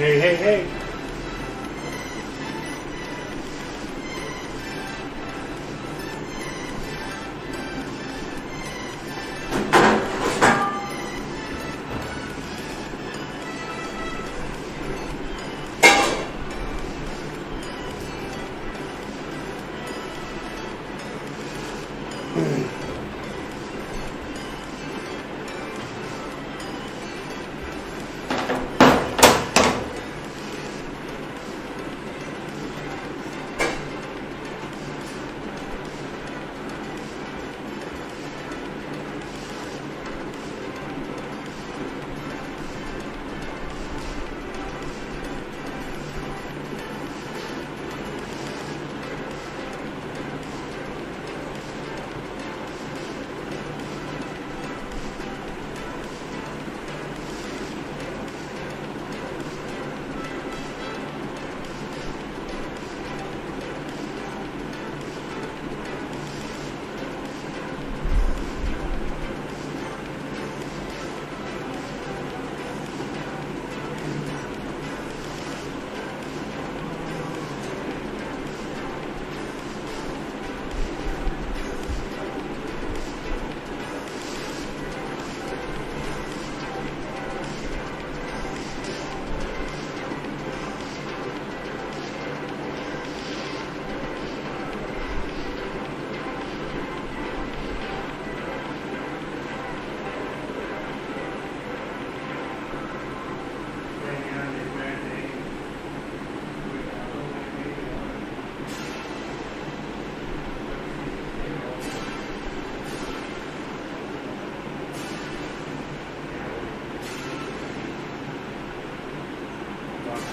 Hey, hey, hey.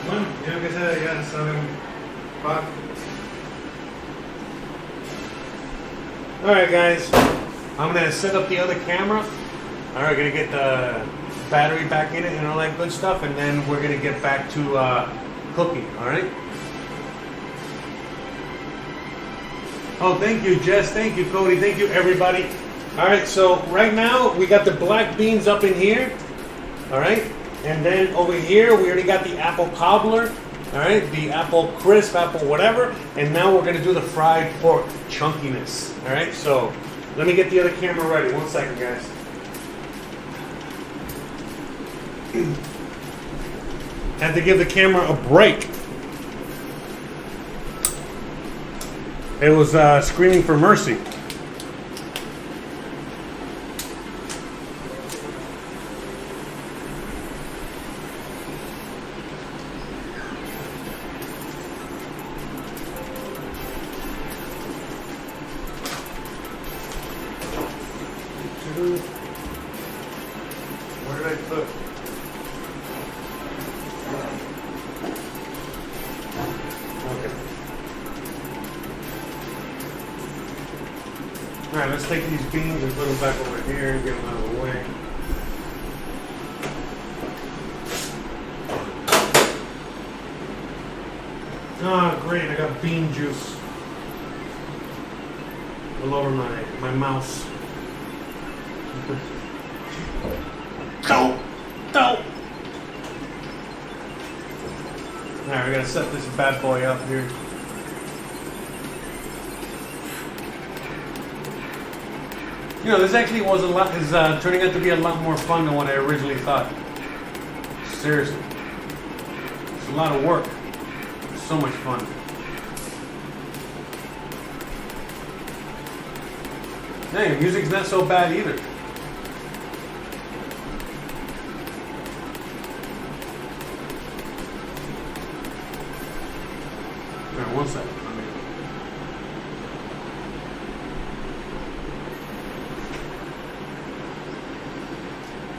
Bueno, ya que sea, ya saben. Fuck. Alright, guys. I'm gonna set up the other camera. Alright, gonna get the battery back in it and all that good stuff, and then we're gonna get back to cooking, alright? Oh, thank you, Jess. Thank you, Cody. Thank you, everybody. Alright, so right now we got the black beans up in here. Alright? And then over here we already got the apple cobbler. Alright, the apple crisp, apple whatever. And now we're going to do the fried pork chunkiness. Alright, so let me get the other camera ready. 1 second, guys. Had to give the camera a break. It was screaming for mercy. Where did I put? Okay. Alright, let's take these beans and put them back over here and get them out of the way. Oh, great, I got bean juice all over my mouse. Go! Go! Alright, we gotta set this bad boy up here. You know, this actually was is turning out to be a lot more fun than what I originally thought. Seriously. It's a lot of work. It's so much fun. Hey, music's not so bad either. Alright, 1 second.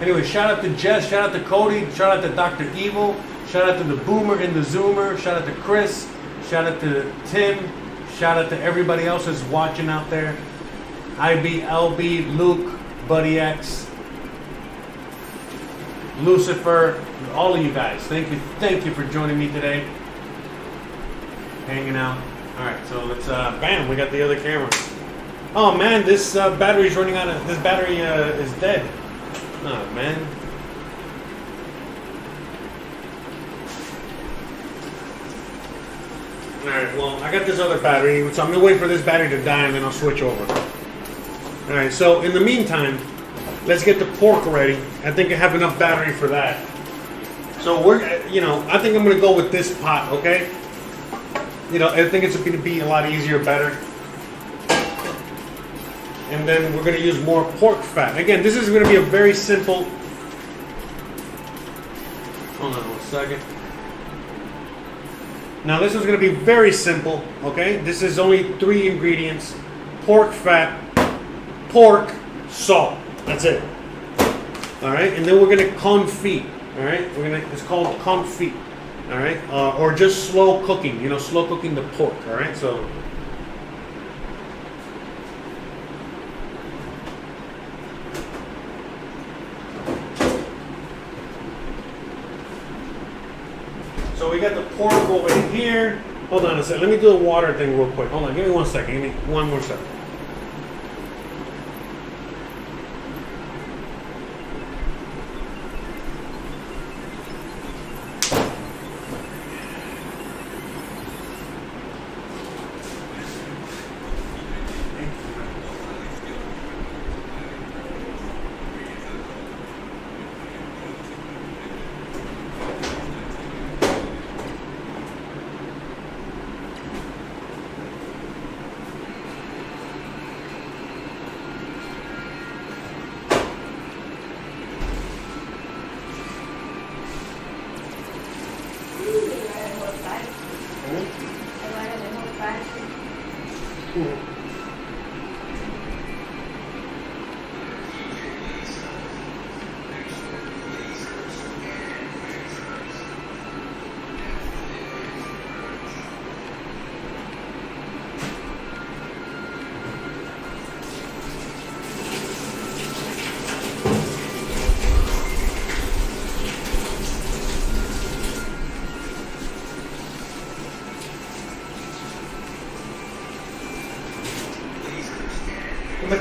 Anyway, shout out to Jess, shout out to Cody, shout out to Dr. Evil, shout out to the Boomer and the Zoomer, shout out to Chris, shout out to Tim, shout out to everybody else that's watching out there. IB, LB, Luke, Buddy X, Lucifer, all of you guys. Thank you for joining me today. Hanging out. Alright, so let's bam, we got the other camera. Oh man, this battery's running out of this battery is dead. Oh man. Alright, well I got this other battery, so I'm gonna wait for this battery to die and then I'll switch over. Alright, so in the meantime, let's get the pork ready. I think I have enough battery for that. So I think I'm gonna go with this pot, okay? I think it's gonna be a lot easier, better. And then we're going to use more pork fat. Again, this is going to be a very simple... Hold on 1 second. Now this is going to be very simple, okay? This is only 3 ingredients. Pork fat, pork, salt. That's it. Alright? And then we're going to confit. Alright? It's called confit. Alright? Or just slow cooking. Slow cooking the pork. Alright? So... So we got the pork over here. Hold on a second. Let me do the water thing real quick. Hold on. Give me 1 second. Give me 1 more second.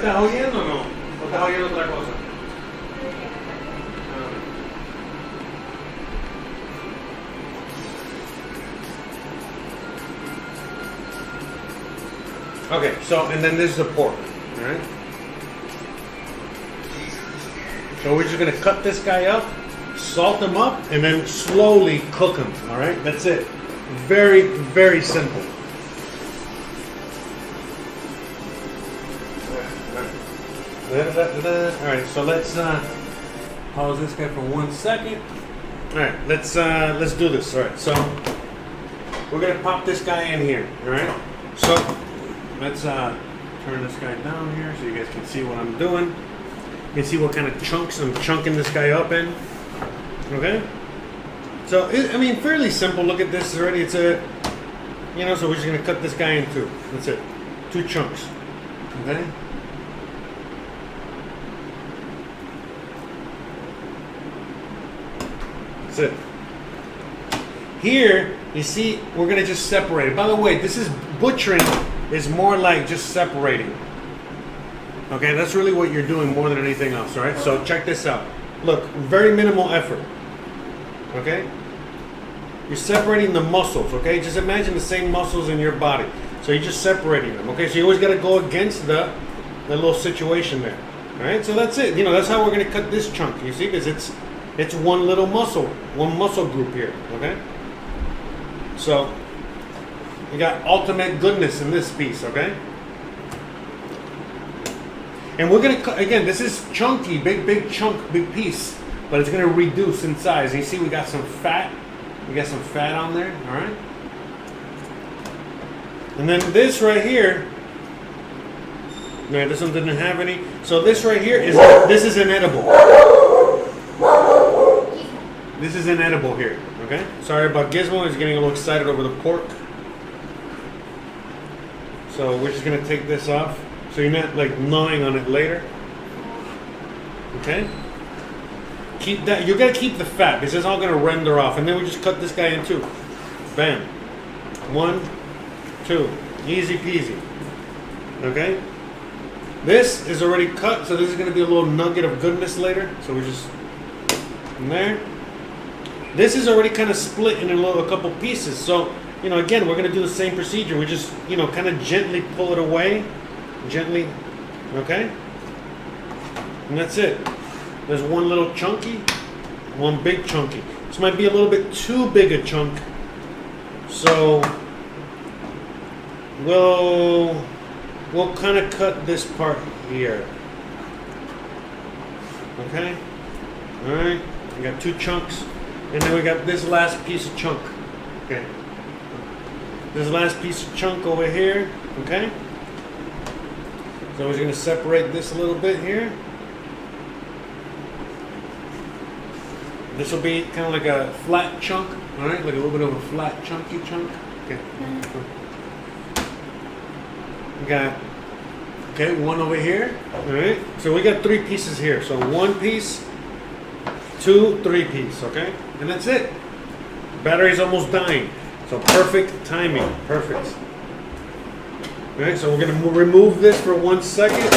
estás oyendo o no? ¿O estás oyendo otra cosa? Okay, so, and then this is the pork, alright? So we're just gonna cut this guy up, salt him up, and then slowly cook him, alright? That's it. Very, very simple. Alright, so let's pause this guy for 1 second. Alright, let's do this. Alright, so we're gonna pop this guy in here, alright? So let's turn this guy down here so you guys can see what I'm doing. You can see what kind of chunks I'm chunking this guy up in. Okay? So, I mean, fairly simple. Look at this already. It's a, you know, so we're just going to cut this guy in two. That's it. 2 chunks. Okay? That's it. Here, you see, we're going to just separate it. By the way, this is butchering. Is more like just separating. Okay, that's really what you're doing more than anything else, all right? So check this out. Look, very minimal effort. Okay? You're separating the muscles, okay? Just imagine the same muscles in your body. So you're just separating them, okay? So you always got to go against the little situation there. All right? So that's it. You know, that's how we're going to cut this chunk, you see? Because it's one little muscle, one muscle group here, okay? So you got ultimate goodness in this piece, okay? And we're gonna cut, again, this is chunky, big chunk, big piece, but it's gonna reduce in size. And you see we got some fat. We got some fat on there, all right? And then this right here, no, this one didn't have any. So this right here this is inedible. This is inedible here, okay? Sorry about Gizmo, he's getting a little excited over the pork. So we're just gonna take this off, so you're not like gnawing on it later. Okay? Keep that. You gotta keep the fat because it's all gonna render off, and then we just cut this guy in two. Bam. 1, 2. Easy peasy. Okay? This is already cut, so this is gonna be a little nugget of goodness later. So we just in there. This is already kind of split in a couple pieces, so. You know, again, we're going to do the same procedure. We just, you know, kind of gently pull it away. Gently. Okay? And that's it. There's one little chunky, one big chunky. This might be a little bit too big a chunk. So, we'll kind of cut this part here. Okay? Alright. We got 2 chunks. And then we got this last piece of chunk. Okay. This last piece of chunk over here, okay? So we're going to separate this a little bit here. This will be kind of like a flat chunk, all right? Like a little bit of a flat, chunky chunk. Okay. We got, okay, one over here, all right? So we got 3 pieces here. So 1 piece, 2, 3 piece, okay? And that's it. Battery's almost dying. So perfect timing, perfect. All right, so we're gonna remove this for 1 second.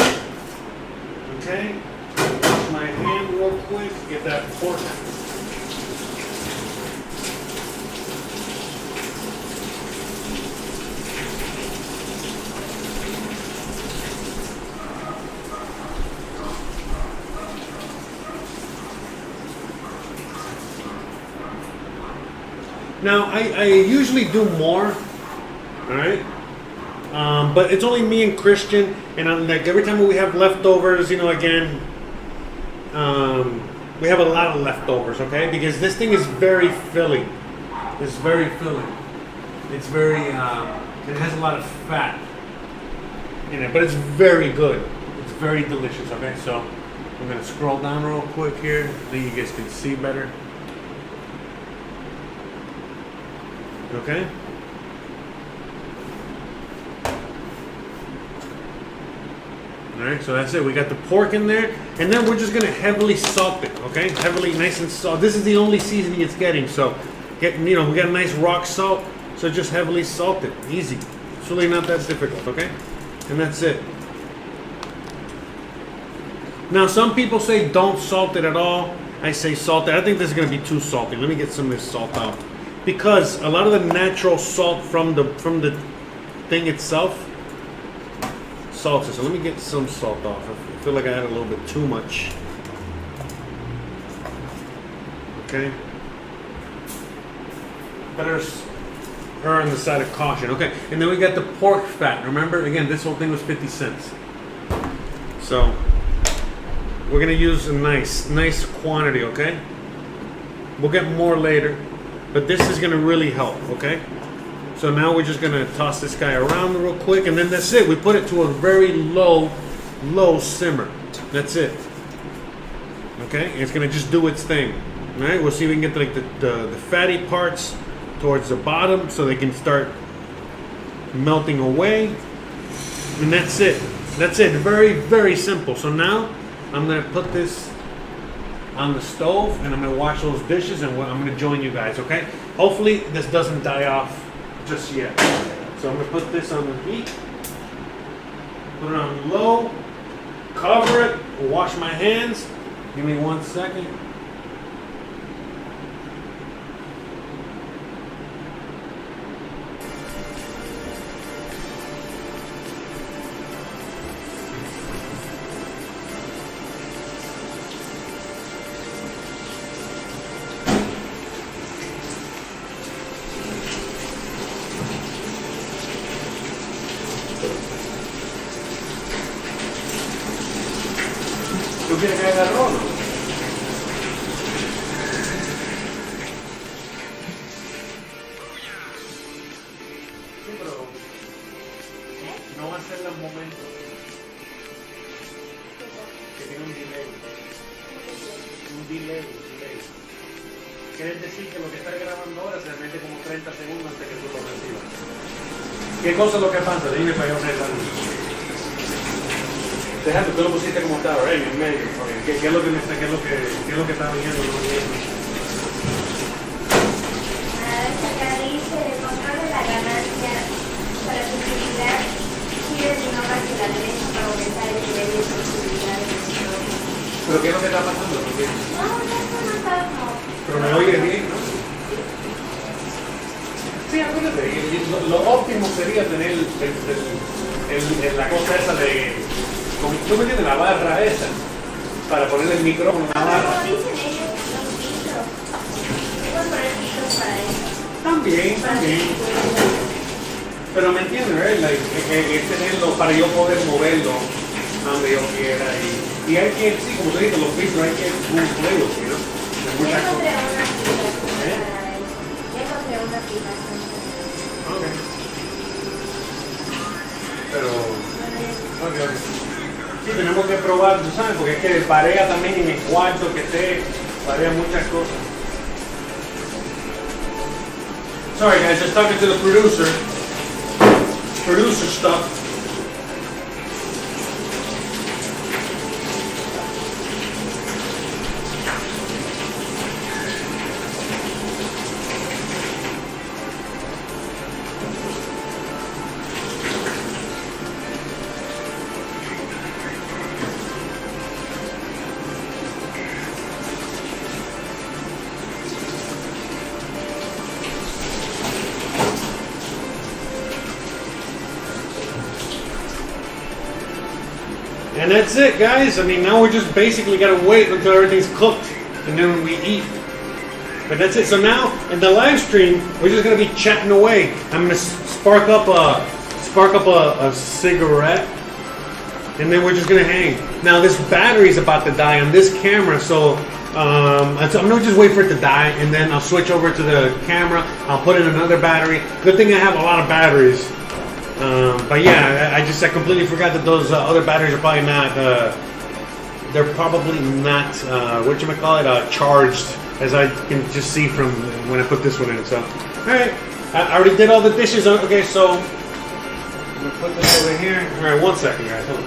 Okay, wash my hand real quick, get that pork. Now, I usually do more, all right? But it's only me and Christian, and like every time we have leftovers, you know, again, we have a lot of leftovers, okay? Because this thing is very filling. It's very filling. It's very, it has a lot of fat in it, but it's very good. It's very delicious, okay? So I'm gonna scroll down real quick here, so you guys can see better. Okay. Alright, so that's it. We got the pork in there, and then we're just gonna heavily salt it, okay? Heavily, nice and salt. This is the only seasoning it's getting, so we got a nice rock salt, so just heavily salt it. Easy. It's really not that difficult, okay? And that's it. Now, some people say don't salt it at all. I say salt it. I think this is going to be too salty. Let me get some of this salt out. Because a lot of the natural salt from the thing itself salts it. So let me get some salt off. I feel like I had a little bit too much. Okay. Better err on the side of caution. Okay. And then we got the pork fat. Remember, again, this whole thing was 50 cents. So we're gonna use a nice quantity, okay? We'll get more later, but this is gonna really help, okay? So now we're just gonna toss this guy around real quick, and then that's it. We put it to a very low simmer. That's it. Okay? It's gonna just do its thing. All right? We'll see if we can get like the fatty parts towards the bottom, so they can start melting away. And that's it. That's it. Very, very simple. So now I'm gonna put this on the stove, and I'm gonna wash those dishes, and I'm gonna join you guys. Okay? Hopefully this doesn't die off just yet. So I'm gonna put this on the heat, put it on low, cover it, wash my hands. Give me 1 second. ¿Tú quieres que haga arroz o no? Sí, pero no va a ser los momentos que tiene un delay. Un delay. Quiere decir que lo que está grabando ahora se mete como 30 segundos antes que tú lo recibas. ¿Qué cosa es lo que pasa? Dime para yo arreglarlo. Deja, tú lo pusiste como estaba, en el medio. ¿Qué es lo que está viendo? Acá dice control de la ganancia para su utilidad. Quiere que no pase la derecha para aumentar el nivel de sensibilidad del micrófono. ¿Pero qué es lo que está pasando? No está como. Pero me oye bien, ¿no? Sí, acuérdate. Lo óptimo sería tener la cosa esa de. ¿Tú me entiendes? La barra esa, para poner el micrófono en la barra. Como dicen ellos, los filtros. Puedo poner filtros para eso. También. Pero me entiendes, ¿verdad? Es tenerlo para yo poder moverlo donde yo quiera. Y hay que, sí, como te digo, los filtros hay que cumplirlos, ¿no? Ya encontré una aplicación para eso. Ya encontré una aplicación. Ok. Pero. Ok. Sí, tenemos que probar, tú sabes, porque es que parea también en el cuarto que esté, parea muchas cosas. Sorry guys, just talking to the producer stuff. And that's it, guys. I mean, now we're just basically gotta wait until everything's cooked, and then we eat. But that's it. So now in the live stream, we're just gonna be chatting away. I'm gonna spark up a cigarette, and then we're just gonna hang. Now this battery is about to die on this camera, so I'm gonna just wait for it to die, and then I'll switch over to the camera. I'll put in another battery. Good thing I have a lot of batteries. But yeah, I completely forgot that those other batteries are probably not, they're probably not, charged, as I can just see from when I put this one in. So, alright, I already did all the dishes. Okay, so, I'm going to put this over here. Alright, 1 second, guys, hold on.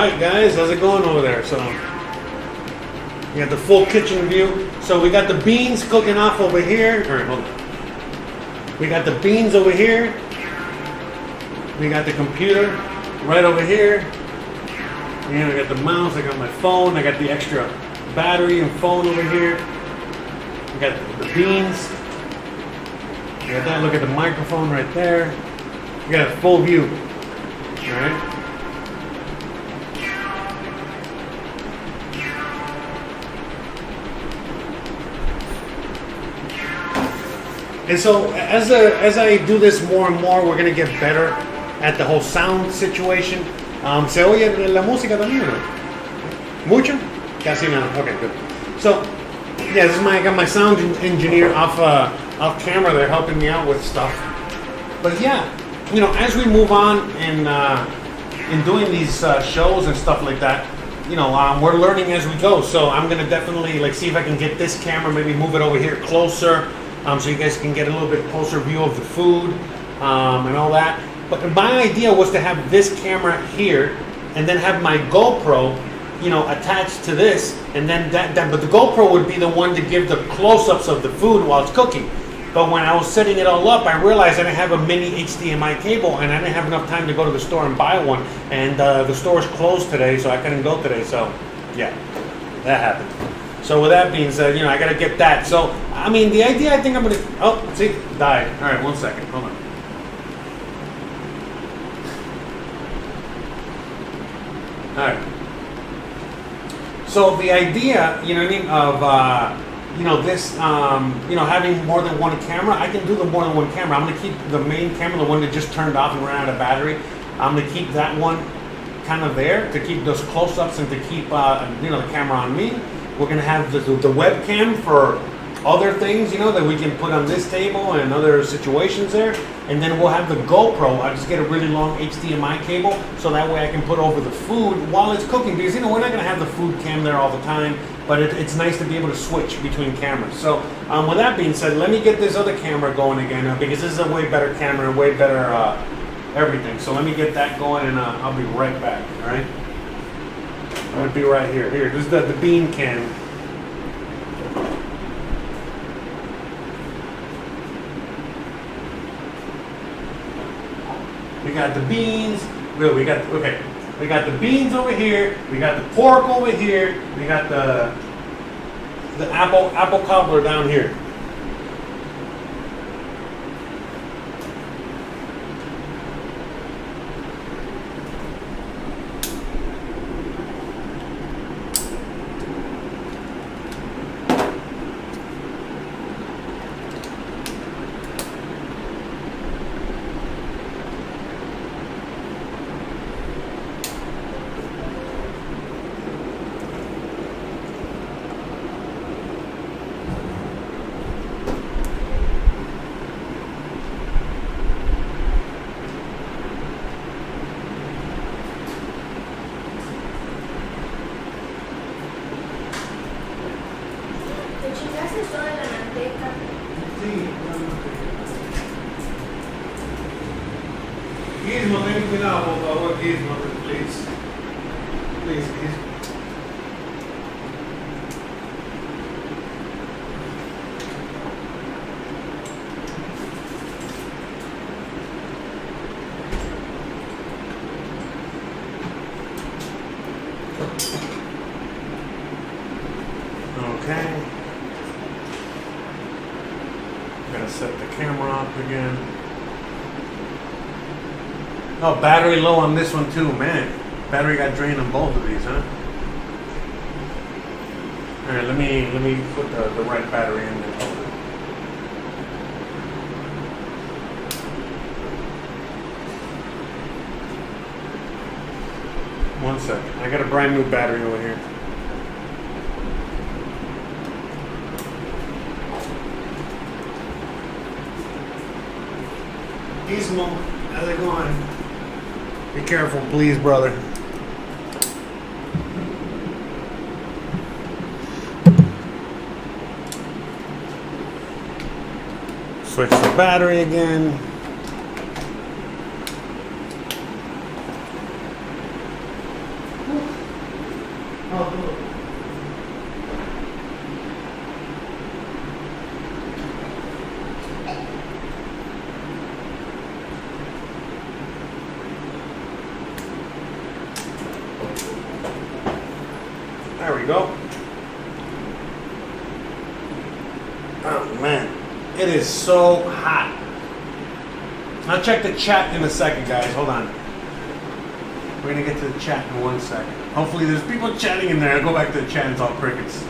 Alright guys, how's it going over there? So, we got the full kitchen view. So we got the beans cooking off over here. Alright, hold on. We got the beans over here. We got the computer right over here. And I got the mouse, I got my phone, I got the extra battery and phone over here. We got the beans. We got that, look at the microphone right there. We got a full view. Alright. And so as I do this more and more, we're gonna get better at the whole sound situation. Se oye la música también, ¿no? Mucho? Casi nada. Okay, good. So, yeah, this is I got my sound engineer off camera. They're helping me out with stuff. But yeah, you know, as we move on in doing these shows and stuff like that, you know, we're learning as we go. So I'm gonna definitely like see if I can get this camera, maybe move it over here closer. So you guys can get a little bit closer view of the food and all that. But my idea was to have this camera here and then have my GoPro, you know, attached to this, and then but the GoPro would be the one to give the close-ups of the food while it's cooking. But when I was setting it all up, I realized I didn't have a mini HDMI cable, and I didn't have enough time to go to the store and buy one. And the store is closed today, so I couldn't go today. So, yeah, that happened. So with that being said, you know, I gotta get that. So, I mean, the idea, I think I'm gonna, oh, see, died. All right, 1 second, hold on. All right. So the idea, you know what I mean, of, you know, this, you know, having more than one camera, I can do the more than one camera. I'm gonna keep the main camera, the one that just turned off and ran out of battery. I'm gonna keep that one kind of there to keep those close-ups and to keep, you know, the camera on me. We're gonna have the webcam for other things, you know, that we can put on this table and other situations there. And then we'll have the GoPro. I'll just get a really long HDMI cable so that way I can put over the food while it's cooking. Because, you know, we're not gonna have the food cam there all the time, but it's nice to be able to switch between cameras. So with that being said, let me get this other camera going again because this is a way better camera, way better everything. So let me get that going and I'll be right back, all right? I'm gonna be right here. Here, this is the bean can. We got the beans. We got the beans over here. We got the pork over here. We got the apple cobbler down here. Gizmo, ten cuidado, por favor, Gizmo, please. Please, Gizmo. Okay. I'm gonna set the camera up again. Oh, battery low on this one too, man. Battery got drained on both of these, huh? All right, let me put the right battery in there. One second. I got a brand new battery over here. Gizmo, how's it going? Be careful, please, brother. Switch the battery again. we go. Oh man, it is so hot. I'll check the chat in a second, guys. Hold on. We're gonna get to the chat in 1 second. Hopefully there's people chatting in there. I'll go back to the chat and talk crickets.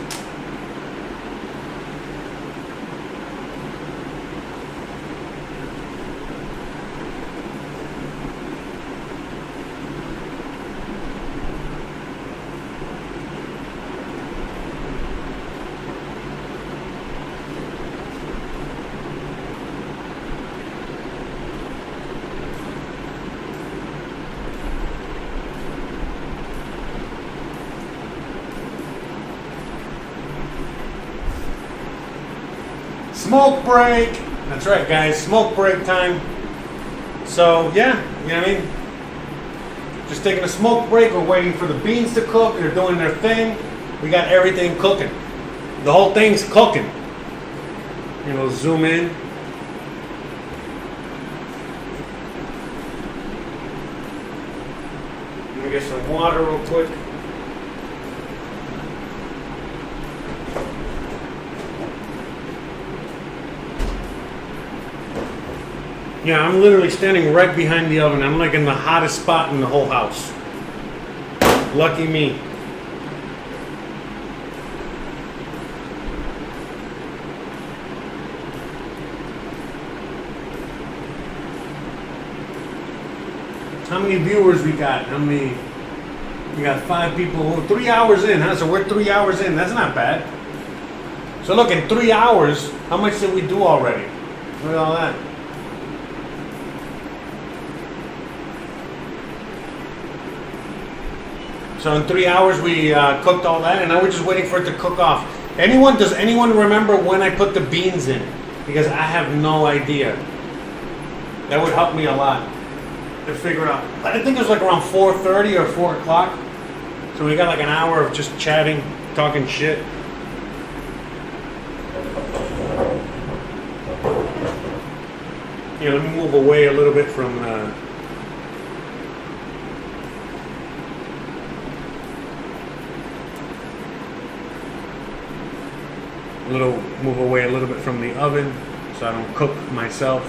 Smoke break. That's right, guys. Smoke break time. So, yeah, you know what I mean? Just taking a smoke break. We're waiting for the beans to cook. They're doing their thing. We got everything cooking. The whole thing's cooking. You know, zoom in. Let me get some water real quick. Yeah, I'm literally standing right behind the oven. I'm like in the hottest spot in the whole house. Lucky me. How many viewers we got? How many? We got 5 people. 3 hours in, huh? So we're 3 hours in. That's not bad. So look, in 3 hours, how much did we do already? Look at all that. So in 3 hours we cooked all that, and now we're just waiting for it to cook off. Does anyone remember when I put the beans in? Because I have no idea. That would help me a lot to figure out. I think it was like around 4:30 or 4 o'clock. So we got like an hour of just chatting, talking shit. Yeah, let me move away a little bit from move away a little bit from the oven so I don't cook myself.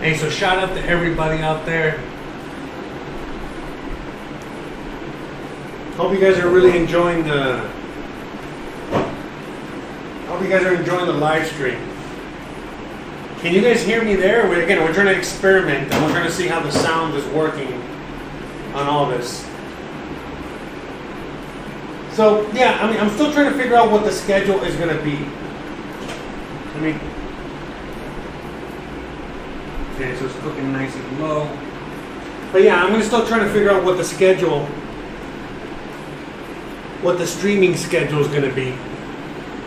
Hey, so shout out to everybody out there. Hope you guys are really enjoying the live stream. Can you guys hear me there? We're trying to experiment and we're trying to see how the sound is working on all this. So yeah, I mean, I'm still trying to figure out what the schedule is going to be. Okay, so it's cooking nice and low. But yeah, I'm still trying to figure out what the streaming schedule is going to be.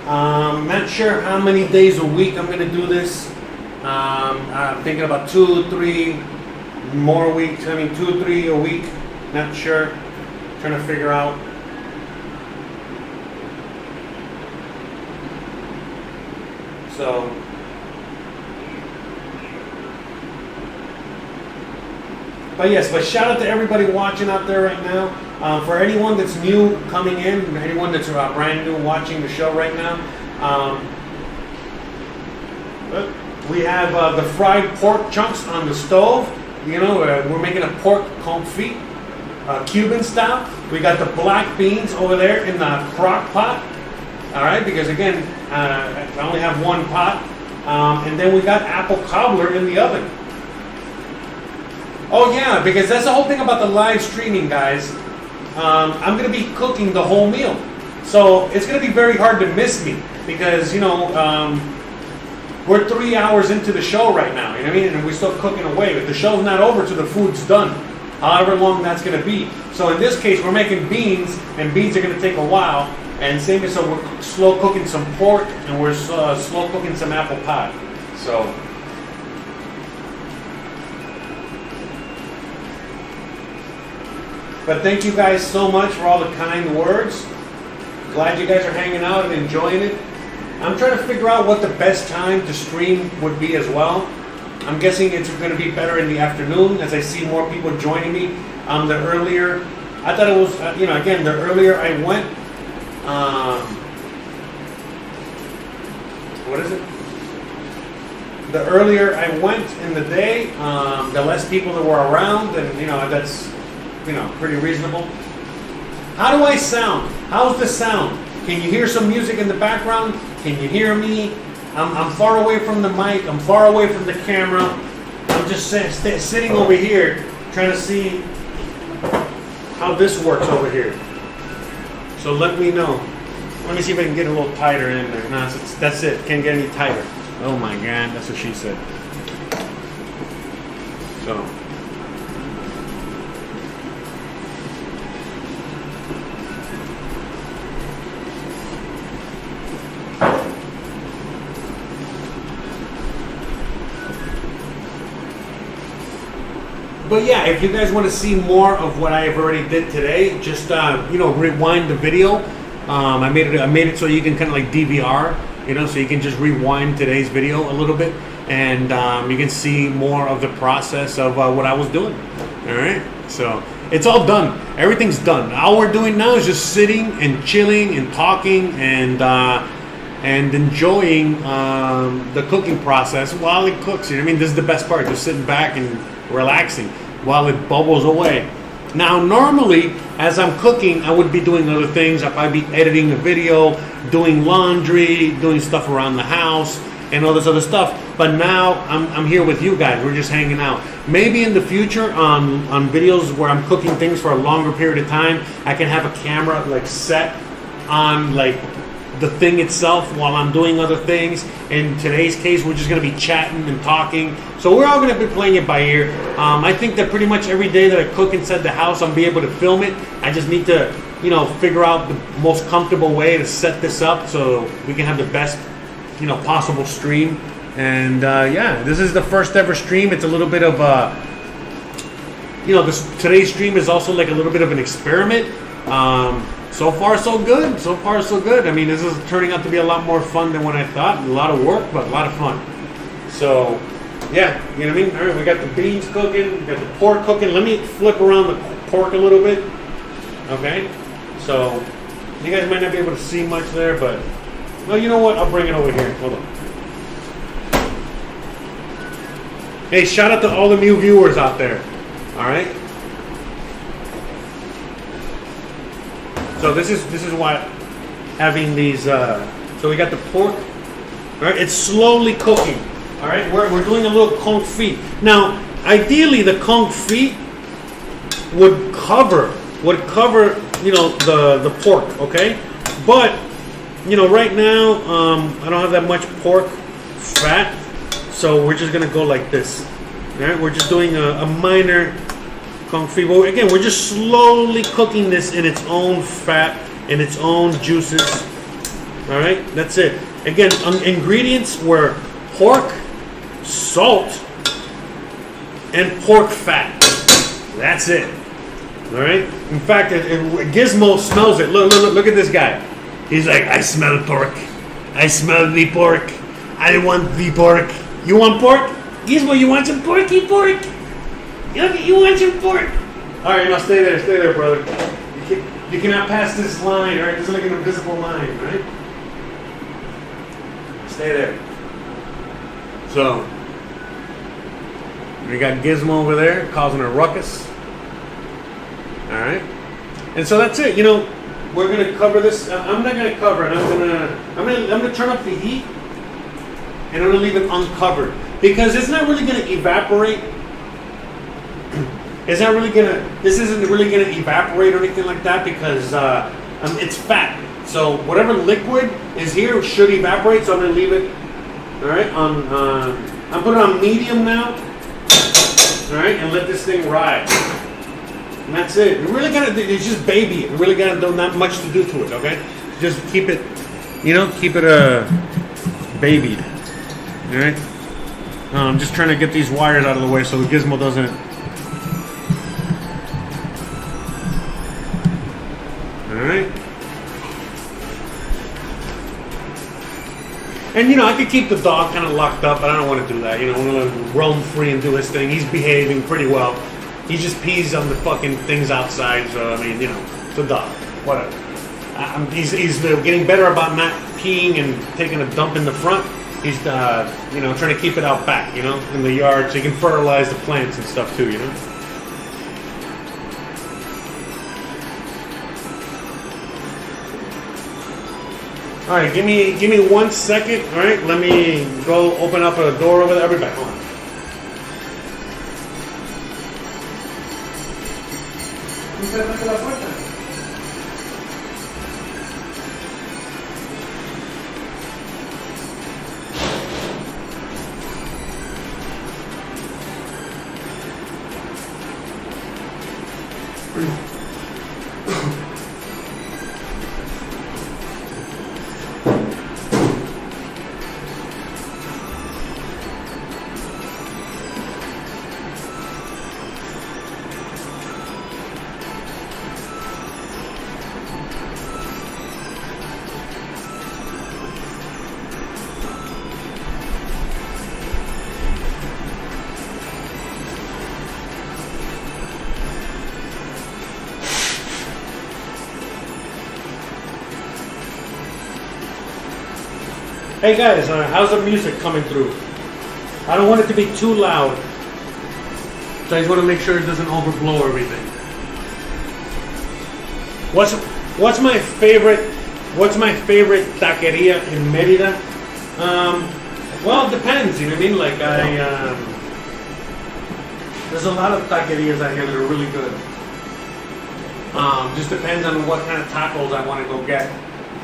Not sure how many days a week I'm going to do this. I'm thinking about 2 or 3 more weeks. 2 or 3 a week. Not sure. Trying to figure out. So. But yes, shout out to everybody watching out there right now. For anyone that's new coming in, anyone that's brand new watching the show right now, we have the fried pork chunks on the stove. You know, we're making a pork confit, Cuban style. We got the black beans over there in the crock pot. All right, because again, I only have 1 pot. And then we got apple cobbler in the oven. Oh yeah, because that's the whole thing about the live streaming, guys. I'm going to be cooking the whole meal. So it's going to be very hard to miss me because, you know, we're 3 hours into the show right now, you know what I mean? And we're still cooking away. But the show's not over till the food's done, however long that's going to be. So in this case, we're making beans, and beans are going to take a while. And same as so we're slow cooking some pork, and we're slow cooking some apple pie. So But thank you guys so much for all the kind words. Glad you guys are hanging out and enjoying it. I'm trying to figure out what the best time to stream would be as well. I'm guessing it's going to be better in the afternoon as I see more people joining me. The earlier, I thought it was, again, the earlier I went, what is it? The earlier I went in the day, the less people that were around, and that's, pretty reasonable. How do I sound? How's the sound? Can you hear some music in the background? Can you hear me? I'm far away from the mic. I'm far away from the camera. I'm just sitting over here trying to see how this works over here. So let me know. Let me see if I can get a little tighter in there. No, that's it. Can't get any tighter. Oh my God, that's what she said. So. But yeah, if you guys want to see more of what I've already did today, just rewind the video. I made it so you can kind of like DVR, so you can just rewind today's video a little bit, and you can see more of the process of what I was doing. All right, so it's all done. Everything's done. All we're doing now is just sitting and chilling and talking and enjoying the cooking process while it cooks. I mean, this is the best part, just sitting back and relaxing while it bubbles away. Now, normally, as I'm cooking, I would be doing other things. I'd probably be editing a video, doing laundry, doing stuff around the house, and all this other stuff. But now, I'm here with you guys. We're just hanging out. Maybe in the future, on videos where I'm cooking things for a longer period of time, I can have a camera like set on like the thing itself while I'm doing other things. In today's case, we're just going to be chatting and talking. So we're all going to be playing it by ear. I think that pretty much every day that I cook inside the house, I'll be able to film it. I just need to, figure out the most comfortable way to set this up so we can have the best, possible stream. And this is the first ever stream. It's a little bit of today's stream is also like a little bit of an experiment. So far, so good. So far, so good. I mean, this is turning out to be a lot more fun than what I thought. A lot of work, but a lot of fun. So, yeah, you know what I mean? All right, we got the beans cooking. We got the pork cooking. Let me flip around the pork a little bit. Okay? So, you guys might not be able to see much there, but, well, you know what? I'll bring it over here. Hold on. Hey, shout out to all the new viewers out there. All right? So this is why having these. So we got the pork. All right, it's slowly cooking. All right, we're doing a little confit. Now, ideally, the confit would cover the pork. Okay, but right now I don't have that much pork fat, so we're just gonna go like this. All right, we're just doing a minor confit. Well, again, we're just slowly cooking this in its own fat, in its own juices. All right, that's it. Again, ingredients were pork, salt, and pork fat. That's it. All right. In fact, Gizmo smells it. Look at this guy. He's like, I smell pork. I smell the pork. I want the pork. You want pork? Gizmo, you want some porky pork? You want some pork? All right, now stay there, brother. You cannot pass this line, all right? This is like an invisible line, right? Stay there. So, we got Gizmo over there causing a ruckus. All right, and so that's it. We're gonna cover this. I'm not gonna cover it. I'm gonna turn up the heat, and I'm gonna leave it uncovered because it's not really gonna evaporate. This isn't really gonna evaporate or anything like that because it's fat. So whatever liquid is here should evaporate. So I'm gonna leave it. All right, I'm putting it on medium now. All right, and let this thing ride. And that's it. You really gotta, it's just baby it. You really gotta do not much to do to it, okay? Just keep it, babied. All right. I'm just trying to get these wires out of the way so the Gizmo doesn't. right. And, you know, I could keep the dog kind of locked up, but I don't want to do that. You know, I want to let him roam free and do his thing. He's behaving pretty well. He just pees on the fucking things outside, so, I mean, you know, it's a dog. Whatever. He's getting better about not peeing and taking a dump in the front. He's, you know, trying to keep it out back, you know, in the yard, so he can fertilize the plants and stuff, too, you know? All right, give me 1 second. All right, let me go open up a door over there. Everybody, hold on. Hey guys, how's the music coming through? I don't want it to be too loud, so I just want to make sure it doesn't overblow everything. What's my favorite taqueria in Mérida? Well, it depends. You know what I mean? Like there's a lot of taquerias out here that are really good. Just depends on what kind of tacos I want to go get.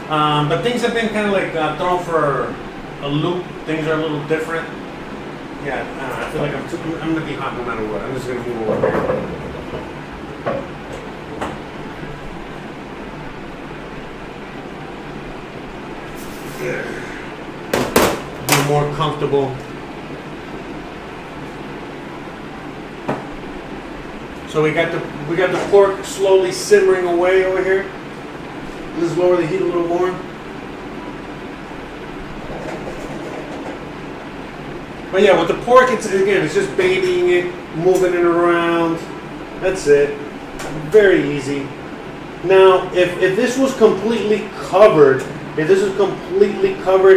But things have been kind of like thrown for a loop. Things are a little different. Yeah, I feel like I'm going to be hot no matter what. I'm just going to move over here. Be more comfortable. So we got the pork slowly simmering away over here. Let's lower the heat a little more. But yeah, with the pork, it's just babying it, moving it around. That's it. Very easy. Now, if this was completely covered,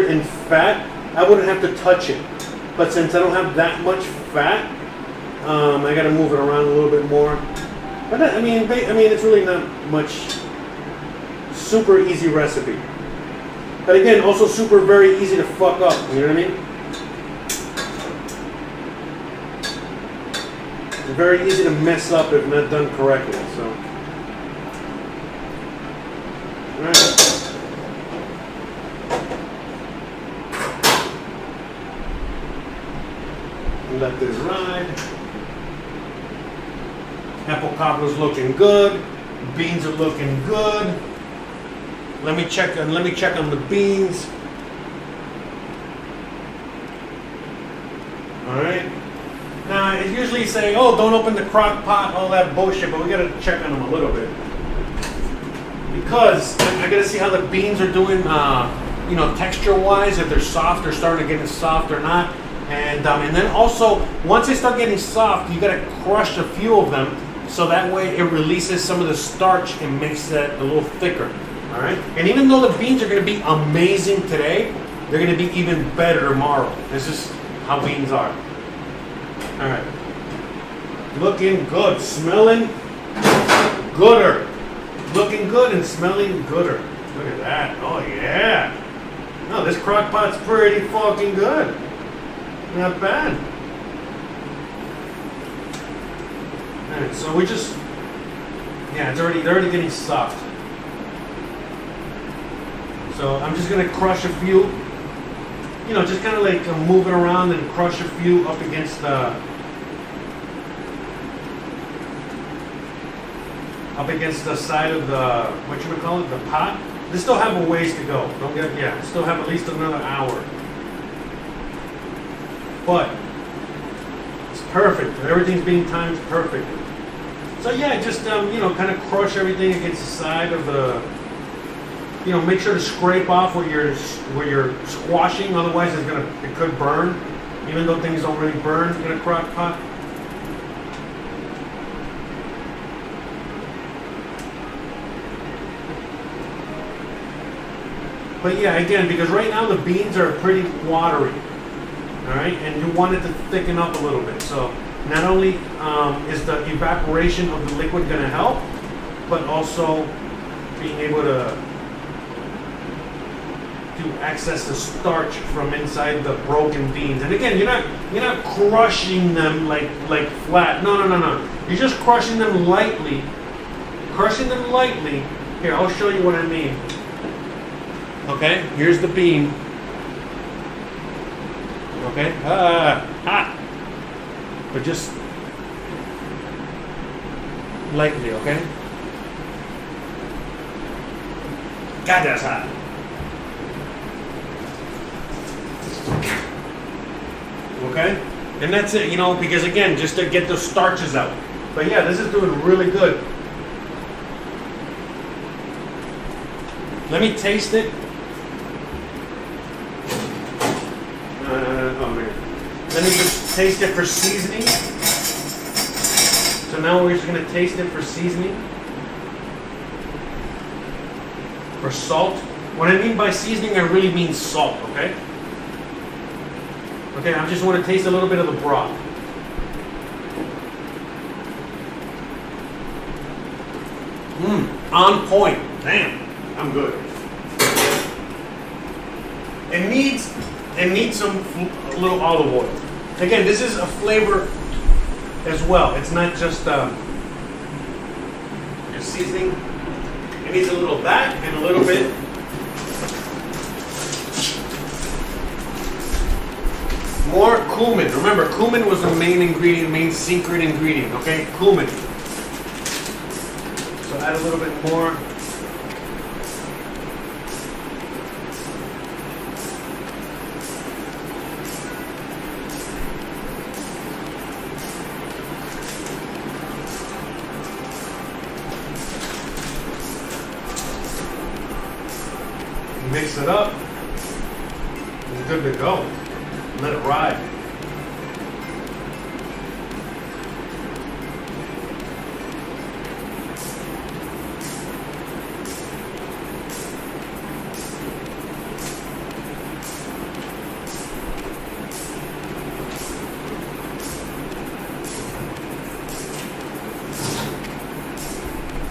in fat, I wouldn't have to touch it. But since I don't have that much fat, I got to move it around a little bit more. But I mean, it's really not much. Super easy recipe. But again, also very easy to fuck up. You know what I mean? It's very easy to mess up if not done correctly. So, all right. Let this ride. Apple cobbler's looking good. Beans are looking good. Let me check on the beans. All right. Now, I usually say, "Oh, don't open the crock pot," all that bullshit, but we gotta check on them a little bit because I gotta see how the beans are doing, you know, texture-wise. If they're soft, they're starting to get soft or not. And then also, once they start getting soft, you gotta crush a few of them so that way it releases some of the starch and makes that a little thicker. All right, and even though the beans are going to be amazing today, they're going to be even better tomorrow. This is how beans are. All right, looking good, smelling gooder, looking good and smelling gooder. Look at that. Oh yeah. No, this crock pot's pretty fucking good. Not bad. All right, so they're already getting soft. So I'm just gonna crush a few, you know, just kind of like move it around and crush a few up against the side of the the pot. They still have a ways to go. Still have at least another hour. But it's perfect. Everything's being timed perfectly. So yeah, just you know, kind of crush everything against the side of the. You know, make sure to scrape off where you're squashing. Otherwise, it could burn, even though things don't really burn in a crock pot. But yeah, again, because right now the beans are pretty watery, all right, and you want it to thicken up a little bit. So not only is the evaporation of the liquid going to help, but also being able to access the starch from inside the broken beans. And again, you're not crushing them like flat. No. You're just crushing them lightly. Here, I'll show you what I mean. Okay, here's the bean. Okay, but just lightly, okay? God, that's hot. Okay, and that's it, you know, because again, just to get the starches out. But yeah, this is doing really good. Let me taste it. Let me just taste it for seasoning. So now we're just going to taste it for seasoning. For salt. What I mean by seasoning, I really mean salt, okay? Okay, I just want to taste a little bit of the broth. On point. Damn, I'm good. It needs some little olive oil. Again, this is a flavor as well. It's not just seasoning. It needs a little of that and a little bit. More cumin. Remember, cumin was the main ingredient, main secret ingredient. Okay, cumin. So add a little bit more. Mix it up. It's good to go. Let it ride.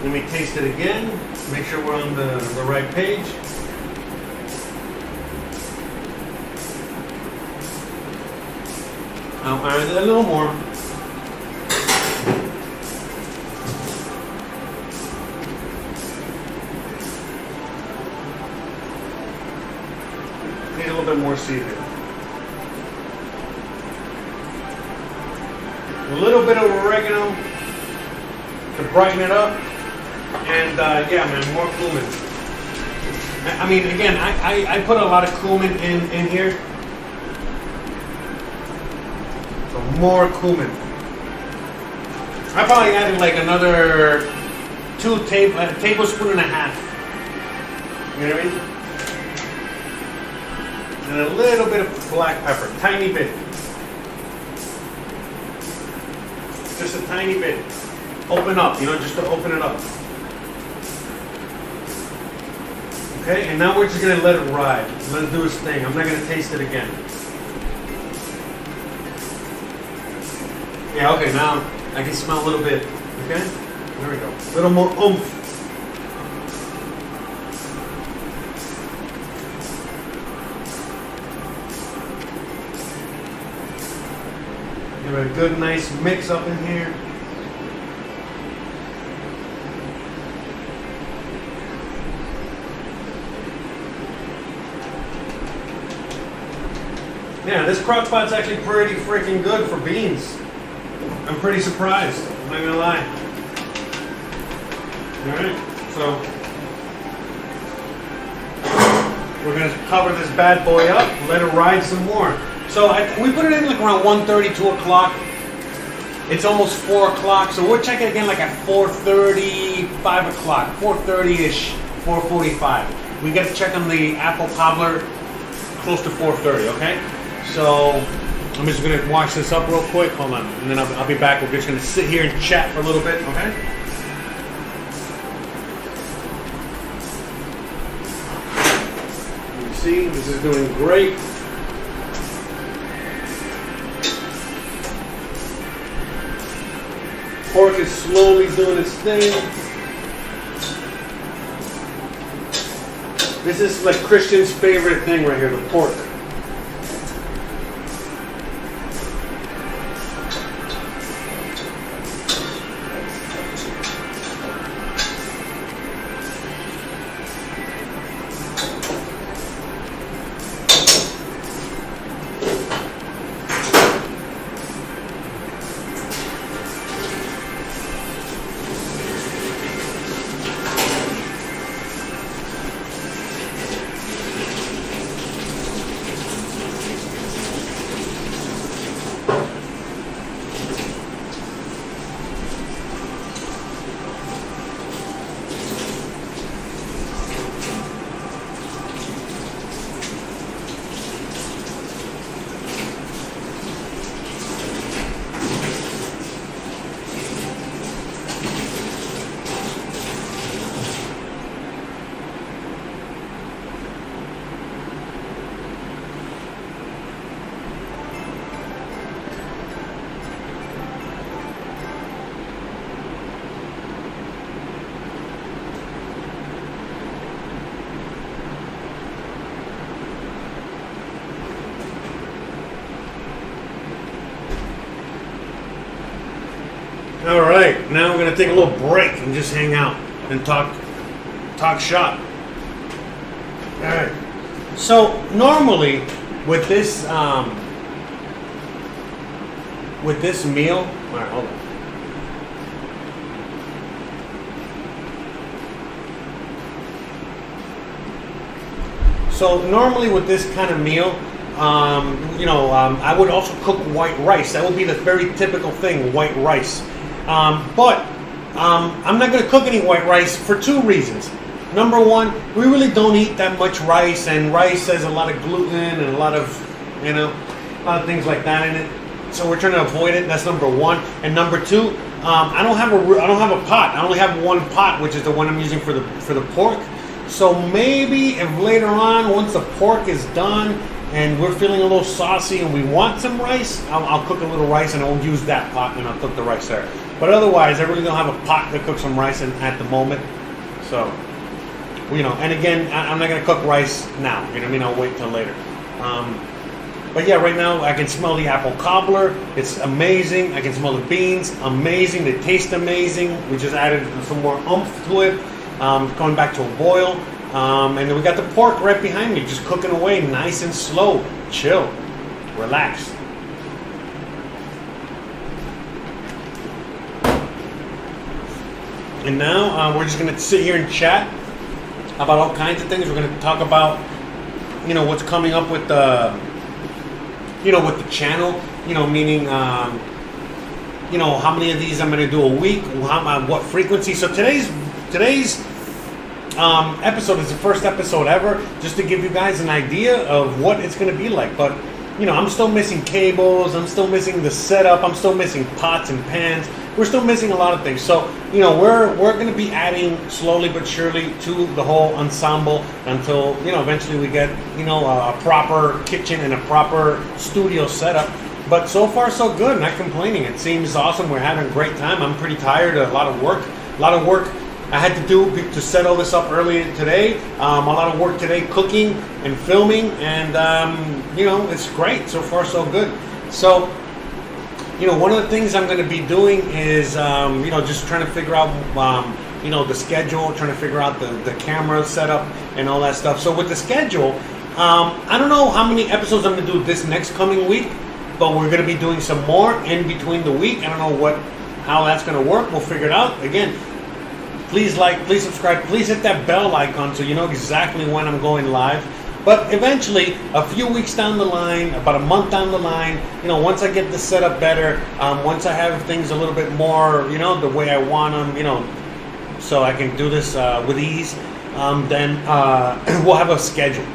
Let me taste it again. Make sure we're on the right page. I'll add a little more. Need a little bit more seasoning. A little bit of oregano to brighten it up. And yeah, man, more cumin. I mean, again, I put a lot of cumin in here. More cumin. I probably added like another tablespoon and a half. You know what I mean? And a little bit of black pepper, tiny bit. Just a tiny bit. Open up, you know, just to open it up. Okay, and now we're just gonna let it ride. Let it do its thing. I'm not gonna taste it again. Yeah, okay, now I can smell a little bit. Okay? There we go. A little more oomph. Give it a good, nice mix up in here. Yeah, this crock pot's actually pretty freaking good for beans. I'm pretty surprised, I'm not gonna lie. Alright, so we're gonna cover this bad boy up, let it ride some more. So we put it in like around 1:30, 2 o'clock. It's almost 4 o'clock, so we'll check it again like at 4:30, 5 o'clock, 4:30-ish, 4:45. We got to check on the Apple Cobbler close to 4:30, okay? So I'm just gonna wash this up real quick. Hold on, and then I'll be back. We're just gonna sit here and chat for a little bit, okay? You see, this is doing great. Pork is slowly doing its thing. This is like Christian's favorite thing right here, the pork. All right, now we're gonna take a little break and just hang out and talk shop. All right. So normally with this meal, all right, hold on. So normally with this kind of meal, I would also cook white rice. That would be the very typical thing, white rice. But I'm not going to cook any white rice for 2 reasons. Number one, we really don't eat that much rice, and rice has a lot of gluten and a lot of things like that in it. So we're trying to avoid it. That's number one. And number two, I don't have a pot. I only have one pot, which is the one I'm using for the pork. So maybe if later on, once the pork is done and we're feeling a little saucy and we want some rice, I'll cook a little rice and I'll use that pot and I'll cook the rice there. But otherwise, I really don't have a pot to cook some rice in at the moment. So, and again, I'm not going to cook rice now. You know what I mean? I'll wait till later. But yeah, right now I can smell the apple cobbler. It's amazing. I can smell the beans. Amazing. They taste amazing. We just added some more oomph to it. Going back to a boil. And then we got the pork right behind me, just cooking away nice and slow. Chill. Relax. And now we're just going to sit here and chat about all kinds of things. We're going to talk about, what's coming up with the, with the channel, meaning, how many of these I'm going to do a week, what frequency. So today's episode is the first episode ever, just to give you guys an idea of what it's going to be like. But, I'm still missing cables. I'm still missing the setup. I'm still missing pots and pans. We're still missing a lot of things. So, we're going to be adding slowly but surely to the whole ensemble until, eventually we get, a proper kitchen and a proper studio setup. But so far, so good. Not complaining. It seems awesome. We're having a great time. I'm pretty tired. A lot of work I had to do to set all this up early today. A lot of work today cooking and filming. And, it's great. So far, so good. So, one of the things I'm going to be doing is, just trying to figure out, the schedule, trying to figure out the camera setup and all that stuff. So with the schedule, I don't know how many episodes I'm going to do this next coming week, but we're going to be doing some more in between the week. I don't know how that's going to work. We'll figure it out. Again, please like, please subscribe, please hit that bell icon so you know exactly when I'm going live. But eventually, a few weeks down the line, about a month down the line, once I get this set up better, once I have things a little bit more, the way I want them, so I can do this with ease, then we'll have a schedule.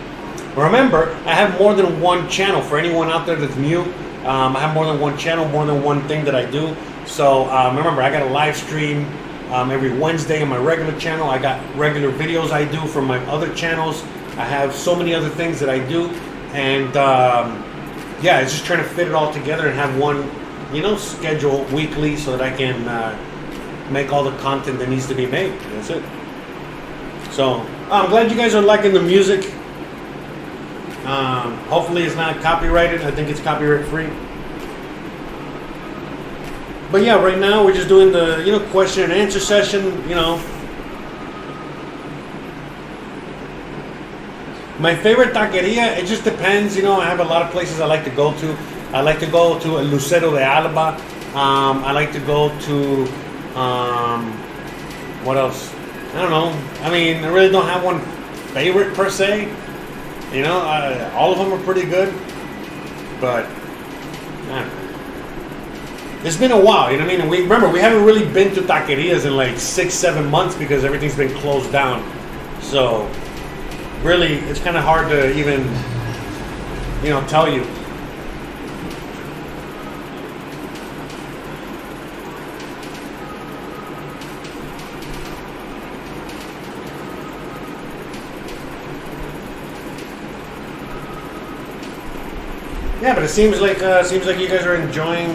Remember, I have more than one channel. For anyone out there that's new, I have more than one channel, more than one thing that I do. So remember, I got a live stream every Wednesday on my regular channel. I got regular videos I do from my other channels. I have so many other things that I do, and it's just trying to fit it all together and have one, schedule weekly so that I can make all the content that needs to be made. That's it. So I'm glad you guys are liking the music. Hopefully it's not copyrighted. I think it's copyright free. But yeah, right now we're just doing the question and answer session. My favorite taqueria, it just depends. I have a lot of places I like to go to. I like to go to El Lucero de Alba. I like to go to, what else? I don't know. I mean, I really don't have one favorite per se. All of them are pretty good. But, I don't know. It's been a while, what I mean? We haven't really been to taquerias in like 6-7 months because everything's been closed down. So, really, it's kind of hard to even, tell you. Yeah, but it seems like you guys are enjoying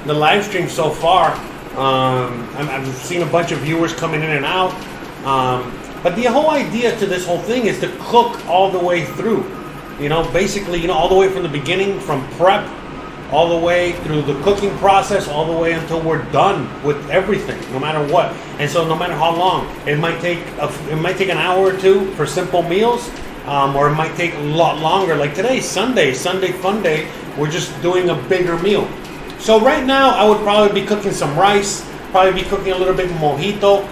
the live stream so far. I've seen a bunch of viewers coming in and out. But the whole idea to this whole thing is to cook all the way through. Basically, all the way from the beginning, from prep, all the way through the cooking process, all the way until we're done with everything, no matter what. And so, no matter how long, it might take an hour or two for simple meals, or it might take a lot longer. Like today, Sunday Fun Day, we're just doing a bigger meal. So right now, I would probably be cooking some rice, probably be cooking a little bit of mojito.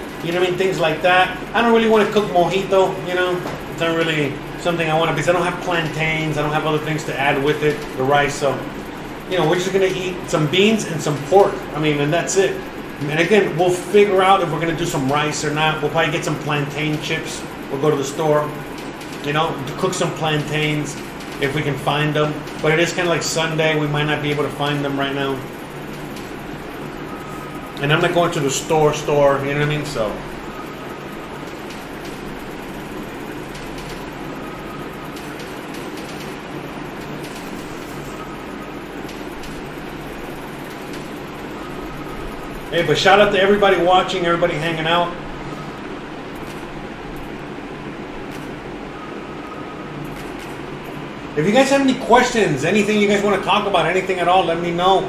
Things like that. I don't really want to cook mojito, It's not really something I want to, because I don't have plantains, I don't have other things to add with it, the rice, so, we're just going to eat some beans and some pork, and that's it. And again, we'll figure out if we're going to do some rice or not. We'll probably get some plantain chips. We'll go to the store, to cook some plantains if we can find them. But it is kind of like Sunday, we might not be able to find them right now. And I'm not going to the store, you know what I mean? So. Hey, but shout out to everybody watching, everybody hanging out. If you guys have any questions, anything you guys want to talk about, anything at all, let me know.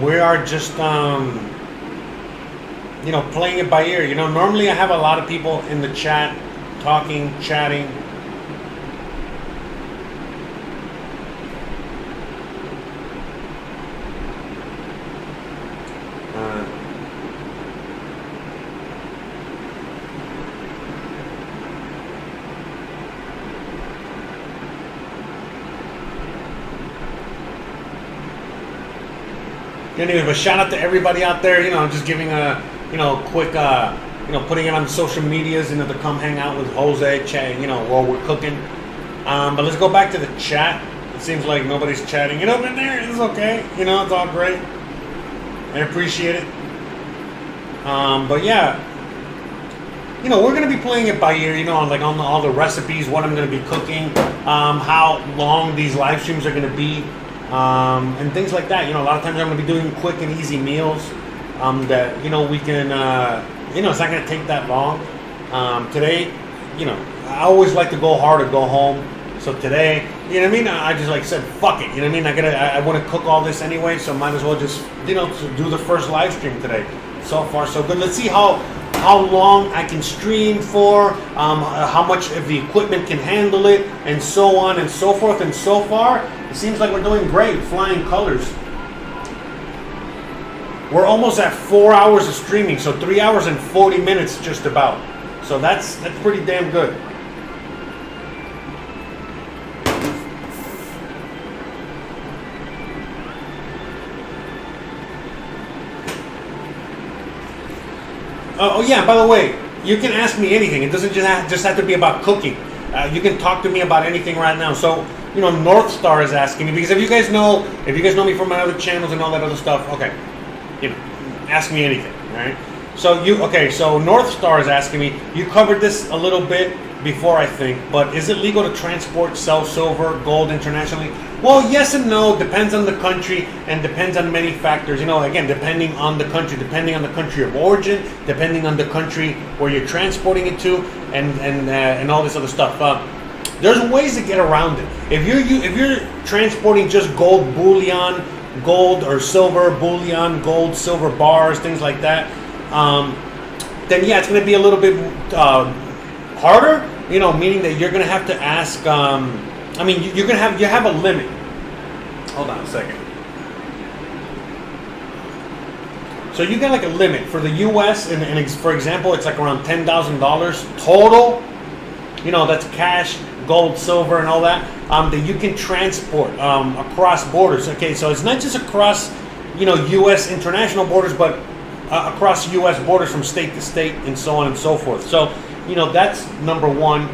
We are just, playing it by ear. Normally I have a lot of people in the chat, chatting. Anyway, but shout out to everybody out there. Just giving a, quick, putting it on social medias, to come hang out with Jose, chat, while we're cooking. But let's go back to the chat. It seems like nobody's chatting. Get up in there. It's okay. It's all great. I appreciate it. But yeah, we're gonna be playing it by ear. Like on all the recipes, what I'm gonna be cooking, how long these live streams are gonna be. And things like that. A lot of times I'm going to be doing quick and easy meals that, we can, it's not going to take that long. Today, I always like to go hard or go home. So today, I just like said, fuck it. I want to cook all this anyway, so might as well just, do the first live stream today. So far, so good. Let's see how long I can stream for, how much of the equipment can handle it, and so on and so forth. And so far, it seems like we're doing great, flying colors. We're almost at 4 hours of streaming, so 3 hours and 40 minutes just about. So that's pretty damn good. Oh yeah, by the way, you can ask me anything. It doesn't just have to be about cooking. You can talk to me about anything right now. So, North Star is asking me, because if you guys know me from my other channels and all that other stuff, okay, ask me anything, all right? So North Star is asking me, you covered this a little bit before, I think, but is it legal to transport, sell silver, gold internationally? Well, yes and no, depends on the country and depends on many factors. Again, depending on the country of origin, depending on the country where you're transporting it to, and all this other stuff. There's ways to get around it. If you're transporting just gold bullion, gold or silver bullion, gold, silver bars, things like that, then yeah, it's going to be a little bit harder. Meaning that you're going to have to ask. You have a limit. Hold on a second. So you got like a limit for the U.S. and for example, it's like around $10,000 total. That's cash, gold, silver, and all that. That you can transport across borders. Okay, so it's not just across U.S. international borders, but across U.S. borders from state to state and so on and so forth. So that's number one.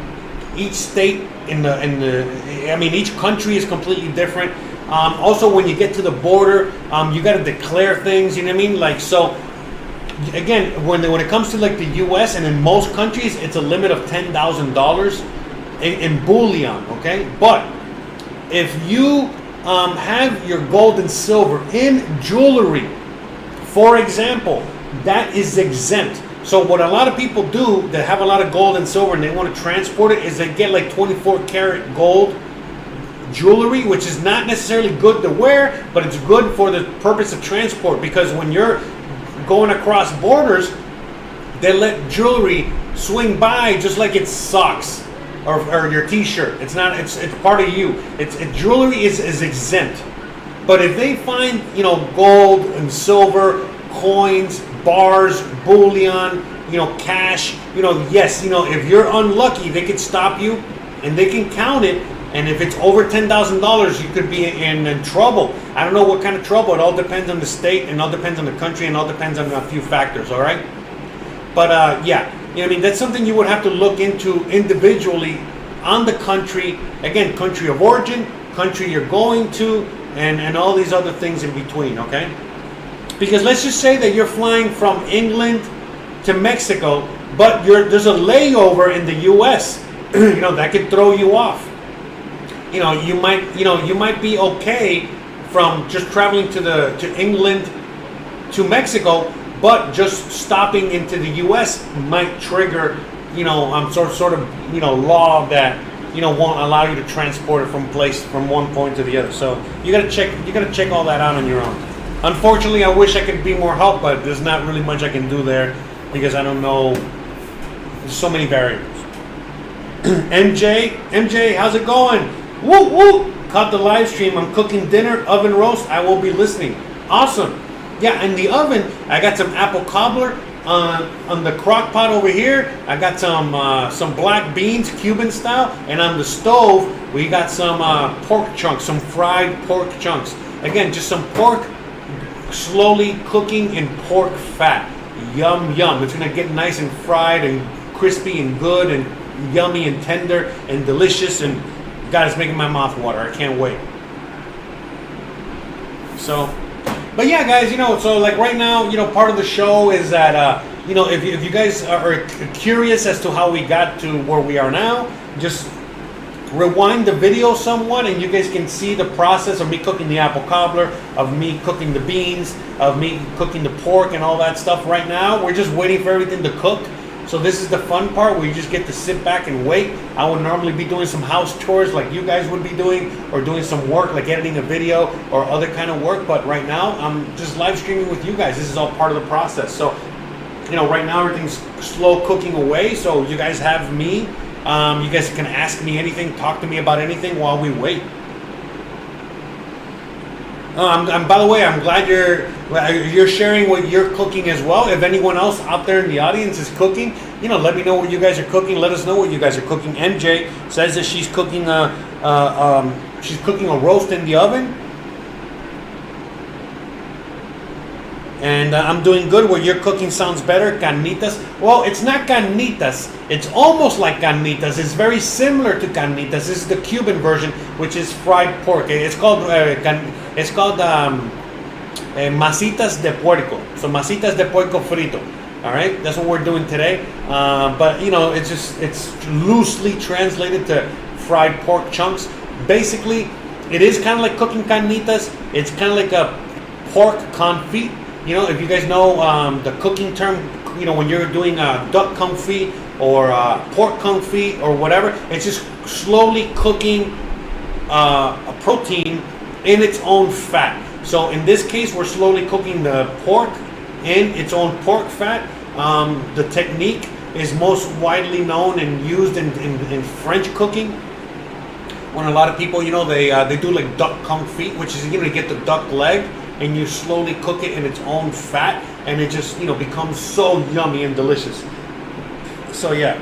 Each state each country is completely different. Also, when you get to the border, you got to declare things. You know what I mean? Like, so again, when it comes to like the U.S. and in most countries, it's a limit of $10,000 in bullion. Okay, but if you have your gold and silver in jewelry, for example, that is exempt. So what a lot of people do that have a lot of gold and silver and they want to transport it is they get like 24 karat gold jewelry, which is not necessarily good to wear, but it's good for the purpose of transport, because when you're going across borders, they let jewelry swing by just like it's socks or your t-shirt. It's not, it's part of you. Jewelry is exempt. But if they find, gold and silver, coins, bars, bullion, cash, yes, if you're unlucky, they could stop you and they can count it. And if it's over $10,000, you could be in trouble. I don't know what kind of trouble. It all depends on the state, and all depends on the country, and all depends on a few factors. All right. But yeah, that's something you would have to look into individually on the country. Again, country of origin, country you're going to, and all these other things in between. Okay. Because let's just say that you're flying from England to Mexico, but there's a layover in the U.S. That could throw you off. You might be okay from just traveling to England to Mexico, but just stopping into the U.S. might trigger sort of law that won't allow you to transport it from one point to the other. So you gotta check all that out on your own. Unfortunately, I wish I could be more help, but there's not really much I can do there because I don't know. There's so many variables. MJ, how's it going? Woo woo! Caught the live stream. I'm cooking dinner, oven roast. I will be listening. Awesome. Yeah, in the oven, I got some apple cobbler on the crock pot over here. I got some black beans, Cuban style, and on the stove we got some pork chunks, some fried pork chunks. Again, just some pork slowly cooking in pork fat. Yum yum. It's gonna get nice and fried and crispy and good and yummy and tender and delicious, and God, it's making my mouth water. I can't wait. So, but yeah, guys, so like right now, part of the show is that, if you guys are curious as to how we got to where we are now, just rewind the video somewhat and you guys can see the process of me cooking the apple cobbler, of me cooking the beans, of me cooking the pork and all that stuff. Right now, we're just waiting for everything to cook. So this is the fun part where you just get to sit back and wait. I would normally be doing some house chores like you guys would be doing, or doing some work like editing a video or other kind of work. But right now, I'm just live streaming with you guys. This is all part of the process. So, right now everything's slow cooking away. So you guys have me. You guys can ask me anything, talk to me about anything while we wait. By the way, I'm glad you're sharing what you're cooking as well. If anyone else out there in the audience is cooking, let me know what you guys are cooking. Let us know what you guys are cooking. MJ says that she's cooking a roast in the oven. And I'm doing good. Where your cooking sounds better, carnitas. Well, it's not carnitas. It's almost like carnitas. It's very similar to carnitas. This is the Cuban version, which is fried pork. It's called masitas de puerco. So masitas de puerco frito. All right, that's what we're doing today. But you know, it's loosely translated to fried pork chunks. Basically, it is kind of like cooking carnitas. It's kind of like a pork confit. You know, if you guys know the cooking term, you know, when you're doing duck confit or pork confit or whatever, it's just slowly cooking a protein in its own fat. So in this case, we're slowly cooking the pork in its own pork fat. The technique is most widely known and used in French cooking. When a lot of people, you know, they do like duck confit, which is, you know, you get the duck leg and you slowly cook it in its own fat, and it just, you know, becomes so yummy and delicious. So yeah.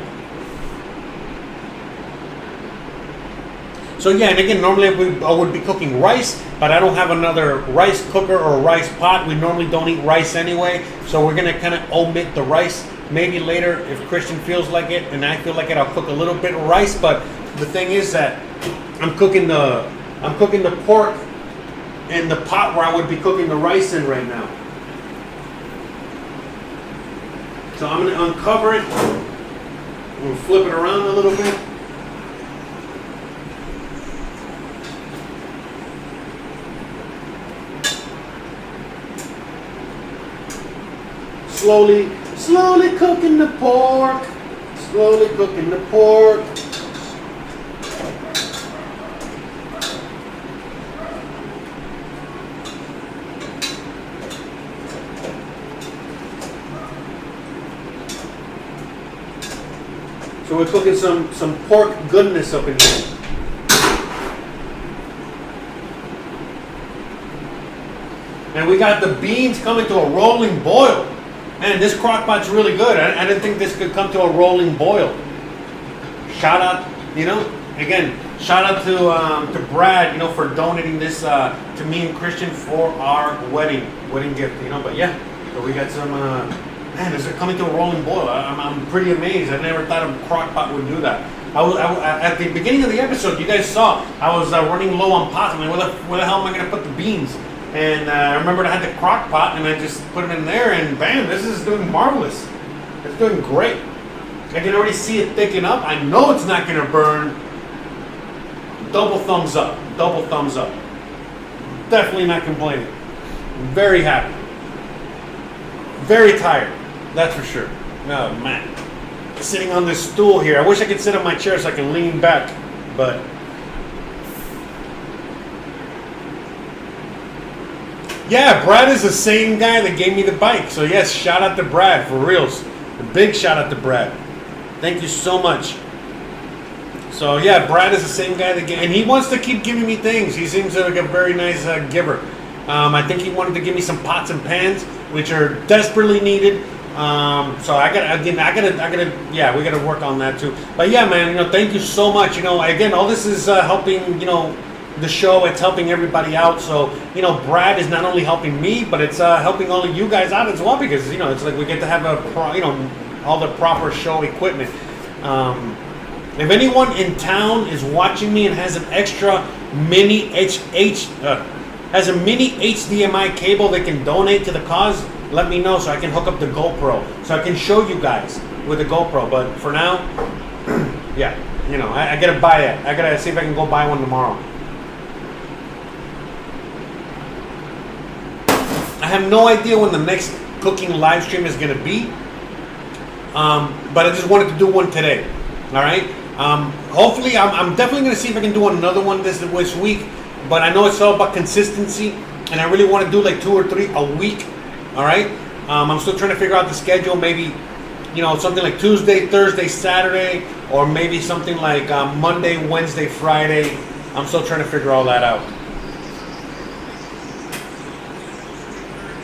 So yeah, and again, normally I would be cooking rice, but I don't have another rice cooker or rice pot. We normally don't eat rice anyway, so we're gonna kind of omit the rice. Maybe later, if Christian feels like it and I feel like it, I'll cook a little bit of rice. But the thing is that I'm cooking the pork in the pot where I would be cooking the rice in right now. So I'm gonna uncover it. We'll flip it around a little bit. Slowly cooking the pork. Slowly cooking the pork. So we're cooking some pork goodness up in here. And we got the beans coming to a rolling boil. Man, this crock pot's really good. I didn't think this could come to a rolling boil. Shout out, you know, again, shout out to Brad, you know, for donating this to me and Christian for our wedding gift, you know. But yeah, so we got some. Man, is it coming to a rolling boil? I'm pretty amazed. I never thought a crock pot would do that. At the beginning of the episode, you guys saw I was running low on pots. I'm like, where the hell am I going to put the beans? And I remembered I had the crock pot, and I just put it in there, and bam, this is doing marvelous. It's doing great. I can already see it thicken up. I know it's not going to burn. Double thumbs up. Double thumbs up. Definitely not complaining. Very happy. Very tired. That's for sure. Oh, man. Sitting on this stool here. I wish I could sit on my chair so I can lean back, but... Yeah, Brad is the same guy that gave me the bike. So yes, shout out to Brad, for reals. A big shout out to Brad. Thank you so much. So yeah, Brad is the same guy that and he wants to keep giving me things. He seems like a very nice giver. I think he wanted to give me some pots and pans, which are desperately needed. So we gotta work on that too. But yeah, man, you know, thank you so much. You know, again, all this is helping, you know, the show. It's helping everybody out. So, you know, Brad is not only helping me, but it's helping all of you guys out as well, because, you know, it's like we get to have all the proper show equipment. If anyone in town is watching me and has an extra mini has a mini HDMI cable they can donate to the cause, let me know so I can hook up the GoPro, so I can show you guys with the GoPro. But for now, yeah, you know, I gotta buy it. I gotta see if I can go buy one tomorrow. I have no idea when the next cooking live stream is gonna be, but I just wanted to do one today. All right. Hopefully, I'm definitely gonna see if I can do another one this week. But I know it's all about consistency, and I really want to do like 2 or 3 a week. All right. I'm still trying to figure out the schedule. Maybe, you know, something like Tuesday, Thursday, Saturday, or maybe something like Monday, Wednesday, Friday. I'm still trying to figure all that out.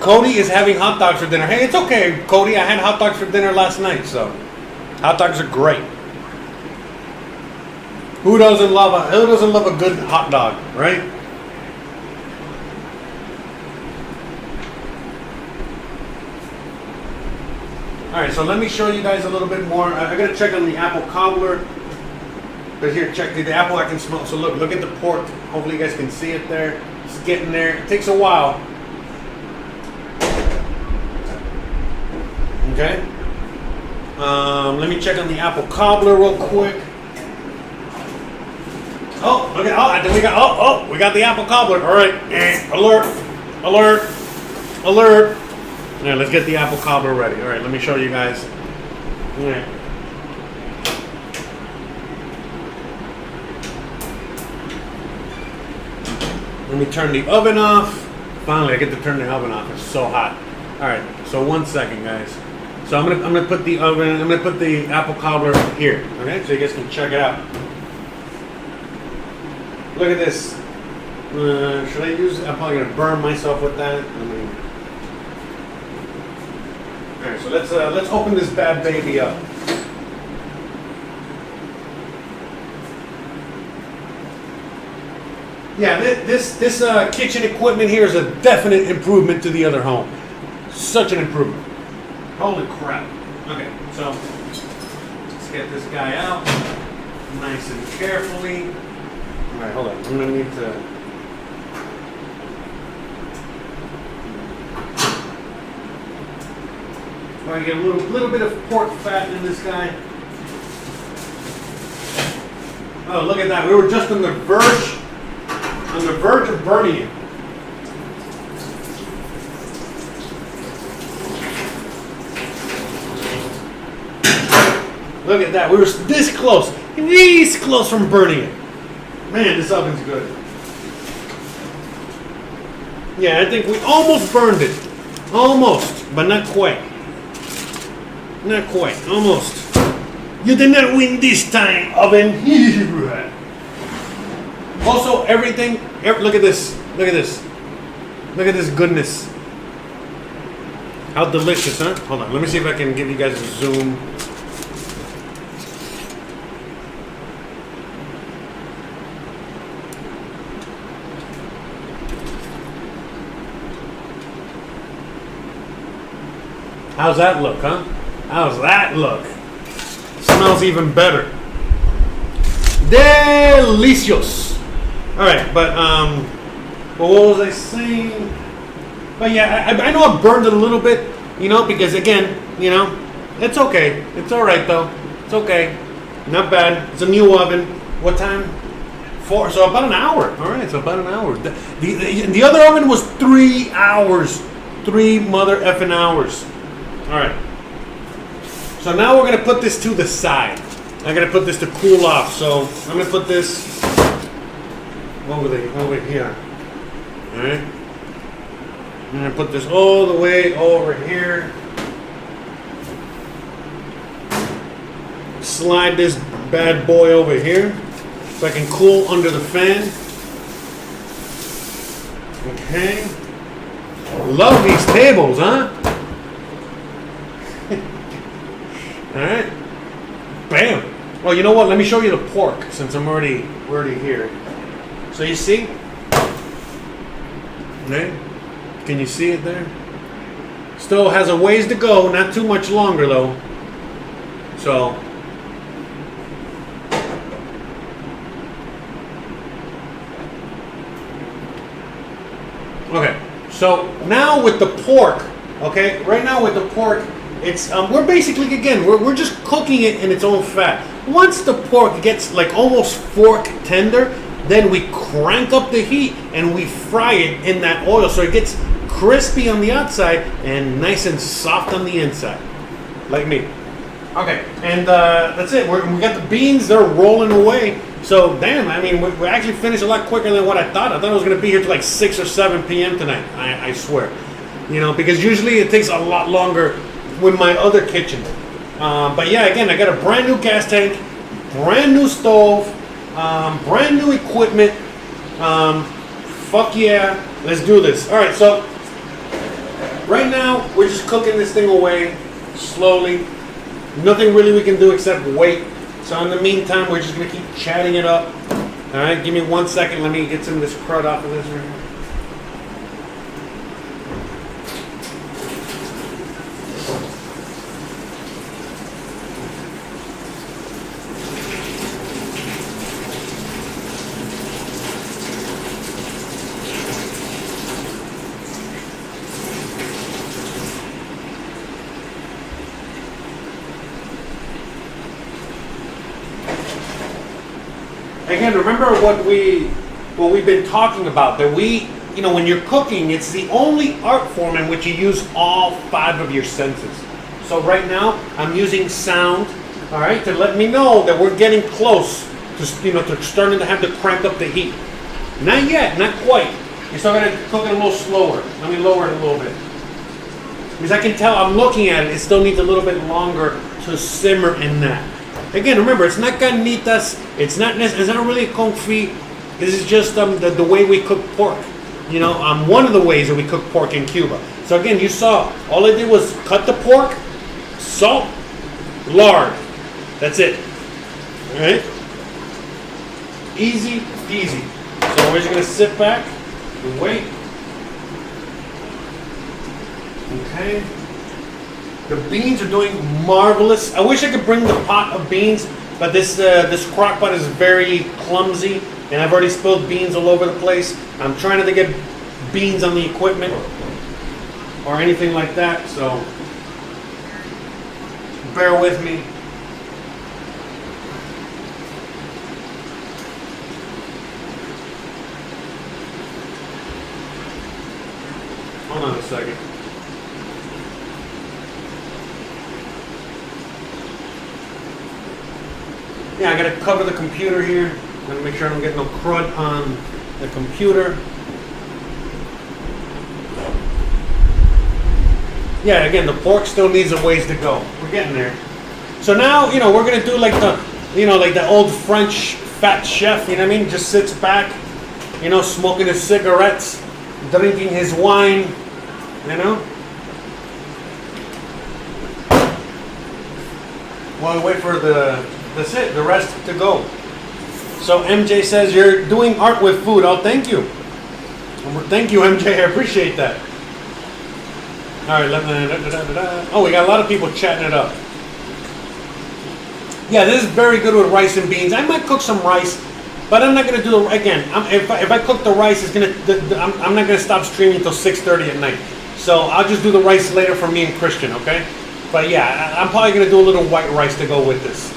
Cody is having hot dogs for dinner. Hey, it's okay, Cody. I had hot dogs for dinner last night, so hot dogs are great. Who doesn't love a good hot dog, right? All right, so let me show you guys a little bit more. I gotta check on the apple cobbler. But here, check the apple I can smell. So look at the pork. Hopefully you guys can see it there. It's getting there. It takes a while. Okay. Let me check on the apple cobbler real quick. Oh, look at I think we got the apple cobbler. All right. Alert. Alert. Alert. All right, let's get the apple cobbler ready. All right, let me show you guys. All right. Let me turn the oven off. Finally, I get to turn the oven off. It's so hot. All right, so 1 second, guys. So I'm gonna put the oven. I'm gonna put the apple cobbler here. Okay, so you guys can check it out. Look at this. Should I use? I'm probably gonna burn myself with that. All right, so let's open this bad baby up. Yeah, this kitchen equipment here is a definite improvement to the other home. Such an improvement. Holy crap. Okay, so let's get this guy out nice and carefully. All right, hold on. I'm gonna need to. I get a little bit of pork fat in this guy. Oh, look at that. We were just on the verge of burning it. Look at that. We were this close from burning it. Man, this oven's good. Yeah, I think we almost burned it. Almost, but not quite. Not quite. Almost. You did not win this time, oven. Also, everything. Look at this. Look at this. Look at this goodness. How delicious, huh? Hold on. Let me see if I can give you guys a zoom. How's that look, huh? How's that look? Smells even better. Delicious. All right, but what was I saying? But yeah, I know I burned it a little bit, you know, because again, you know, it's okay. It's all right though. It's okay. Not bad. It's a new oven. What time? 4. So about an hour. All right, so about an hour. The other oven was 3 hours. 3 mother effing hours. All right. So now we're gonna put this to the side. I'm gonna put this to cool off. So I'm gonna put this over here. All right. I'm gonna put this all the way over here. Slide this bad boy over here so I can cool under the fan. Okay. Love these tables, huh? All right. Bam. Well, you know what? Let me show you the pork since we're already here. So you see? Right? Can you see it there? Still has a ways to go. Not too much longer though. So. Okay. So now with the pork, okay? Right now with the pork, it's we're basically again we're just cooking it in its own fat. Once the pork gets like almost fork tender, then we crank up the heat and we fry it in that oil so it gets crispy on the outside and nice and soft on the inside, like me. Okay, and that's it. We got the beans; they're rolling away. So damn, I mean, we actually finished a lot quicker than what I thought. I thought I was gonna be here till like 6 or 7 p.m. tonight. I swear, you know, because usually it takes a lot longer with my other kitchen. But yeah, again, I got a brand new gas tank, brand new stove, brand new equipment. Fuck yeah, let's do this. All right, so right now we're just cooking this thing away slowly. Nothing really we can do except wait. So in the meantime, we're just gonna keep chatting it up. All right, give me 1 second. Let me get some of this crud off of this right here. Again, remember what we've been talking about, that when you're cooking, it's the only art form in which you use all 5 of your senses. So right now, I'm using sound, all right, to let me know that we're getting close to starting to have to crank up the heat. Not yet, not quite. You're still gonna cook it a little slower. Let me lower it a little bit. Because I can tell, I'm looking at it, it still needs a little bit longer to simmer in that. Again, remember, it's not carnitas, it's not really confit. This is just the way we cook pork. One of the ways that we cook pork in Cuba. So again, you saw, all I did was cut the pork, salt, lard. That's it. All right? Easy peasy. So we're just gonna sit back and wait. Okay. The beans are doing marvelous. I wish I could bring the pot of beans, but this crock pot is very clumsy, and I've already spilled beans all over the place. I'm trying not to get beans on the equipment or anything like that, so bear with me. Hold on a second. Yeah, I gotta cover the computer here. I'm gonna make sure I don't get no crud on the computer. Yeah, again, the pork still needs a ways to go. We're getting there. So now, we're gonna do like the old French fat chef. You know what I mean? Just sits back, smoking his cigarettes, drinking his wine. While we wait for that's it, the rest to go. So MJ says, you're doing art with food. Oh, thank you. Thank you, MJ. I appreciate that. All right, oh, we got a lot of people chatting it up. Yeah, this is very good with rice and beans. I might cook some rice, but I'm not gonna do it again. If I cook the rice, I'm not gonna stop streaming until 6:30 at night. So I'll just do the rice later for me and Christian, okay? But yeah, I'm probably gonna do a little white rice to go with this.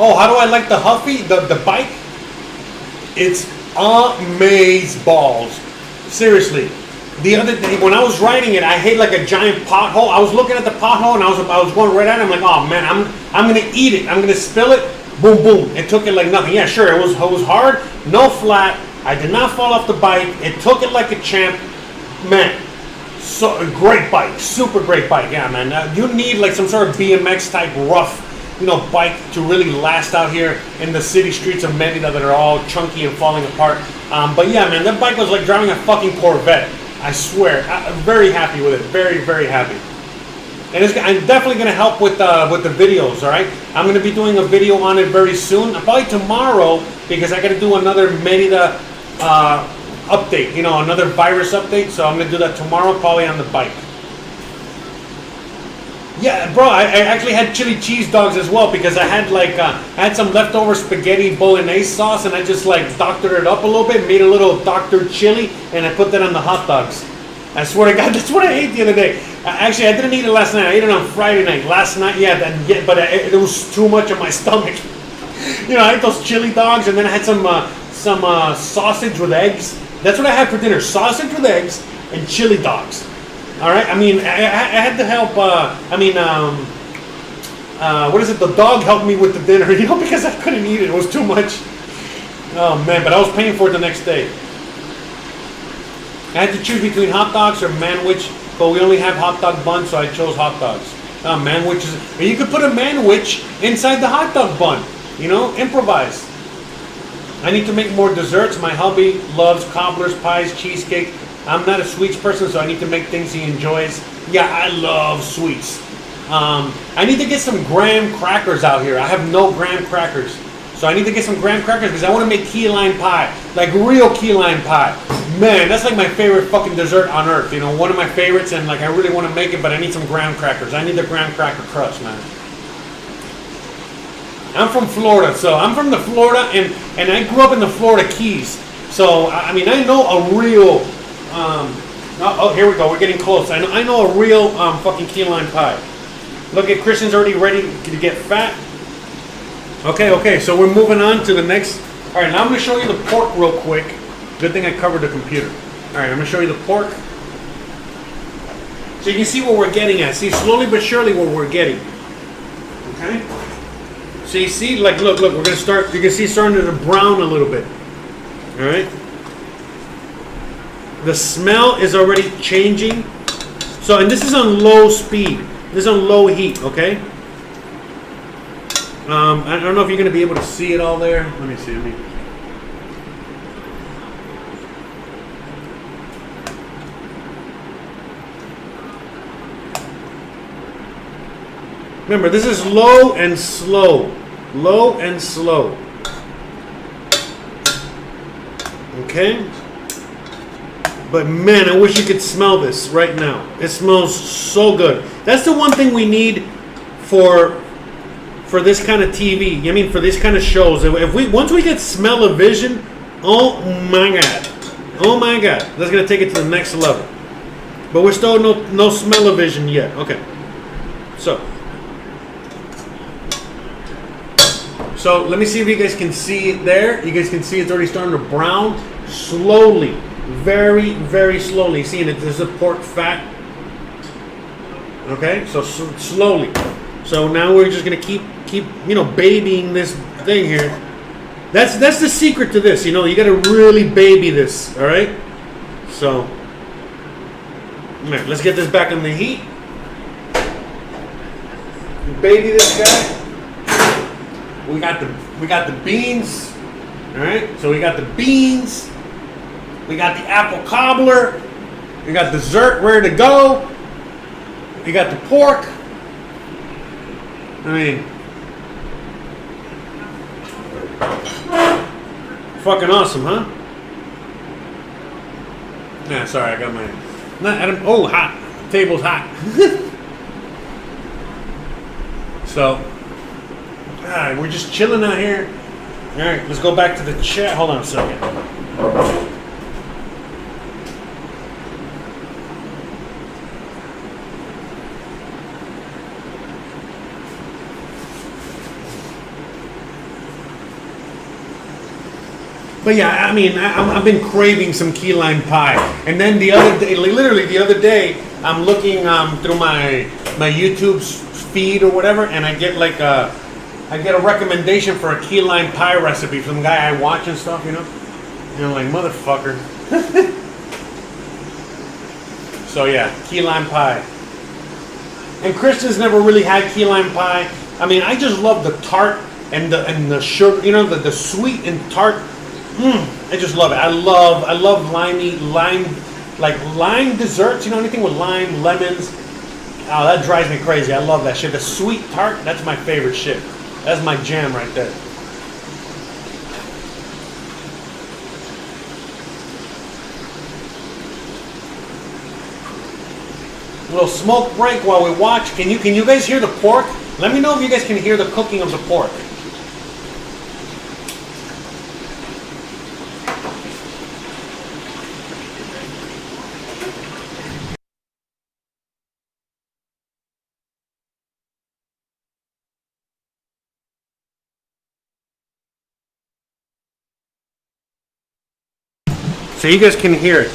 Oh, how do I like the Huffy, the bike? It's amaze balls. Seriously. The other day, when I was riding it, I hit like a giant pothole. I was looking at the pothole and I was going right at it. I'm like, oh man, I'm gonna eat it. I'm gonna spill it. Boom, boom. It took it like nothing. Yeah, sure, it was hard. No flat. I did not fall off the bike. It took it like a champ. Man, so a great bike. Super great bike. Yeah, man. You need like some sort of BMX type rough, bike to really last out here in the city streets of Merida that are all chunky and falling apart. But yeah, man, that bike was like driving a fucking Corvette. I swear. I'm very happy with it. Very, very happy. And I'm definitely going to help with the videos, all right? I'm going to be doing a video on it very soon. Probably tomorrow, because I got to do another Merida update, another virus update. So I'm going to do that tomorrow, probably on the bike. Yeah, bro, I actually had chili cheese dogs as well, because I had some leftover spaghetti bolognese sauce, and I just like doctored it up a little bit, made a little doctored chili, and I put that on the hot dogs. I swear to God, that's what I ate the other day. Actually, I didn't eat it last night. I ate it on Friday night. Last night, but it was too much on my stomach. I ate those chili dogs, and then I had some sausage with eggs. That's what I had for dinner: sausage with eggs and chili dogs. All right. I mean, I had to help. What is it? The dog helped me with the dinner, because I couldn't eat it. It was too much. Oh man! But I was paying for it the next day. I had to choose between hot dogs or manwich, but we only have hot dog bun, so I chose hot dogs. Manwich is. You could put a manwich inside the hot dog bun. Improvise. I need to make more desserts. My hubby loves cobblers, pies, cheesecake. I'm not a sweets person, so I need to make things he enjoys. Yeah, I love sweets. I need to get some graham crackers out here. I have no graham crackers. So I need to get some graham crackers because I want to make key lime pie. Like real key lime pie. Man, that's like my favorite fucking dessert on earth. One of my favorites, and like I really want to make it, but I need some graham crackers. I need the graham cracker crust, man. I'm from Florida, so I'm from the Florida, and I grew up in the Florida Keys. So, I mean, I know a real oh, here we go. We're getting close. I know a real fucking key lime pie. Look at Christian's already ready to get fat. Okay. So we're moving on to the next. All right, now I'm going to show you the pork real quick. Good thing I covered the computer. All right, I'm going to show you the pork. So you can see what we're getting at. See, slowly but surely what we're getting. Okay? So you see, like, look, we're going to start, you can see starting to brown a little bit. All right? The smell is already changing. So, and this is on low speed. This is on low heat, okay? I don't know if you're going to be able to see it all there. Let me see. Remember, this is low and slow. Low and slow. Okay? But man, I wish you could smell this right now. It smells so good. That's the one thing we need for this kind of TV. I mean, for this kind of shows. Once we get smell-o-vision, oh my god. Oh my god. That's going to take it to the next level. But we're still no smell-o-vision yet. Okay. So let me see if you guys can see it there. You guys can see it's already starting to brown slowly, very, very slowly. Seeing it, there's a pork fat. Okay, so slowly. So now we're just gonna keep babying this thing here. That's the secret to this. You gotta really baby this. All right. So, all right, let's get this back on the heat. Baby this guy. We got the beans, all right? So we got the beans, we got the apple cobbler, we got dessert ready to go, we got the pork. I mean, fucking awesome, huh? Yeah, sorry, I got my, oh, hot, table's hot. So, alright, we're just chilling out here. Alright, let's go back to the chat. Hold on a second. But yeah, I mean, I've been craving some key lime pie. And then the other day, literally the other day, I'm looking through my YouTube feed or whatever, and I get like a recommendation for a key lime pie recipe from the guy I watch and stuff, And I'm like, motherfucker. So yeah, key lime pie. And Christian's never really had key lime pie. I mean, I just love the tart and the sugar, the sweet and tart. I just love it. I love lime desserts. Anything with lime, lemons. Oh, that drives me crazy. I love that shit. The sweet tart, that's my favorite shit. That's my jam right there. A little smoke break while we watch. Can you guys hear the pork? Let me know if you guys can hear the cooking of the pork. So you guys can hear it.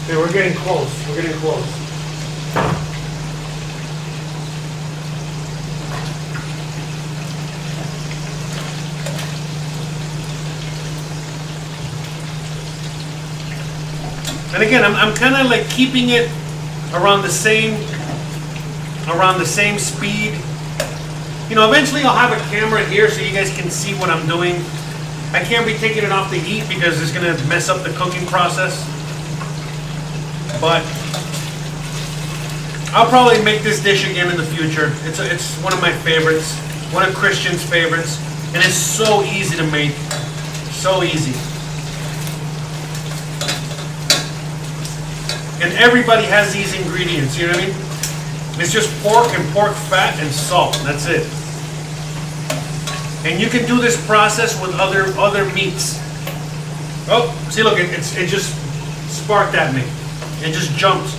Okay, we're getting close. We're getting close. And again, I'm kind of like keeping it around the same speed. Eventually I'll have a camera here so you guys can see what I'm doing. I can't be taking it off the heat because it's gonna mess up the cooking process. But I'll probably make this dish again in the future. It's one of my favorites, one of Christian's favorites, and it's so easy to make, so easy. And everybody has these ingredients, you know what I mean? It's just pork and pork fat and salt. That's it. And you can do this process with other meats. Oh, see, look, it just sparked at me. It just jumped.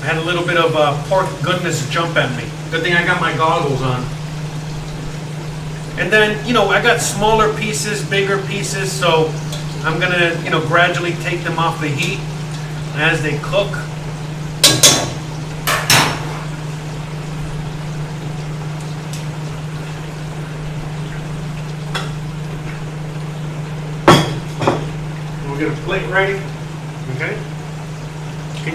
I had a little bit of pork goodness jump at me. Good thing I got my goggles on. And then, you know, I got smaller pieces, bigger pieces, so I'm gonna, you know, gradually take them off the heat as they cook. We'll get a plate ready. Okay.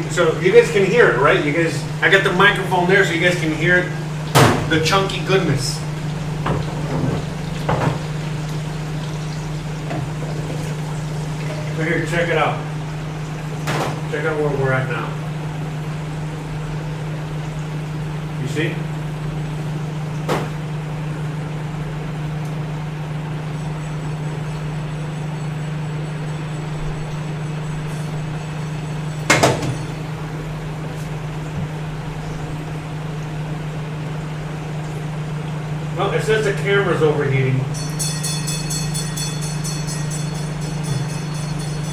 So you guys can hear it, right? You guys, I got the microphone there so you guys can hear it. The chunky goodness. So here, check it out. Check out where we're at now. You see? Well, it says the camera's overheating.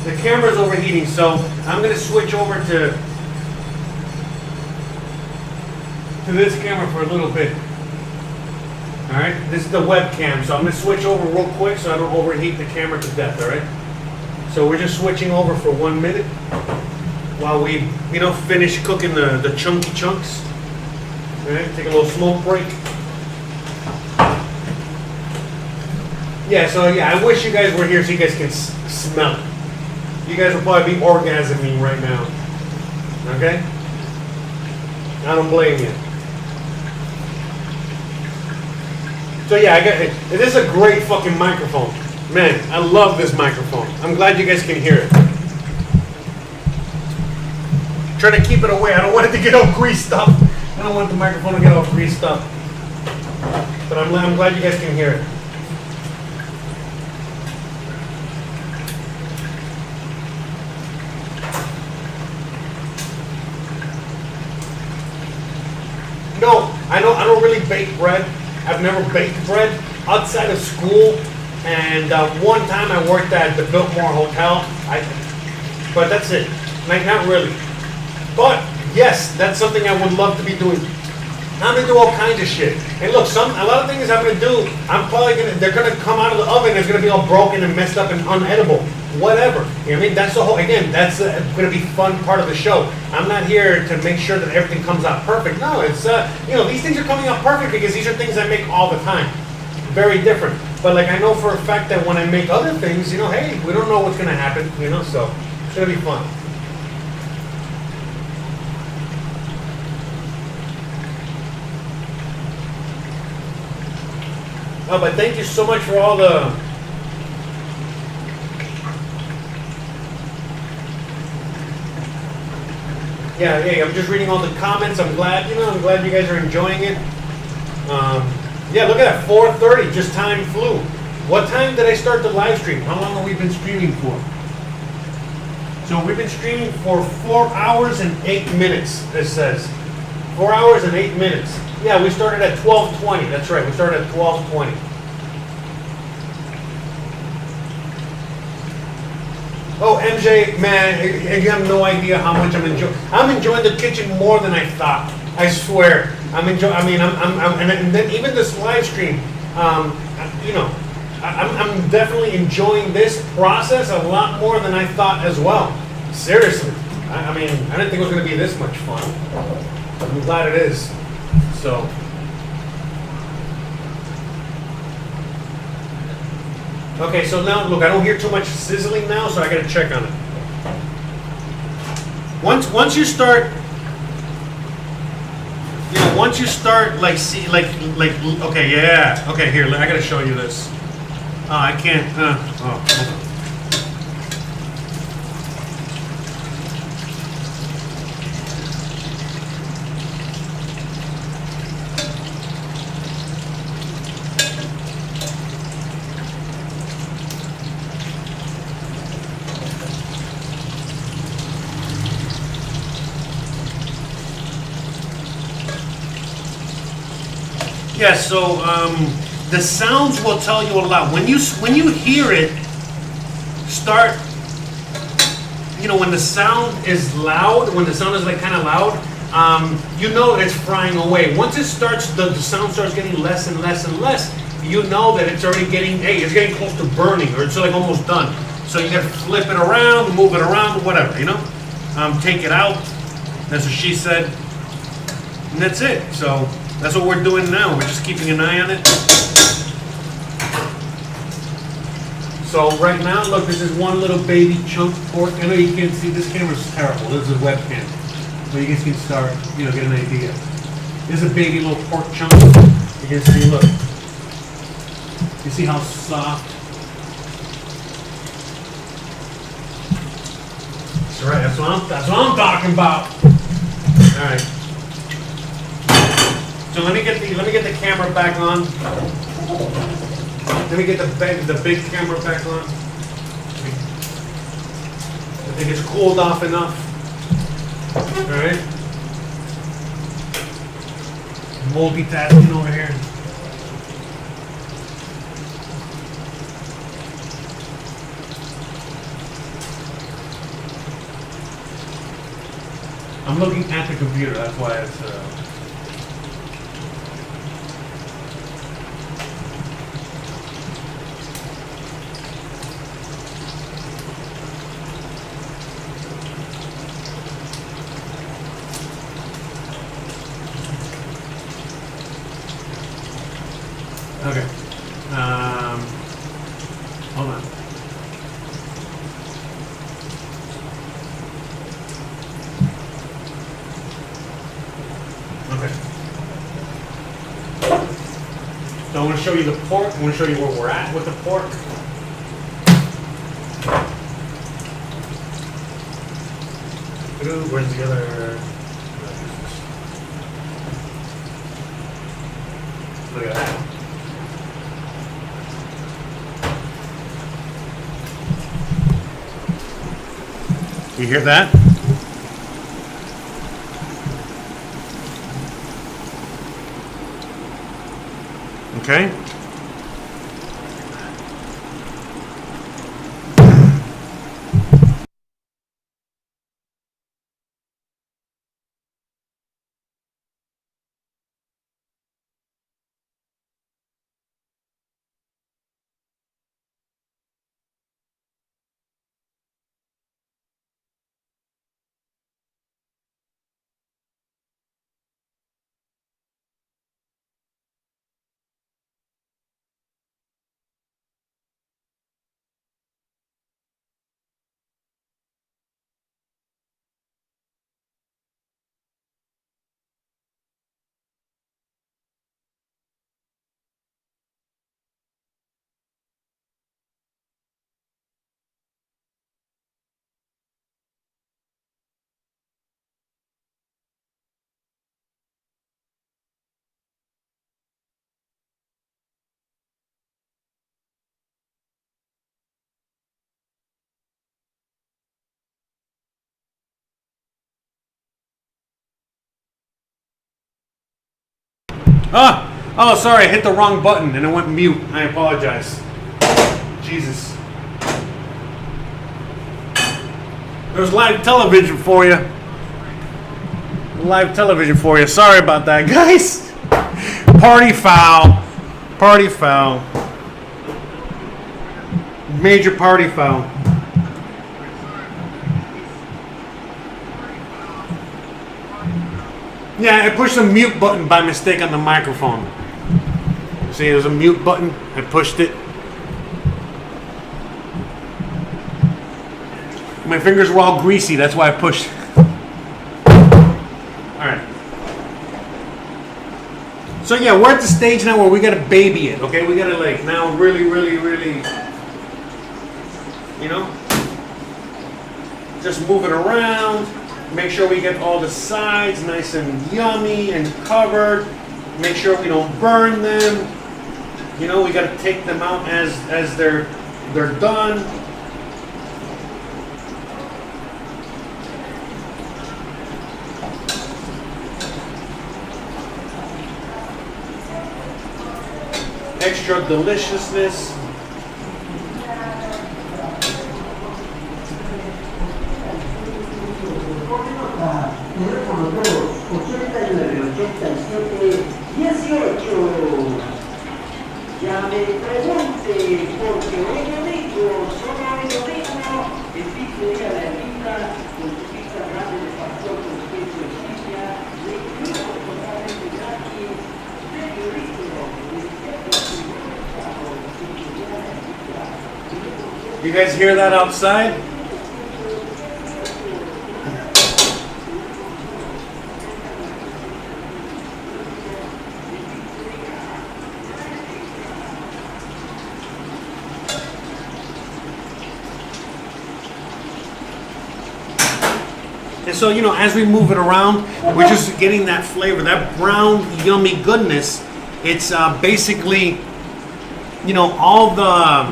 The camera's overheating, so I'm going to switch over to this camera for a little bit. Alright, this is the webcam, so I'm going to switch over real quick so I don't overheat the camera to death, alright? So we're just switching over for 1 minute while we, you know, finish cooking the chunky chunks. Alright, take a little smoke break. Yeah, so yeah, I wish you guys were here so you guys can smell it. You guys will probably be orgasming right now. Okay? I don't blame you. So yeah, I got it. This is a great fucking microphone. Man, I love this microphone. I'm glad you guys can hear it. Trying to keep it away. I don't want it to get all greased up. I don't want the microphone to get all greased up. But I'm glad you guys can hear it. No, I don't really bake bread. I've never baked bread outside of school. And one time I worked at the Biltmore Hotel. But that's it. Like, not really. But yes, that's something I would love to be doing. I'm gonna do all kinds of shit. And look, a lot of things I'm gonna do, they're gonna come out of the oven. It's gonna be all broken and messed up and unedible. Whatever. You know what I mean? That's the whole. Again, that's gonna be fun part of the show. I'm not here to make sure that everything comes out perfect. No, it's you know, these things are coming out perfect because these are things I make all the time. Very different. But like, I know for a fact that when I make other things, you know, hey, we don't know what's gonna happen. You know, so it's gonna be fun. Oh, but thank you so much for all the. Yeah, I'm just reading all the comments. I'm glad you guys are enjoying it. Yeah, look at that, 4:30, just time flew. What time did I start the live stream? How long have we been streaming for? So we've been streaming for 4 hours and 8 minutes, this says. 4 hours and 8 minutes. Yeah, we started at 12:20. That's right, we started at 12:20. Oh, MJ, man, you have no idea how much I'm enjoying. I'm enjoying the kitchen more than I thought. I swear. And then even this live stream, you know, I'm definitely enjoying this process a lot more than I thought as well. Seriously. I mean, I didn't think it was going to be this much fun. I'm glad it is. So. Okay, so now, look, I don't hear too much sizzling now, so I gotta check on it. Once you start, you know, once you start, like, okay, yeah, okay, here, I gotta show you this. Oh, I can't, hold on. Yeah, so the sounds will tell you a lot. When you hear it, start. When the sound is loud, when the sound is like kind of loud, you know that it's frying away. Once it starts, the sound starts getting less and less and less. You know that it's already getting, it's getting close to burning, or it's like almost done. So you gotta flip it around, move it around, whatever, take it out. That's what she said, and that's it. So that's what we're doing now. We're just keeping an eye on it. So right now, look, this is one little baby chunk pork. I know you can't see, this camera's terrible. This is a webcam. But you guys can start, get an idea. This is a baby little pork chunk. You can see, look. You see how soft? That's right, that's what I'm talking about. Alright. So let me get the camera back on. Let me get the big camera back on. I think it's cooled off enough. Alright. Multitasking over here. I'm looking at the computer, that's why it's okay. Hold on. Okay. So I want to show you the pork. I want to show you where we're at with the pork. Ooh, where's the other? Look at that. You hear that? Okay. Oh, sorry, I hit the wrong button and it went mute. I apologize. Jesus. There's live television for you. Live television for you. Sorry about that, guys. Party foul. Party foul. Major party foul. Yeah, I pushed the mute button by mistake on the microphone. See, there's a mute button. I pushed it. My fingers were all greasy. That's why I pushed. All right. So yeah, we're at the stage now where we gotta baby it. Okay, we gotta like now really, just move it around. Make sure we get all the sides nice and yummy and covered. Make sure we don't burn them. We got to take them out as they're done. extra deliciousness. Ya me pregunte, porque hoy domingo, solo hoy domingo, el pico de la ermita, con su pizza grande de pastor con queso de silla, de frío totalmente gratis, medio litro, de You guys hear that outside? And so, you know, as we move it around, we're just getting that flavor, that brown, yummy goodness. It's basically, you know, all the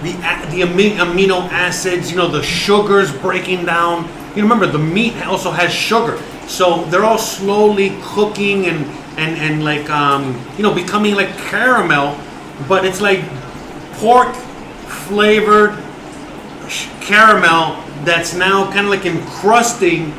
amino acids, you know, the sugars breaking down. You remember, the meat also has sugar. So they're all slowly cooking and like, you know, becoming like caramel. But it's like pork flavored caramel that's now kind of like encrusting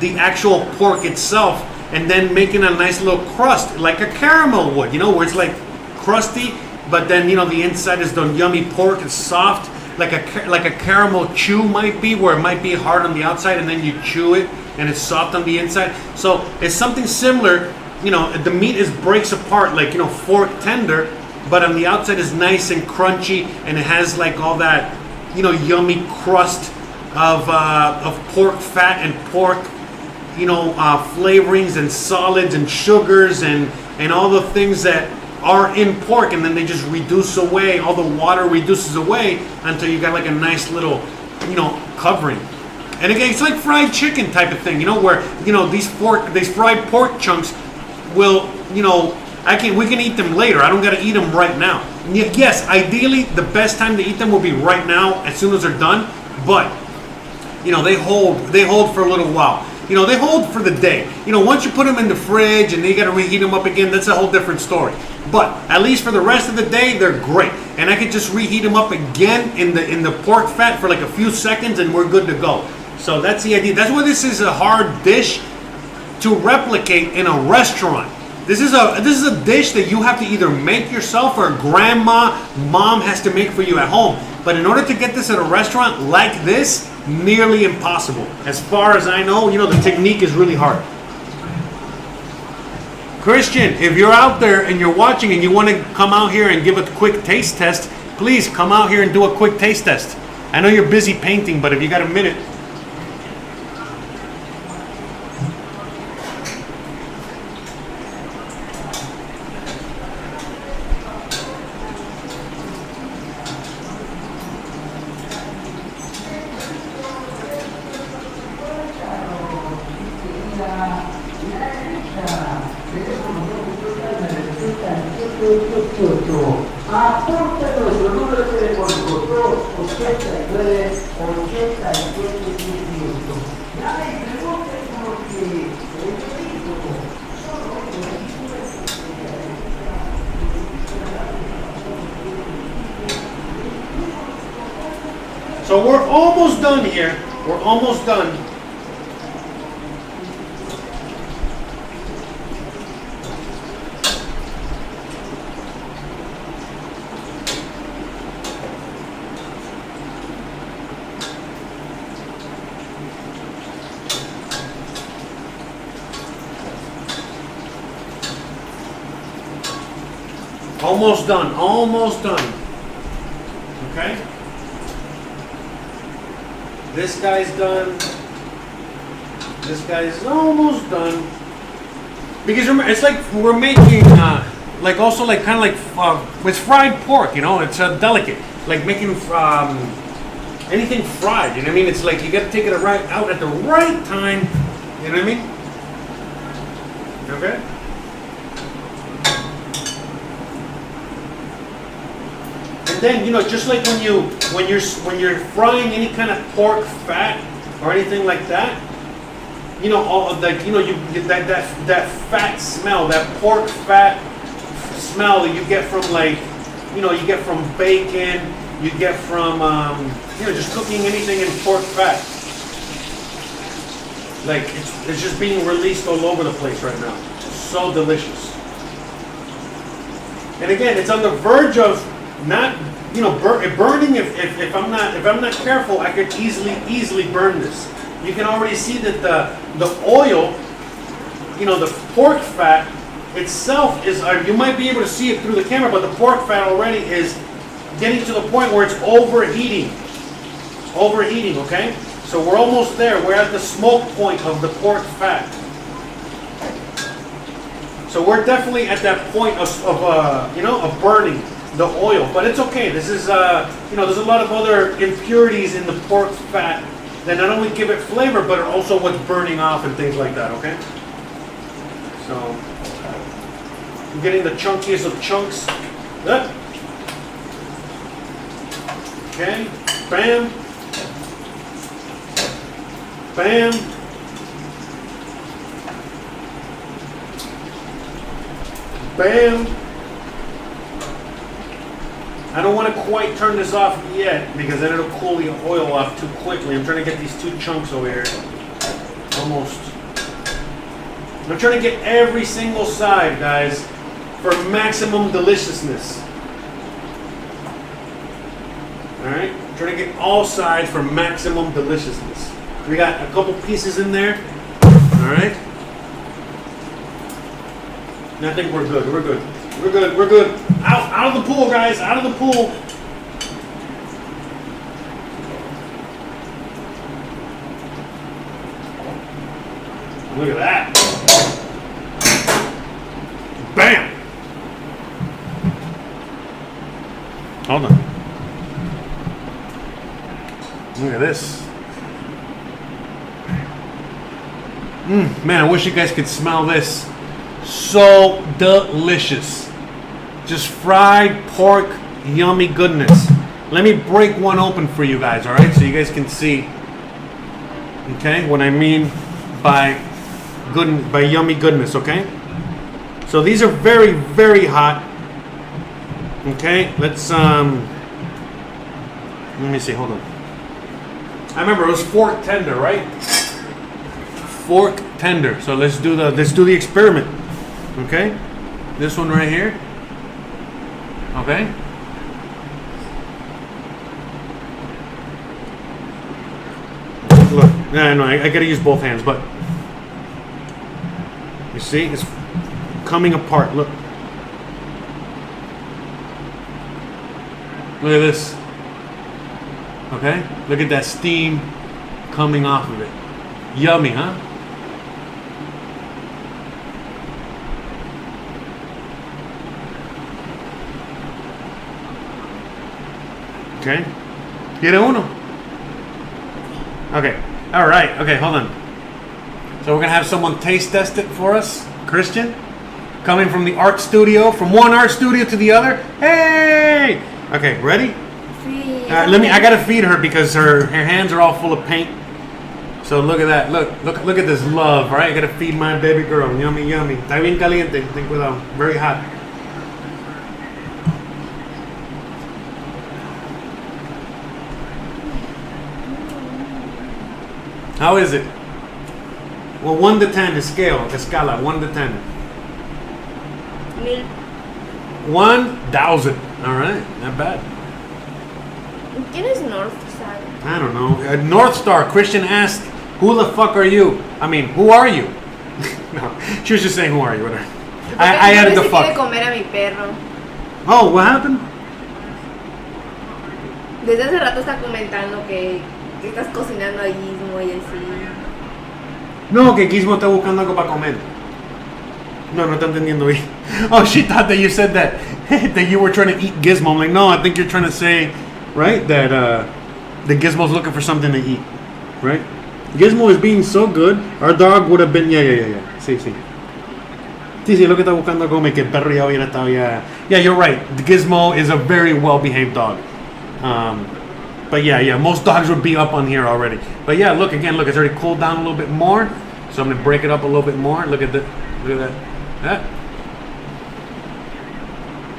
the actual pork itself and then making a nice little crust like a caramel would, you know, where it's like crusty, but then, you know, the inside is the yummy pork. It's soft, like a caramel chew might be, where it might be hard on the outside and then you chew it and it's soft on the inside. So it's something similar, you know, the meat breaks apart like, you know, fork tender, but on the outside is nice and crunchy, and it has like all that, you know, yummy crust of pork fat and pork, you know, flavorings and solids and sugars and all the things that are in pork, and then they just reduce away, all the water reduces away until you got like a nice little, you know, covering. And again, it's like fried chicken type of thing, you know, where, you know, these fried pork chunks will, you know, we can eat them later. I don't got to eat them right now. Yes, ideally, the best time to eat them will be right now, as soon as they're done. But, you know, they hold for a little while. You know, they hold for the day. You know, once you put them in the fridge and you got to reheat them up again, that's a whole different story. But at least for the rest of the day, they're great. And I could just reheat them up again in the pork fat for like a few seconds, and we're good to go. So that's the idea. That's why this is a hard dish to replicate in a restaurant. This is a dish that you have to either make yourself, or mom has to make for you at home. But in order to get this at a restaurant like this, nearly impossible. As far as I know, you know, the technique is really hard. Christian, if you're out there and you're watching and you want to come out here and give a quick taste test, please come out here and do a quick taste test. I know you're busy painting, but if you got a minute. Apunta nuestro número telefónico 289 8718. Llame y pregunte porque el médico So we're almost done here. We're almost done. Almost done, almost done. Okay? This guy's done. This guy's almost done. Because remember, it's like we're making, like also like kind of like, it's fried pork, you know, it's delicate. Like making anything fried, you know what I mean? It's like you got to take it out at the right time, you know what I mean? Okay? And then, you know, just like when you're frying any kind of pork fat or anything like that, you know, all of that, you know, you get that fat smell, that pork fat smell that you get from like, you know, you get from bacon, you get from, you know, just cooking anything in pork fat. Like, it's just being released all over the place right now. So delicious. And again, it's on the verge of not, you know, burning. If I'm not careful, I could easily burn this. You can already see that the oil, you know, the pork fat itself is, you might be able to see it through the camera, but the pork fat already is getting to the point where it's overheating. Overheating, okay? So we're almost there. We're at the smoke point of the pork fat. So we're definitely at that point of you know, of burning the oil. But it's okay. This is, you know, there's a lot of other impurities in the pork fat that not only give it flavor, but also what's burning off and things like that, okay? So, I'm getting the chunkiest of chunks. Okay, bam. Bam. Bam. I don't want to quite turn this off yet because then it'll cool the oil off too quickly. I'm trying to get these 2 chunks over here. Almost. I'm trying to get every single side, guys, for maximum deliciousness. Alright? Trying to get all sides for maximum deliciousness. We got a couple pieces in there. Alright? And I think we're good. We're good. We're good. We're good. Out of the pool, guys. Out of the pool. Look at that. Bam. Hold on. Look at this. Man, I wish you guys could smell this. So delicious. Just fried pork, yummy goodness. Let me break one open for you guys, all right? So you guys can see, okay, what I mean by yummy goodness, okay? So these are very, very hot. Okay, let's let me see, hold on. I remember it was fork tender, right? Fork tender. So let's do the experiment. Okay? This one right here. Okay? Look, no, I gotta use both hands, but you see, it's coming apart. Look. Look at this. Okay? Look at that steam coming off of it. Yummy, huh? Okay. ¿Quiere uno? Okay. All right. Okay, hold on. So we're going to have someone taste test it for us. Christian, coming from the art studio, from one art studio to the other. Hey! Okay, ready? I got to feed her because her hands are all full of paint. So look at that. Look at this love, right? I got to feed my baby girl. Yummy, yummy. Está bien caliente. Ten cuidado. Very hot. How is it? Well, 1 to 10 is scale, escala, 1 to 10. 1,000. All right, not bad. ¿Quién es North Star? I don't know. North Star. Christian asked, "Who the fuck are you?" I mean, who are you? No, she was just saying, "Who are you?" Whatever. I added the fuck. Comer a mi perro. Oh, what happened? Desde hace rato está comentando que estás cocinando a Gizmo y así. No, que Gizmo está buscando algo para comer. No está entendiendo bien. Oh, she thought that you said that you were trying to eat Gizmo. I'm like, no, I think you're trying to say, right, that the Gizmo's looking for something to eat, right? Gizmo is being so good. Our dog would have been, yeah. Sí, lo que está buscando comer, que el perro ya hubiera estado ya. Yeah, you're right. The Gizmo is a very well-behaved dog. But yeah, most dogs would be up on here already. But yeah, look, it's already cooled down a little bit more. So I'm gonna break it up a little bit more. Look at that.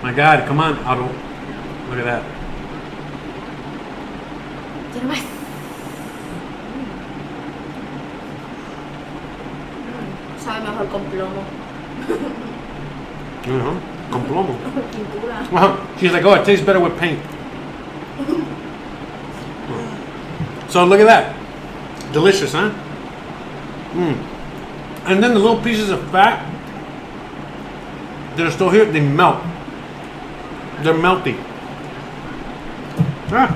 My God, come on, Otto. Look at that. Quiero más. Sabe mejor con plomo. Con plomo. Pintura. Well, she's like, oh, it tastes better with paint. So look at that. Delicious, huh? And then the little pieces of fat that are still here, they melt. They're melty. Ah.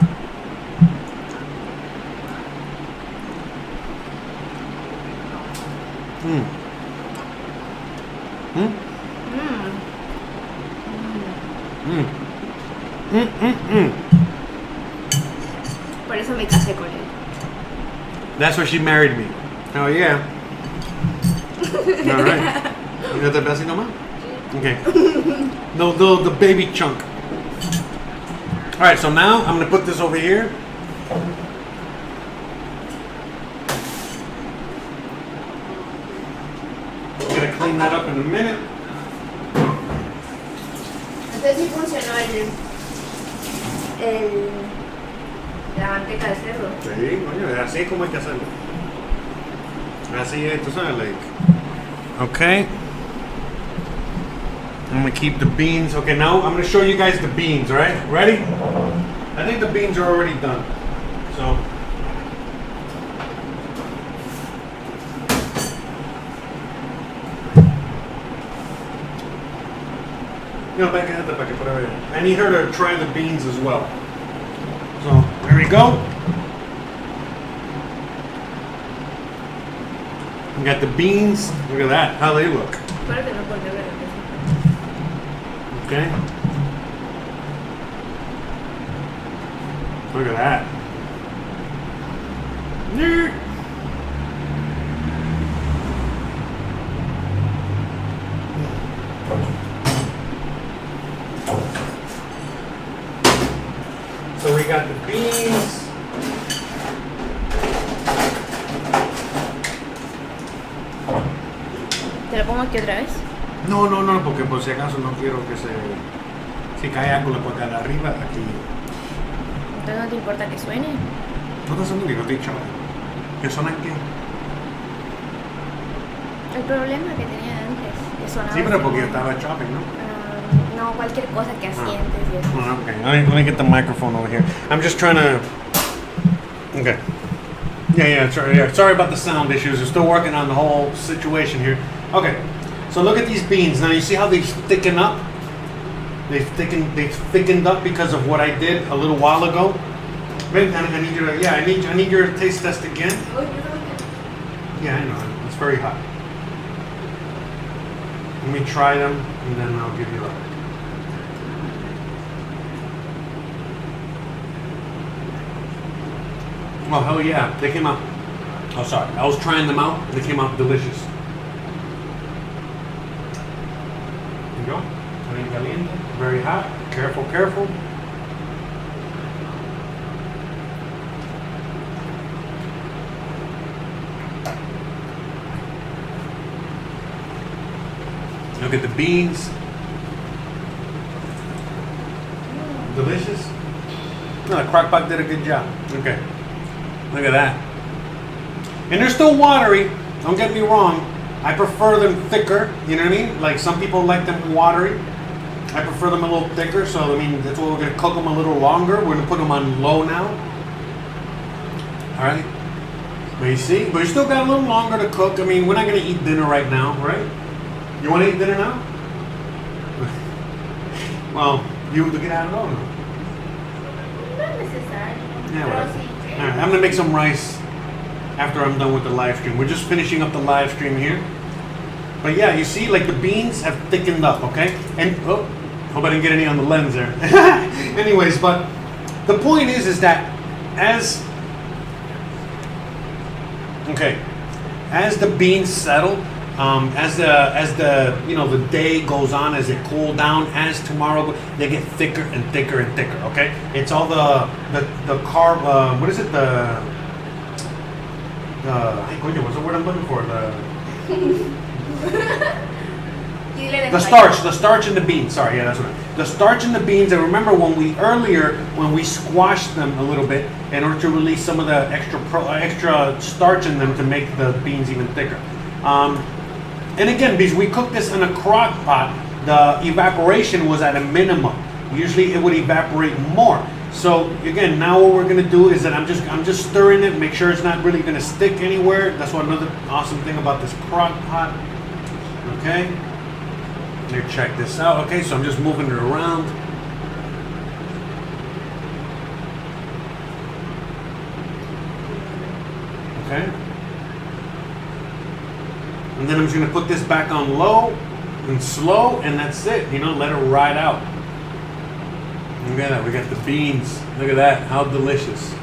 Por eso me casé con él. That's why she married me. Oh yeah. All right. You got the besito más? Okay. The baby chunk. All right, so now I'm gonna put this over here. I'm gonna clean that up in a minute. Entonces sí funcionó la manteca de cerdo. Sí, coño, así es como hay que hacerlo. Así es, tú sabes, like. Okay. I'm gonna keep the beans. Okay, now I'm gonna show you guys the beans, all right? Ready? I think the beans are already done. So. No, back ahead, back ahead, put it in. I need her to try the beans as well. So, there we go. We got the beans. Look at that, how they look. Claro que no porque ver. Okay. Look at that. Nerd. So we got the beans. ¿Te lo pongo aquí otra vez? No, porque por si acaso no quiero que si cae algo le pueda caer arriba aquí. Entonces no te importa que suene. No te suena que no estoy chaval. ¿Qué suena qué? El problema que tenía antes, que sonaba. Sí, pero porque yo así. estaba chopping, ¿no? No, cualquier cosa que asientes y eso. Oh, okay, let me get the microphone over here. I'm just trying to. Okay. Yeah. Sorry about the sound issues. We're still working on the whole situation here. Okay. So look at these beans. Now you see how they thicken up? They've thickened up because of what I did a little while ago. Wait, I need you to. I need your taste test again. Yeah, I know. It's very hot. Let me try them, and then I'll give you a. Oh, hell yeah. They came out. Oh, sorry. I was trying them out. They came out delicious. There you go. Caliente. Very hot. Careful, careful. Look at the beans. Delicious. No, the crock pot did a good job. Okay. Look at that. And they're still watery. Don't get me wrong. I prefer them thicker. You know what I mean? Like some people like them watery. I prefer them a little thicker. So, I mean, that's why we're going to cook them a little longer. We're going to put them on low now. All right. But you see? But you still got a little longer to cook. I mean, we're not going to eat dinner right now, right? You want to eat dinner now? Well, you to get out of the oven. No es necesario. Yeah, Pero well. sí. All right, I'm gonna make some rice after I'm done with the live stream. We're just finishing up the live stream here. But yeah, you see, like the beans have thickened up, okay? And oh, hope I didn't get any on the lens there. Anyways, but the point is that as the beans settle, as the the day goes on, as it cool down, as tomorrow they get thicker and thicker and thicker. Okay, it's all the carb. What is it? What's the word I'm looking for? Y dile en The starch in the beans. Sorry, yeah, that's right. The starch in the beans. And remember when we squashed them a little bit in order to release some of the extra starch in them to make the beans even thicker. And again, because we cooked this in a crock pot, the evaporation was at a minimum. Usually it would evaporate more. So again, now what we're gonna do is that I'm just stirring it, make sure it's not really gonna stick anywhere. That's what another awesome thing about this crock pot. Okay. Here, check this out. Okay, so I'm just moving it around. Okay. And then I'm just gonna put this back on low and slow, and that's it. You know, let it ride out. Look at that. We got the beans. Look at that. How delicious.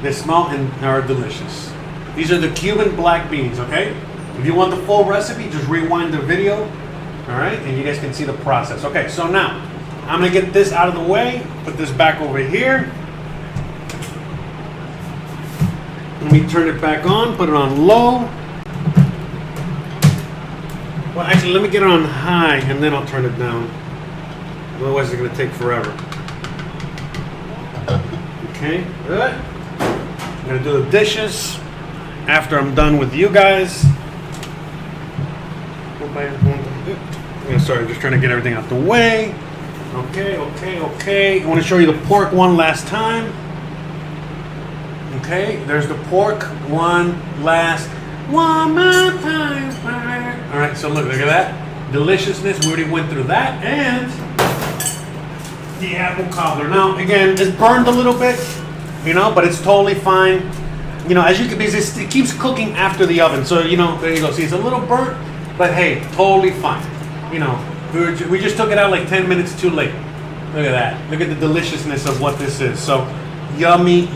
They smell and are delicious. These are the Cuban black beans. Okay. If you want the full recipe, just rewind the video. All right, and you guys can see the process. Okay. So now I'm gonna get this out of the way. Put this back over here. Let me turn it back on. Put it on low. Well, actually, let me get it on high, and then I'll turn it down. Otherwise, it's going to take forever. Okay, good. I'm going to do the dishes after I'm done with you guys. Yeah, sorry, I'm just trying to get everything out the way. Okay. I want to show you the pork one last time. Okay, there's the pork one more time. All right, so look at that deliciousness. We already went through that, and the apple cobbler. Now, again, it's burned a little bit, you know, but it's totally fine. You know, as you can, because it keeps cooking after the oven, so you know, there you go. See, it's a little burnt, but hey, totally fine. You know, we just took it out like 10 minutes too late. Look at that. Look at the deliciousness of what this is. So, yummy.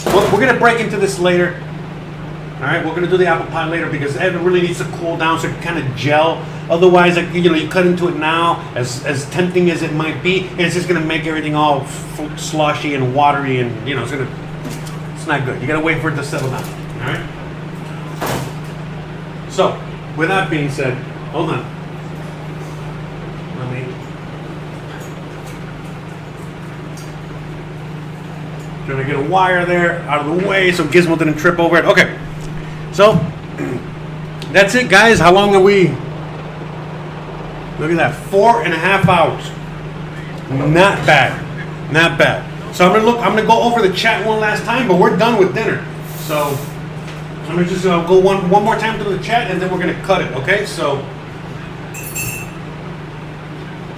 We're gonna break into this later. All right, we're gonna do the apple pie later because it really needs to cool down so it can kind of gel. Otherwise, like, you know, you cut into it now, as tempting as it might be, it's just gonna make everything all sloshy and watery, and you know, it's not good. You gotta wait for it to settle down. All right. So, with that being said, hold on. Let me. Trying to get a wire there out of the way so Gizmo didn't trip over it. Okay. So, that's it, guys. How long are we? Look at that, 4.5 hours. Not bad. So I'm gonna go over the chat one last time, but we're done with dinner. So I'm gonna just go one more time through the chat, and then we're gonna cut it. Okay? So,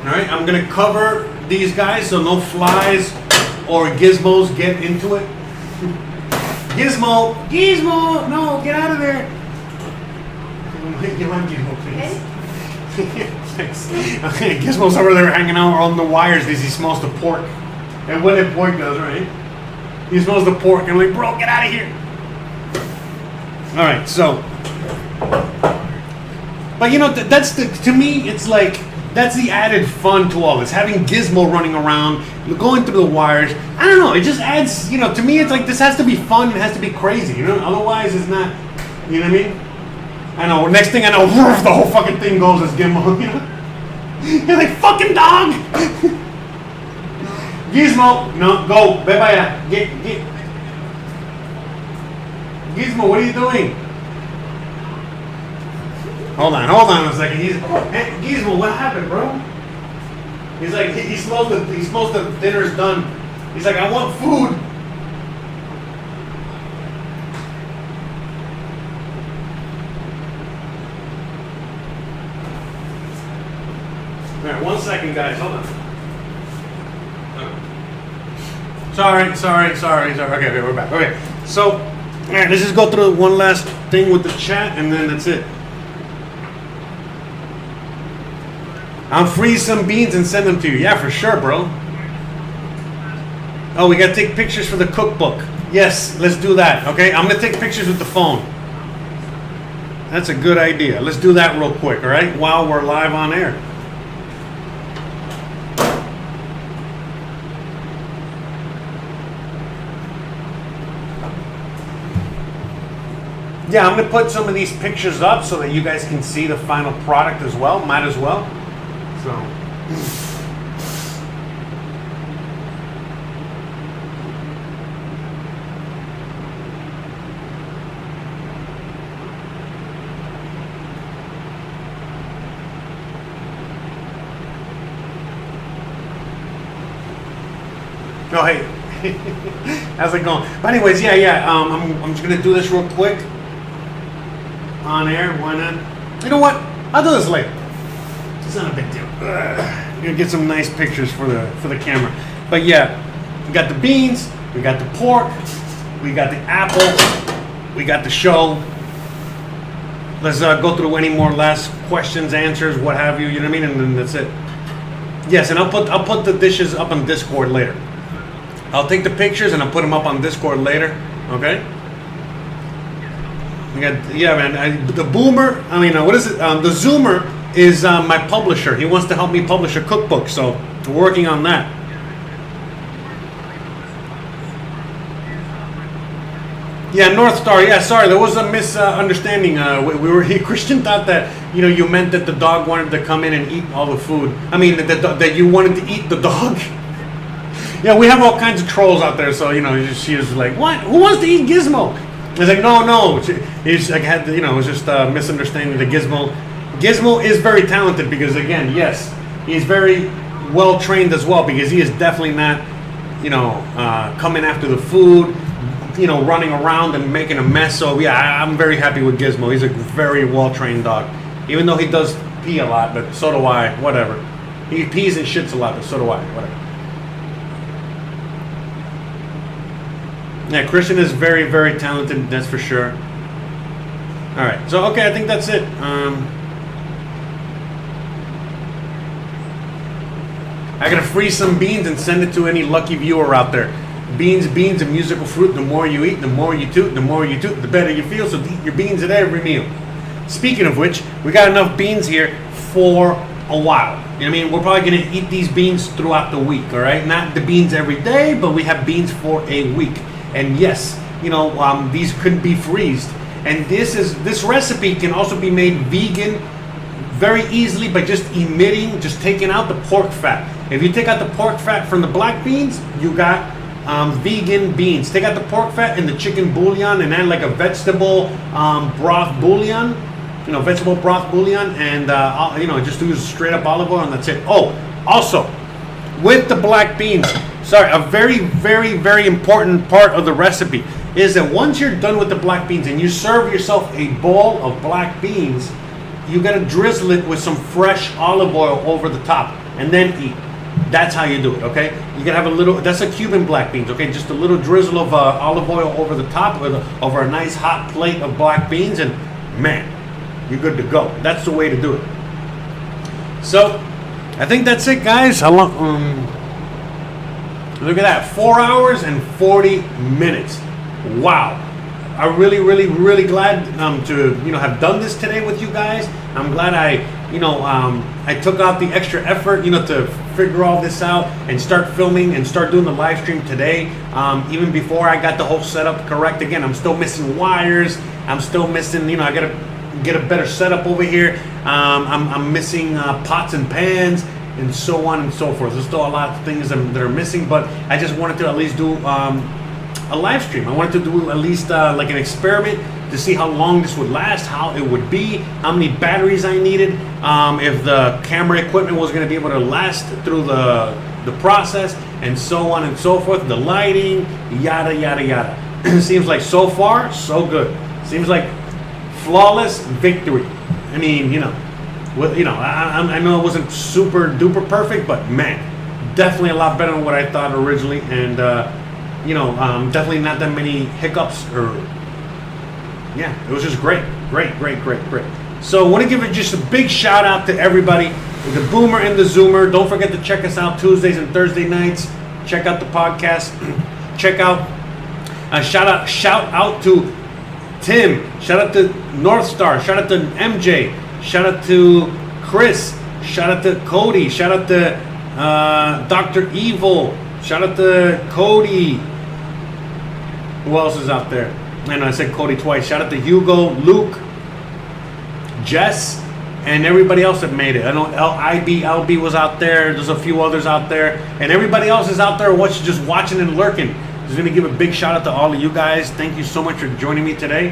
all right, I'm gonna cover these guys so no flies or gizmos get into it. Gizmo, no, get out of there. Get on Gizmo, please. Thanks. Okay, Gizmo's over there hanging out on the wires because he smells the pork. And what that pork does, right? He smells the pork, and I'm like, bro, get out of here. All right, so. But you know, to me, it's like, that's the added fun to all this. Having Gizmo running around, going through the wires. I don't know. It just adds, you know, to me, it's like this has to be fun. It has to be crazy, you know? Otherwise, it's not, you know what I mean? I know. Next thing I know, the whole fucking thing goes as Gizmo, you know? You're like, fucking dog! Gizmo, no, go. Bye-bye. Get. Gizmo, what are you doing? Hold on a second. Hey, Gizmo, what happened, bro? He's like, he smells the dinner's done. He's like, I want food. All right, 1 second, guys. Hold on. Sorry. Okay, we're back. Okay, so, all right, let's just go through one last thing with the chat, and then that's it. I'll freeze some beans and send them to you. Yeah, for sure, bro. Oh, we gotta take pictures for the cookbook. Yes, let's do that. Okay, I'm gonna take pictures with the phone. That's a good idea. Let's do that real quick, all right? While we're live on air. yeah, I'm gonna put some of these pictures up so that you guys can see the final product as well. Might as well. So. Oh, hey. How's it going? But anyways, yeah. I'm just gonna do this real quick on air. Why not? You know what? I'll do this later. It's not a big deal. I'm gonna get some nice pictures for the camera. But yeah, we got the beans, we got the pork, we got the apple, we got the show. Let's go through any more last questions, answers, what have you. You know what I mean? And then that's it. Yes, and I'll put the dishes up on Discord later. I'll take the pictures and I'll put them up on Discord later. Okay. We got, yeah, man. The Boomer. I mean, what is it? The Zoomer is my publisher. He wants to help me publish a cookbook, so we're working on that. Yeah, North Star. Yeah, sorry, there was a misunderstanding. Christian thought that you meant that the dog wanted to come in and eat all the food. I mean, that you wanted to eat the dog. Yeah, we have all kinds of trolls out there, so she was like, "What? Who wants to eat Gizmo?" I was like, "No." He's like, it was just a misunderstanding. The Gizmo is very talented because, again, yes, he's very well trained as well because he is definitely not, coming after the food, running around and making a mess. So yeah, I'm very happy with Gizmo. He's a very well trained dog, even though he does pee a lot, but so do I. Whatever, he pees and shits a lot, but so do I. Whatever. Yeah, Christian is very, very talented, that's for sure. Alright, so okay, I think that's it. I gotta freeze some beans and send it to any lucky viewer out there. Beans, a musical fruit. The more you eat, the more you toot. The more you toot, the better you feel. So eat your beans at every meal. Speaking of which, we got enough beans here for a while. You know what I mean? We're probably gonna eat these beans throughout the week, alright? Not the beans every day, but we have beans for a week. And yes, these could be freezed. And this recipe can also be made vegan very easily by just taking out the pork fat. If you take out the pork fat from the black beans, you got vegan beans. Take out the pork fat in the chicken bouillon and add like a vegetable broth bouillon, vegetable broth bouillon, and just use straight up olive oil and that's it. Oh, also with the black beans. Sorry, a very, very, very important part of the recipe is that once you're done with the black beans and you serve yourself a bowl of black beans, you gotta drizzle it with some fresh olive oil over the top and then eat. That's how you do it, okay? You gotta have a little, that's a Cuban black beans, okay? Just a little drizzle of olive oil over the top over a nice hot plate of black beans and man, you're good to go. That's the way to do it. So, I think that's it, guys. How long? Look at that, 4 hours and 40 minutes. Wow. I'm really, really, really glad to have done this today with you guys. I'm glad I took out the extra effort to figure all this out and start filming and start doing the live stream today. Even before I got the whole setup correct. Again, I'm still missing wires. I'm still missing. I gotta get a better setup over here. I'm missing pots and pans. And so on and so forth. There's still a lot of things that are missing, but I just wanted to at least do a live stream. I wanted to do at least like an experiment to see how long this would last, how it would be, how many batteries I needed, if the camera equipment was going to be able to last through the process, and so on and so forth. The lighting, yada yada yada. Seems like so far so good. Seems like flawless victory. I mean, I know it wasn't super duper perfect, but man, definitely a lot better than what I thought originally, and definitely not that many hiccups it was just great. So I want to give it just a big shout out to everybody, the Boomer and the Zoomer. Don't forget to check us out Tuesdays and Thursday nights. Check out the podcast. Check out, shout out to Tim. Shout out to North Star. Shout out to MJ. Shout out to Chris. Shout out to Cody. Shout out to Dr. Evil. Shout out to Cody. Who else is out there? And I said Cody twice. Shout out to Hugo, Luke, Jess, and everybody else that made it. I know LB was out there. There's a few others out there. And everybody else is out there just watching and lurking. Just going to give a big shout out to all of you guys. Thank you so much for joining me today.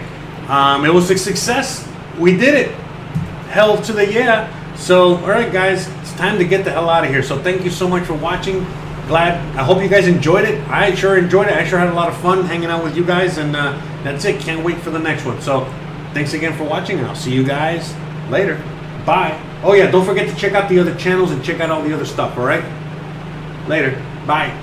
It was a success. We did it. Hell to the yeah. So, all right, guys. It's time to get the hell out of here. So thank you so much for watching. I hope you guys enjoyed it. I sure enjoyed it. I sure had a lot of fun hanging out with you guys. And that's it. Can't wait for the next one. So thanks again for watching. And I'll see you guys later. Bye. Oh, yeah. Don't forget to check out the other channels and check out all the other stuff. All right? Later. Bye.